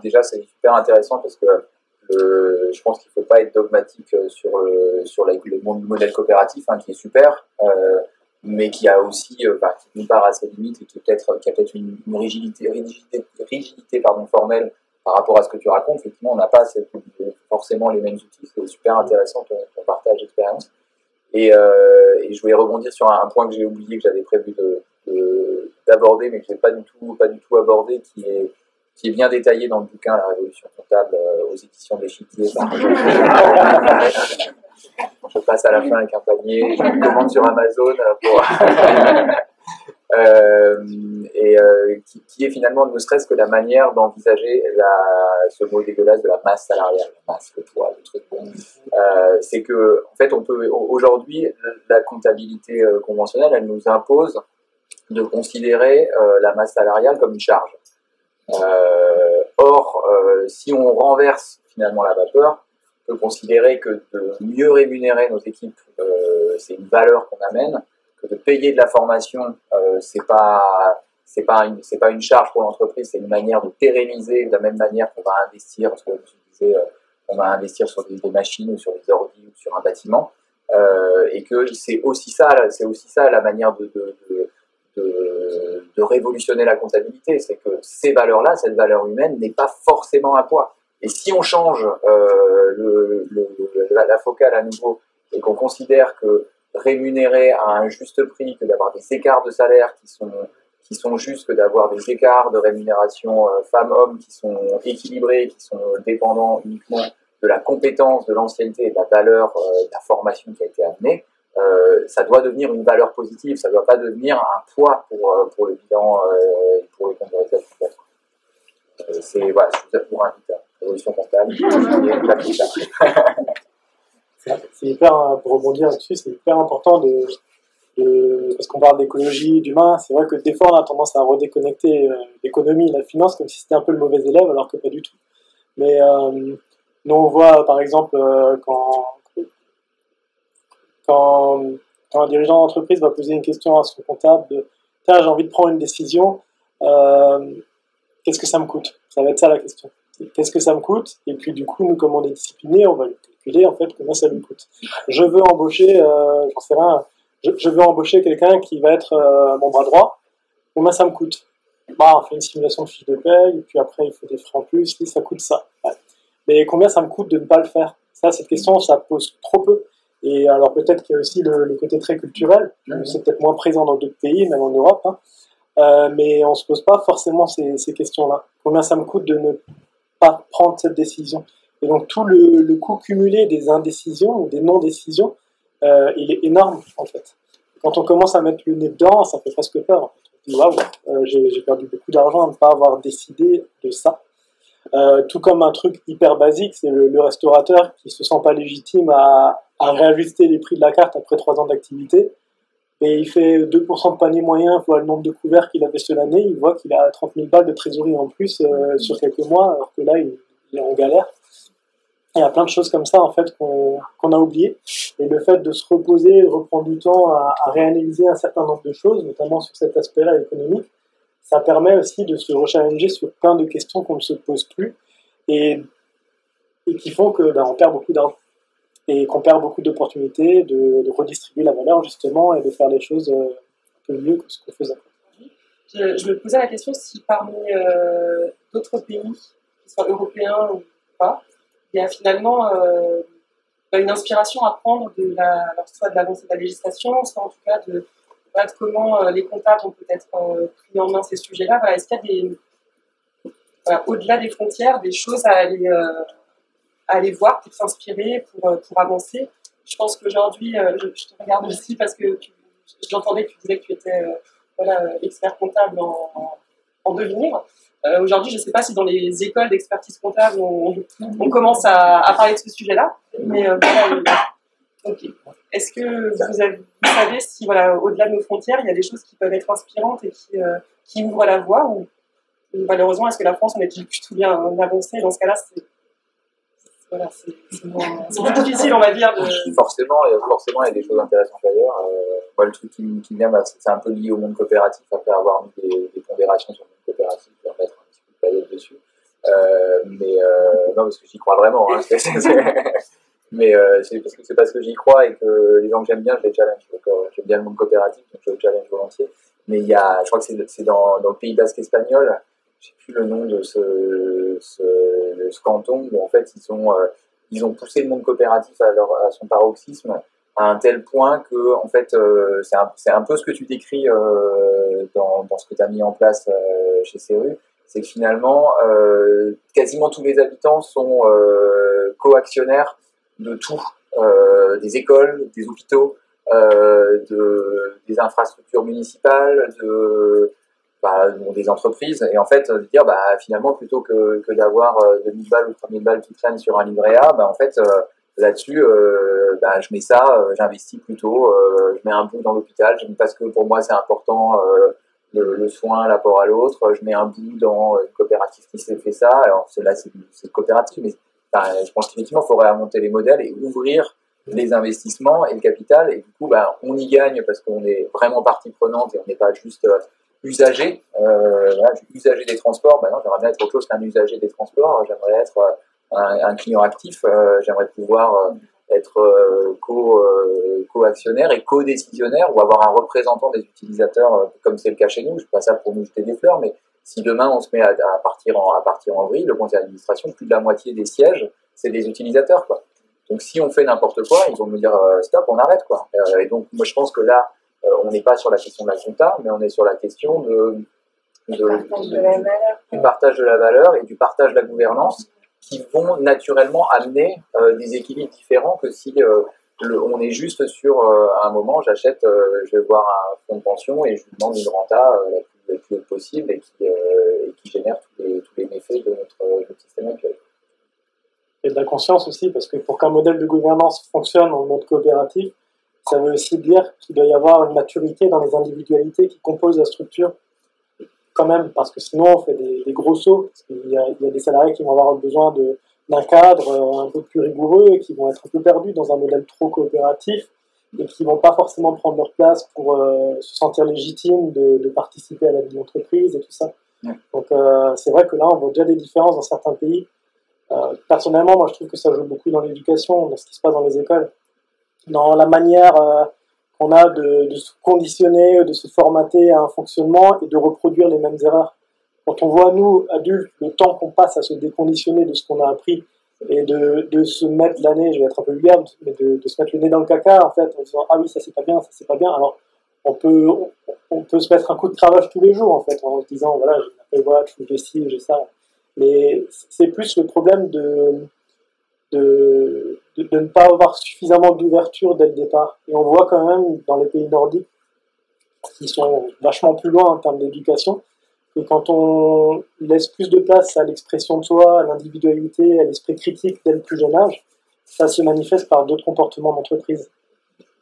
Déjà, c'est super intéressant parce que je pense qu'il ne faut pas être dogmatique sur le modèle coopératif, qui est super, mais qui a aussi, qui d'une part à ses limites et qui a peut-être une rigidité formelle par rapport à ce que tu racontes. Effectivement, on n'a pas forcément les mêmes outils. C'est super intéressant ton partage d'expérience. Et je voulais rebondir sur un point que j'ai oublié, que j'avais prévu d'aborder, mais que je n'ai pas du tout abordé, qui est bien détaillé dans le bouquin La Révolution comptable aux éditions d'Échiquier. Je passe à la fin avec un panier, je me commande sur Amazon qui est finalement ne serait-ce que la manière d'envisager ce mot dégueulasse de la masse salariale, la masse, le poids, le truc bon. C'est que, en fait, aujourd'hui, la comptabilité conventionnelle, elle nous impose de considérer la masse salariale comme une charge. Or, si on renverse finalement la vapeur, peut considérer que de mieux rémunérer nos équipes, c'est une valeur qu'on amène, que de payer de la formation, c'est pas une charge pour l'entreprise, c'est une manière de pérenniser de la même manière qu'on va investir, parce que je disais, on va investir sur des machines ou sur des ordi ou sur un bâtiment, et que c'est aussi ça la manière de révolutionner la comptabilité, c'est que ces valeurs-là, cette valeur humaine n'est pas forcément un poids. Et si on change la focale à nouveau et qu'on considère que rémunérer à un juste prix, que d'avoir des écarts de salaire qui sont justes, que d'avoir des écarts de rémunération femmes-hommes qui sont équilibrés, qui sont dépendants uniquement de la compétence, de l'ancienneté et de la valeur de la formation qui a été amenée, ça doit devenir une valeur positive, ça ne doit pas devenir un poids pour le bilan et pour les comptes de résultats. C'est voilà, je vous pour inviter à Révolution comptable. C'est hyper, pour rebondir là-dessus, c'est hyper important parce qu'on parle d'écologie, d'humain. C'est vrai que des fois on a tendance à redéconnecter l'économie et la finance comme si c'était un peu le mauvais élève, alors que pas du tout. Mais nous on voit par exemple quand un dirigeant d'entreprise va poser une question à son comptable de « Tiens, j'ai envie de prendre une décision, qu'est-ce que ça me coûte ?» Ça va être ça la question. Qu'est-ce que ça me coûte? Et puis du coup, nous, comme on est disciplinés, on va calculer en fait combien ça lui coûte. Je veux embaucher, j'en sais rien, je veux embaucher quelqu'un qui va être mon bras droit. Combien ça me coûte? Bah, on fait une simulation de fiche de paye, et puis après, il faut des frais en plus, et ça coûte ça. Ouais. Mais combien ça me coûte de ne pas le faire? Ça, cette question, ça pose trop peu. Et alors peut-être qu'il y a aussi le côté très culturel, c'est peut-être moins présent dans d'autres pays, même en Europe, hein. Mais on ne se pose pas forcément ces questions-là. Combien ça me coûte de ne pas prendre cette décision? Et donc tout le coût cumulé des indécisions ou des non-décisions, il est énorme en fait. Quand on commence à mettre le nez dedans, ça fait presque peur. En fait. On se dit waouh, j'ai perdu beaucoup d'argent à ne pas avoir décidé de ça. Tout comme un truc hyper basique, c'est le restaurateur qui se sent pas légitime à réajuster les prix de la carte après 3 ans d'activité. Et il fait 2% de panier moyen, voit le nombre de couverts qu'il avait sur l'année, il voit qu'il a 30 000 balles de trésorerie en plus sur quelques mois, alors que là, il est en galère. Il y a plein de choses comme ça, en fait, qu'on a oubliées. Et le fait de se reposer, de reprendre du temps à réanalyser un certain nombre de choses, notamment sur cet aspect-là économique, ça permet aussi de se rechallenger sur plein de questions qu'on ne se pose plus et qui font que on perd beaucoup d'argent. Et qu'on perd beaucoup d'opportunités de redistribuer la valeur justement et de faire les choses un peu mieux que ce qu'on faisait. Je me posais la question si parmi d'autres pays, qu'ils soient européens ou pas, il y a finalement une inspiration à prendre soit de l'avancée de la législation, soit en tout cas de comment les comptables ont peut-être pris en main ces sujets-là. Voilà, est-ce qu'il y a au-delà des frontières, des choses à aller voir pour s'inspirer, pour avancer? Je pense qu'aujourd'hui, je te regarde aussi parce que j'entendais que tu disais que tu étais expert comptable en devenir. Aujourd'hui, je ne sais pas si dans les écoles d'expertise comptable, on commence à parler de ce sujet-là. Mais okay. Est-ce que vous savez si, au-delà de nos frontières, il y a des choses qui peuvent être inspirantes et qui ouvrent la voie, ou malheureusement, est-ce que la France, on est plutôt bien avancé? Dans ce cas-là, c'est plus difficile, on va dire. Forcément, il y a des choses intéressantes d'ailleurs. Moi, le truc qui me vient, c'est un peu lié au monde coopératif, après avoir mis des pondérations sur le monde coopératif, et en mettre un petit peu de paillettes dessus. Non, parce que j'y crois vraiment. Hein, mais c'est parce que j'y crois et que les gens que j'aime bien, je les challenge. Donc, j'aime bien le monde coopératif, donc je le challenge volontiers. Mais je crois que c'est dans le Pays basque espagnol, je sais plus le nom de ce canton, où en fait ils ont poussé le monde coopératif à son paroxysme à un tel point que en fait c'est un peu ce que tu décris dans ce que tu as mis en place chez CERU, c'est que finalement quasiment tous les habitants sont coactionnaires de tout, des écoles, des hôpitaux, des infrastructures municipales, des entreprises, et en fait dire finalement plutôt que d'avoir 2000 balles ou 3000 balles qui traînent sur un livret A, en fait là-dessus je mets ça, j'investis plutôt, je mets un bout dans l'hôpital, parce que pour moi c'est important le soin, l'apport à l'autre, je mets un bout dans une coopérative qui s'est fait ça, alors cela c'est une coopérative, mais je pense qu'effectivement, il faudrait remonter les modèles et ouvrir les investissements et le capital. Et du coup, on y gagne parce qu'on est vraiment partie prenante et on n'est pas juste usager. Voilà, usager des transports, non, j'aimerais bien être autre chose qu'un usager des transports. J'aimerais être un client actif. J'aimerais pouvoir être co-actionnaire et co-décisionnaire ou avoir un représentant des utilisateurs, comme c'est le cas chez nous. Je ne fais pas ça pour nous jeter des fleurs, mais si demain on se met à partir en vrille, le conseil d'administration, plus de la moitié des sièges, c'est des utilisateurs, quoi. Donc si on fait n'importe quoi, ils vont me dire stop, on arrête, quoi. Et donc moi je pense que là, on n'est pas sur la question de la compta, mais on est sur la question du partage de la valeur et du partage de la gouvernance, qui vont naturellement amener des équilibres différents que si on est juste sur à un moment, je vais voir un fonds de pension et je lui demande une renta la plus haute possible et qui génère tous les méfaits de notre système actuel. Et de la conscience aussi, parce que pour qu'un modèle de gouvernance fonctionne en mode coopératif, ça veut aussi dire qu'il doit y avoir une maturité dans les individualités qui composent la structure, quand même, parce que sinon on fait des gros sauts. Il y a des salariés qui vont avoir besoin d'un cadre un peu plus rigoureux et qui vont être un peu perdus dans un modèle trop coopératif et qui ne vont pas forcément prendre leur place pour se sentir légitimes de participer à la vie de l'entreprise et tout ça. Donc c'est vrai que là on voit déjà des différences dans certains pays. Personnellement, moi je trouve que ça joue beaucoup dans l'éducation, dans ce qui se passe dans les écoles, dans la manière qu'on a de se conditionner, de se formater à un fonctionnement et de reproduire les mêmes erreurs. Quand on voit, nous, adultes, le temps qu'on passe à se déconditionner de ce qu'on a appris et de se mettre l'année, je vais être un peu vulgaire, mais de se mettre le nez dans le caca, en fait, en disant « Ah oui, ça c'est pas bien, ça c'est pas bien ». Alors, on peut se mettre un coup de cravache tous les jours, en fait, en se disant « Voilà, j'ai une Apple Watch, j'ai ci, j'ai ça ». Mais c'est plus le problème de ne pas avoir suffisamment d'ouverture dès le départ. Et on voit quand même dans les pays nordiques, qui sont vachement plus loin en termes d'éducation, que quand on laisse plus de place à l'expression de soi, à l'individualité, à l'esprit critique dès le plus jeune âge, ça se manifeste par d'autres comportements d'entreprise.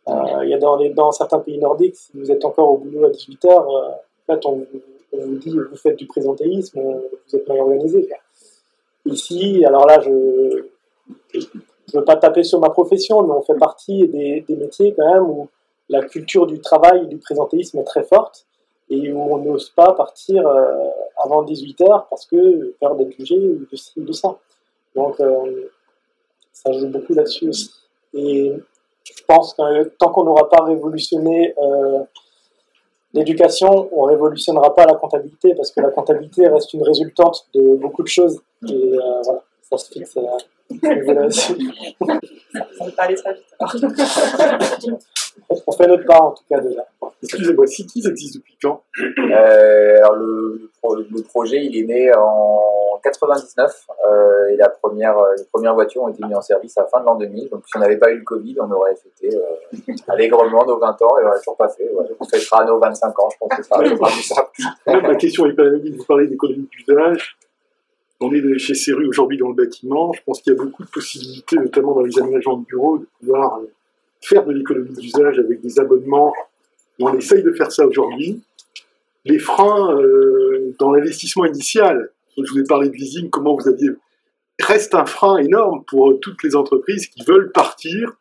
Il y a dans certains pays nordiques, si vous êtes encore au boulot à 18h, en fait, on vous dit vous faites du présentéisme, vous êtes mal organisé. Ici, alors là, je ne veux pas taper sur ma profession, mais on fait partie des métiers quand même où la culture du travail et du présentéisme est très forte et où on n'ose pas partir avant 18h parce que peur d'être jugé ou de ci ou de ça. Donc ça joue beaucoup là-dessus aussi. Et je pense que tant qu'on n'aura pas révolutionné l'éducation, on ne révolutionnera pas la comptabilité parce que la comptabilité reste une résultante de beaucoup de choses. Et voilà, ça se fixe. Voilà, ça ne peut pas aller très vite. On fait notre part en tout cas déjà. Excusez-moi, City existe depuis quand? Alors le projet il est né en 99 et les premières voitures ont été mises en service à la fin de l'an 2000. Donc si on n'avait pas eu le Covid, on aurait fêté allègrement nos 20 ans et on l'aurait toujours pas fait. Ouais. On fêtera nos 25 ans, je pense que ça sera plus simple. Ma question est pas la même. Vous parlez d'économie d'usage. On est chez Ceru aujourd'hui dans le bâtiment. Je pense qu'il y a beaucoup de possibilités, notamment dans les aménagements de bureaux, de pouvoir faire de l'économie d'usage avec des abonnements. On essaye de faire ça aujourd'hui. Les freins dans l'investissement initial, je vous ai parlé de leasing, comment vous aviez... reste un frein énorme pour toutes les entreprises qui veulent partir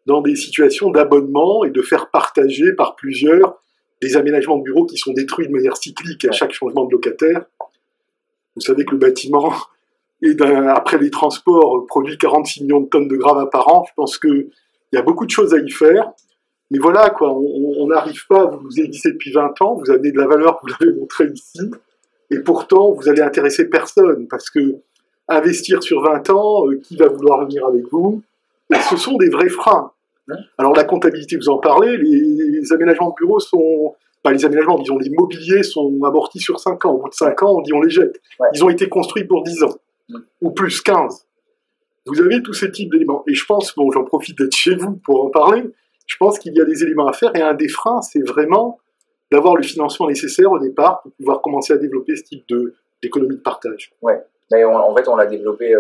dans des situations d'abonnement et de faire partager par plusieurs des aménagements de bureaux qui sont détruits de manière cyclique à chaque changement de locataire. Vous savez que le bâtiment, après les transports, produit 46 millions de tonnes de gravats par an. Je pense qu'il y a beaucoup de choses à y faire. Mais voilà, quoi, on n'arrive pas, vous existez depuis 20 ans, vous avez de la valeur, vous l'avez montré ici, et pourtant, vous allez intéresser personne, parce que investir sur 20 ans, qui va vouloir venir avec vous? Et ce sont des vrais freins. Alors la comptabilité, vous en parlez, les aménagements de bureaux sont... Pas les aménagements, disons, les mobiliers sont amortis sur 5 ans. Au bout de 5 ans, on dit on les jette. Ouais. Ils ont été construits pour 10 ans, ou plus, 15. Vous avez tous ces types d'éléments. Et je pense, bon, j'en profite d'être chez vous pour en parler, je pense qu'il y a des éléments à faire, et un des freins, c'est vraiment d'avoir le financement nécessaire au départ pour pouvoir commencer à développer ce type d'économie de partage. Ouais, mais en fait, on l'a développé,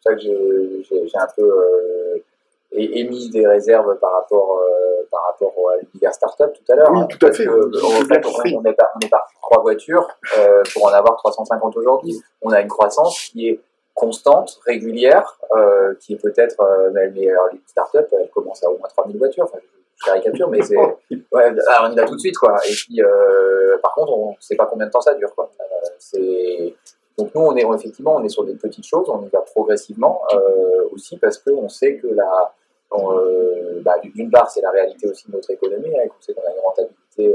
c'est ça que j'ai un peu émis des réserves par rapport à l'univers startup tout à l'heure. Oui, tout à fait. On est parti 3 voitures pour en avoir 350 aujourd'hui. On a une croissance qui est constante, régulière, qui est peut-être, mais alors les startups, elles commencent à au moins 3000 voitures, enfin, je caricature, mais c'est, ouais, alors on y va tout de suite, quoi. Et puis, par contre, on ne sait pas combien de temps ça dure, quoi. Donc nous, effectivement, on est sur des petites choses, on y va progressivement, aussi parce qu'on sait que d'une part, c'est la réalité aussi de notre économie, hein, qu'on sait qu'on a une rentabilité,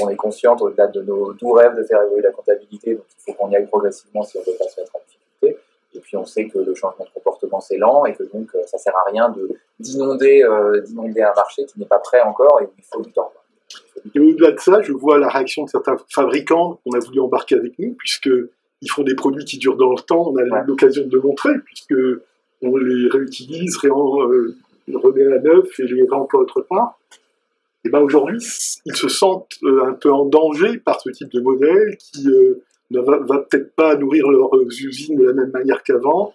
on est consciente au-delà de nos doux rêves de faire évoluer la comptabilité, donc il faut qu'on y aille progressivement si on veut pas se mettre en difficulté. Et puis on sait que le changement de comportement c'est lent et que donc ça sert à rien d'inonder un marché qui n'est pas prêt encore et où il faut du temps. Et au-delà de ça, je vois la réaction de certains fabricants qu'on a voulu embarquer avec nous, puisqu'ils font des produits qui durent dans le temps, on a l'occasion de le montrer, puisqu'on les réutilise, remet à neuf et les réemploie autre part. Et ben aujourd'hui, ils se sentent un peu en danger par ce type de modèle qui ne va peut-être pas nourrir leurs usines de la même manière qu'avant,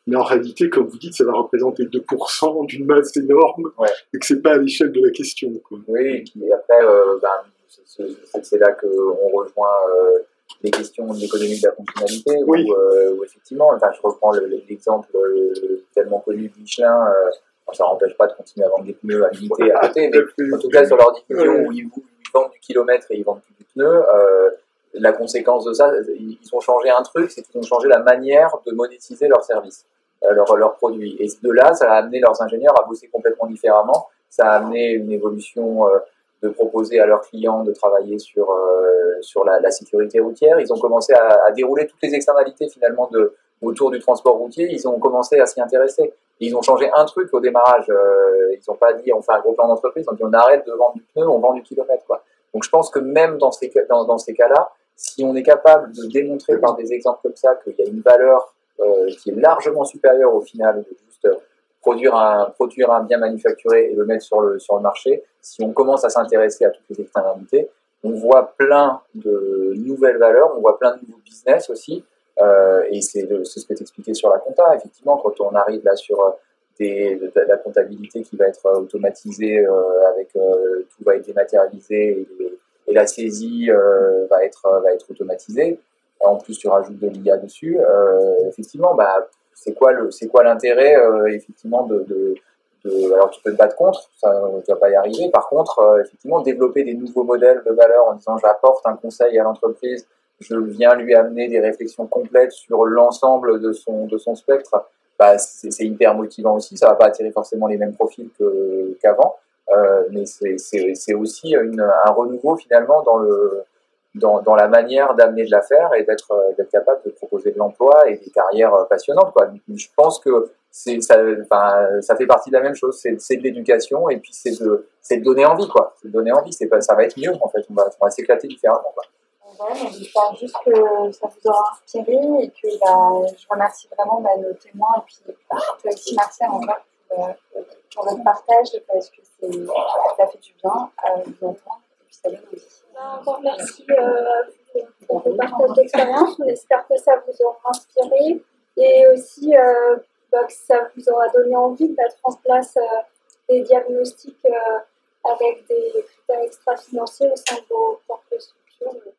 mais en réalité, comme vous dites, ça va représenter 2% d'une masse énorme, et que c'est pas à l'échelle de la question, quoi. Oui, et après, c'est là qu'on rejoint les questions de l'économie de la fonctionnalité, où effectivement, enfin, je reprends l'exemple tellement connu de Michelin. Ça n'empêche pas de continuer à vendre des pneus à l'unité à côté, mais en tout cas, sur leur diffusion où ils vendent du kilomètre et ils vendent plus du pneu, la conséquence de ça, ils ont changé un truc, c'est qu'ils ont changé la manière de monétiser leurs services, leurs produits. Et de là, ça a amené leurs ingénieurs à bosser complètement différemment. Ça a amené une évolution de proposer à leurs clients de travailler sur la sécurité routière. Ils ont commencé à dérouler toutes les externalités finalement autour du transport routier. Ils ont commencé à s'y intéresser. Et ils ont changé un truc au démarrage. Ils n'ont pas dit on fait un gros plan d'entreprise, on dit on arrête de vendre du pneu, on vend du kilomètre, quoi. Donc je pense que même dans ces cas-là, si on est capable de démontrer par des exemples comme ça qu'il y a une valeur qui est largement supérieure au final de juste produire un bien manufacturé et le mettre sur le marché, si on commence à s'intéresser à toutes les externalités, on voit plein de nouvelles valeurs, on voit plein de nouveaux business aussi. Et c'est ce que tu expliquais sur la compta. Effectivement, quand on arrive là sur la comptabilité qui va être automatisée, tout va être dématérialisé et la saisie va être automatisée. En plus, tu rajoutes de l'IA dessus. Effectivement, c'est quoi l'intérêt effectivement alors tu peux te battre contre, ça tu vas pas y arriver. Par contre, effectivement, développer des nouveaux modèles de valeur en disant j'apporte un conseil à l'entreprise, je viens lui amener des réflexions complètes sur l'ensemble de son spectre, c'est hyper motivant aussi. Ça va pas attirer forcément les mêmes profils qu'avant, mais c'est aussi un renouveau finalement dans la manière d'amener de l'affaire et d'être capable de proposer de l'emploi et des carrières passionnantes, quoi. Je pense que ça fait partie de la même chose. C'est de l'éducation et puis c'est de donner envie, quoi. C'est de donner envie. Ça va être mieux en fait. On va s'éclater différemment, quoi. J'espère juste que ça vous aura inspiré et que je remercie vraiment nos témoins et puis toi aussi Martial encore pour votre partage parce que ça fait du bien de vous entendre et puis ça donne envie. Encore merci pour le partage d'expérience. On espère que ça vous aura inspiré et aussi que ça vous aura donné envie de mettre en place des diagnostics avec des critères extra-financiers au sein de vos propres structures.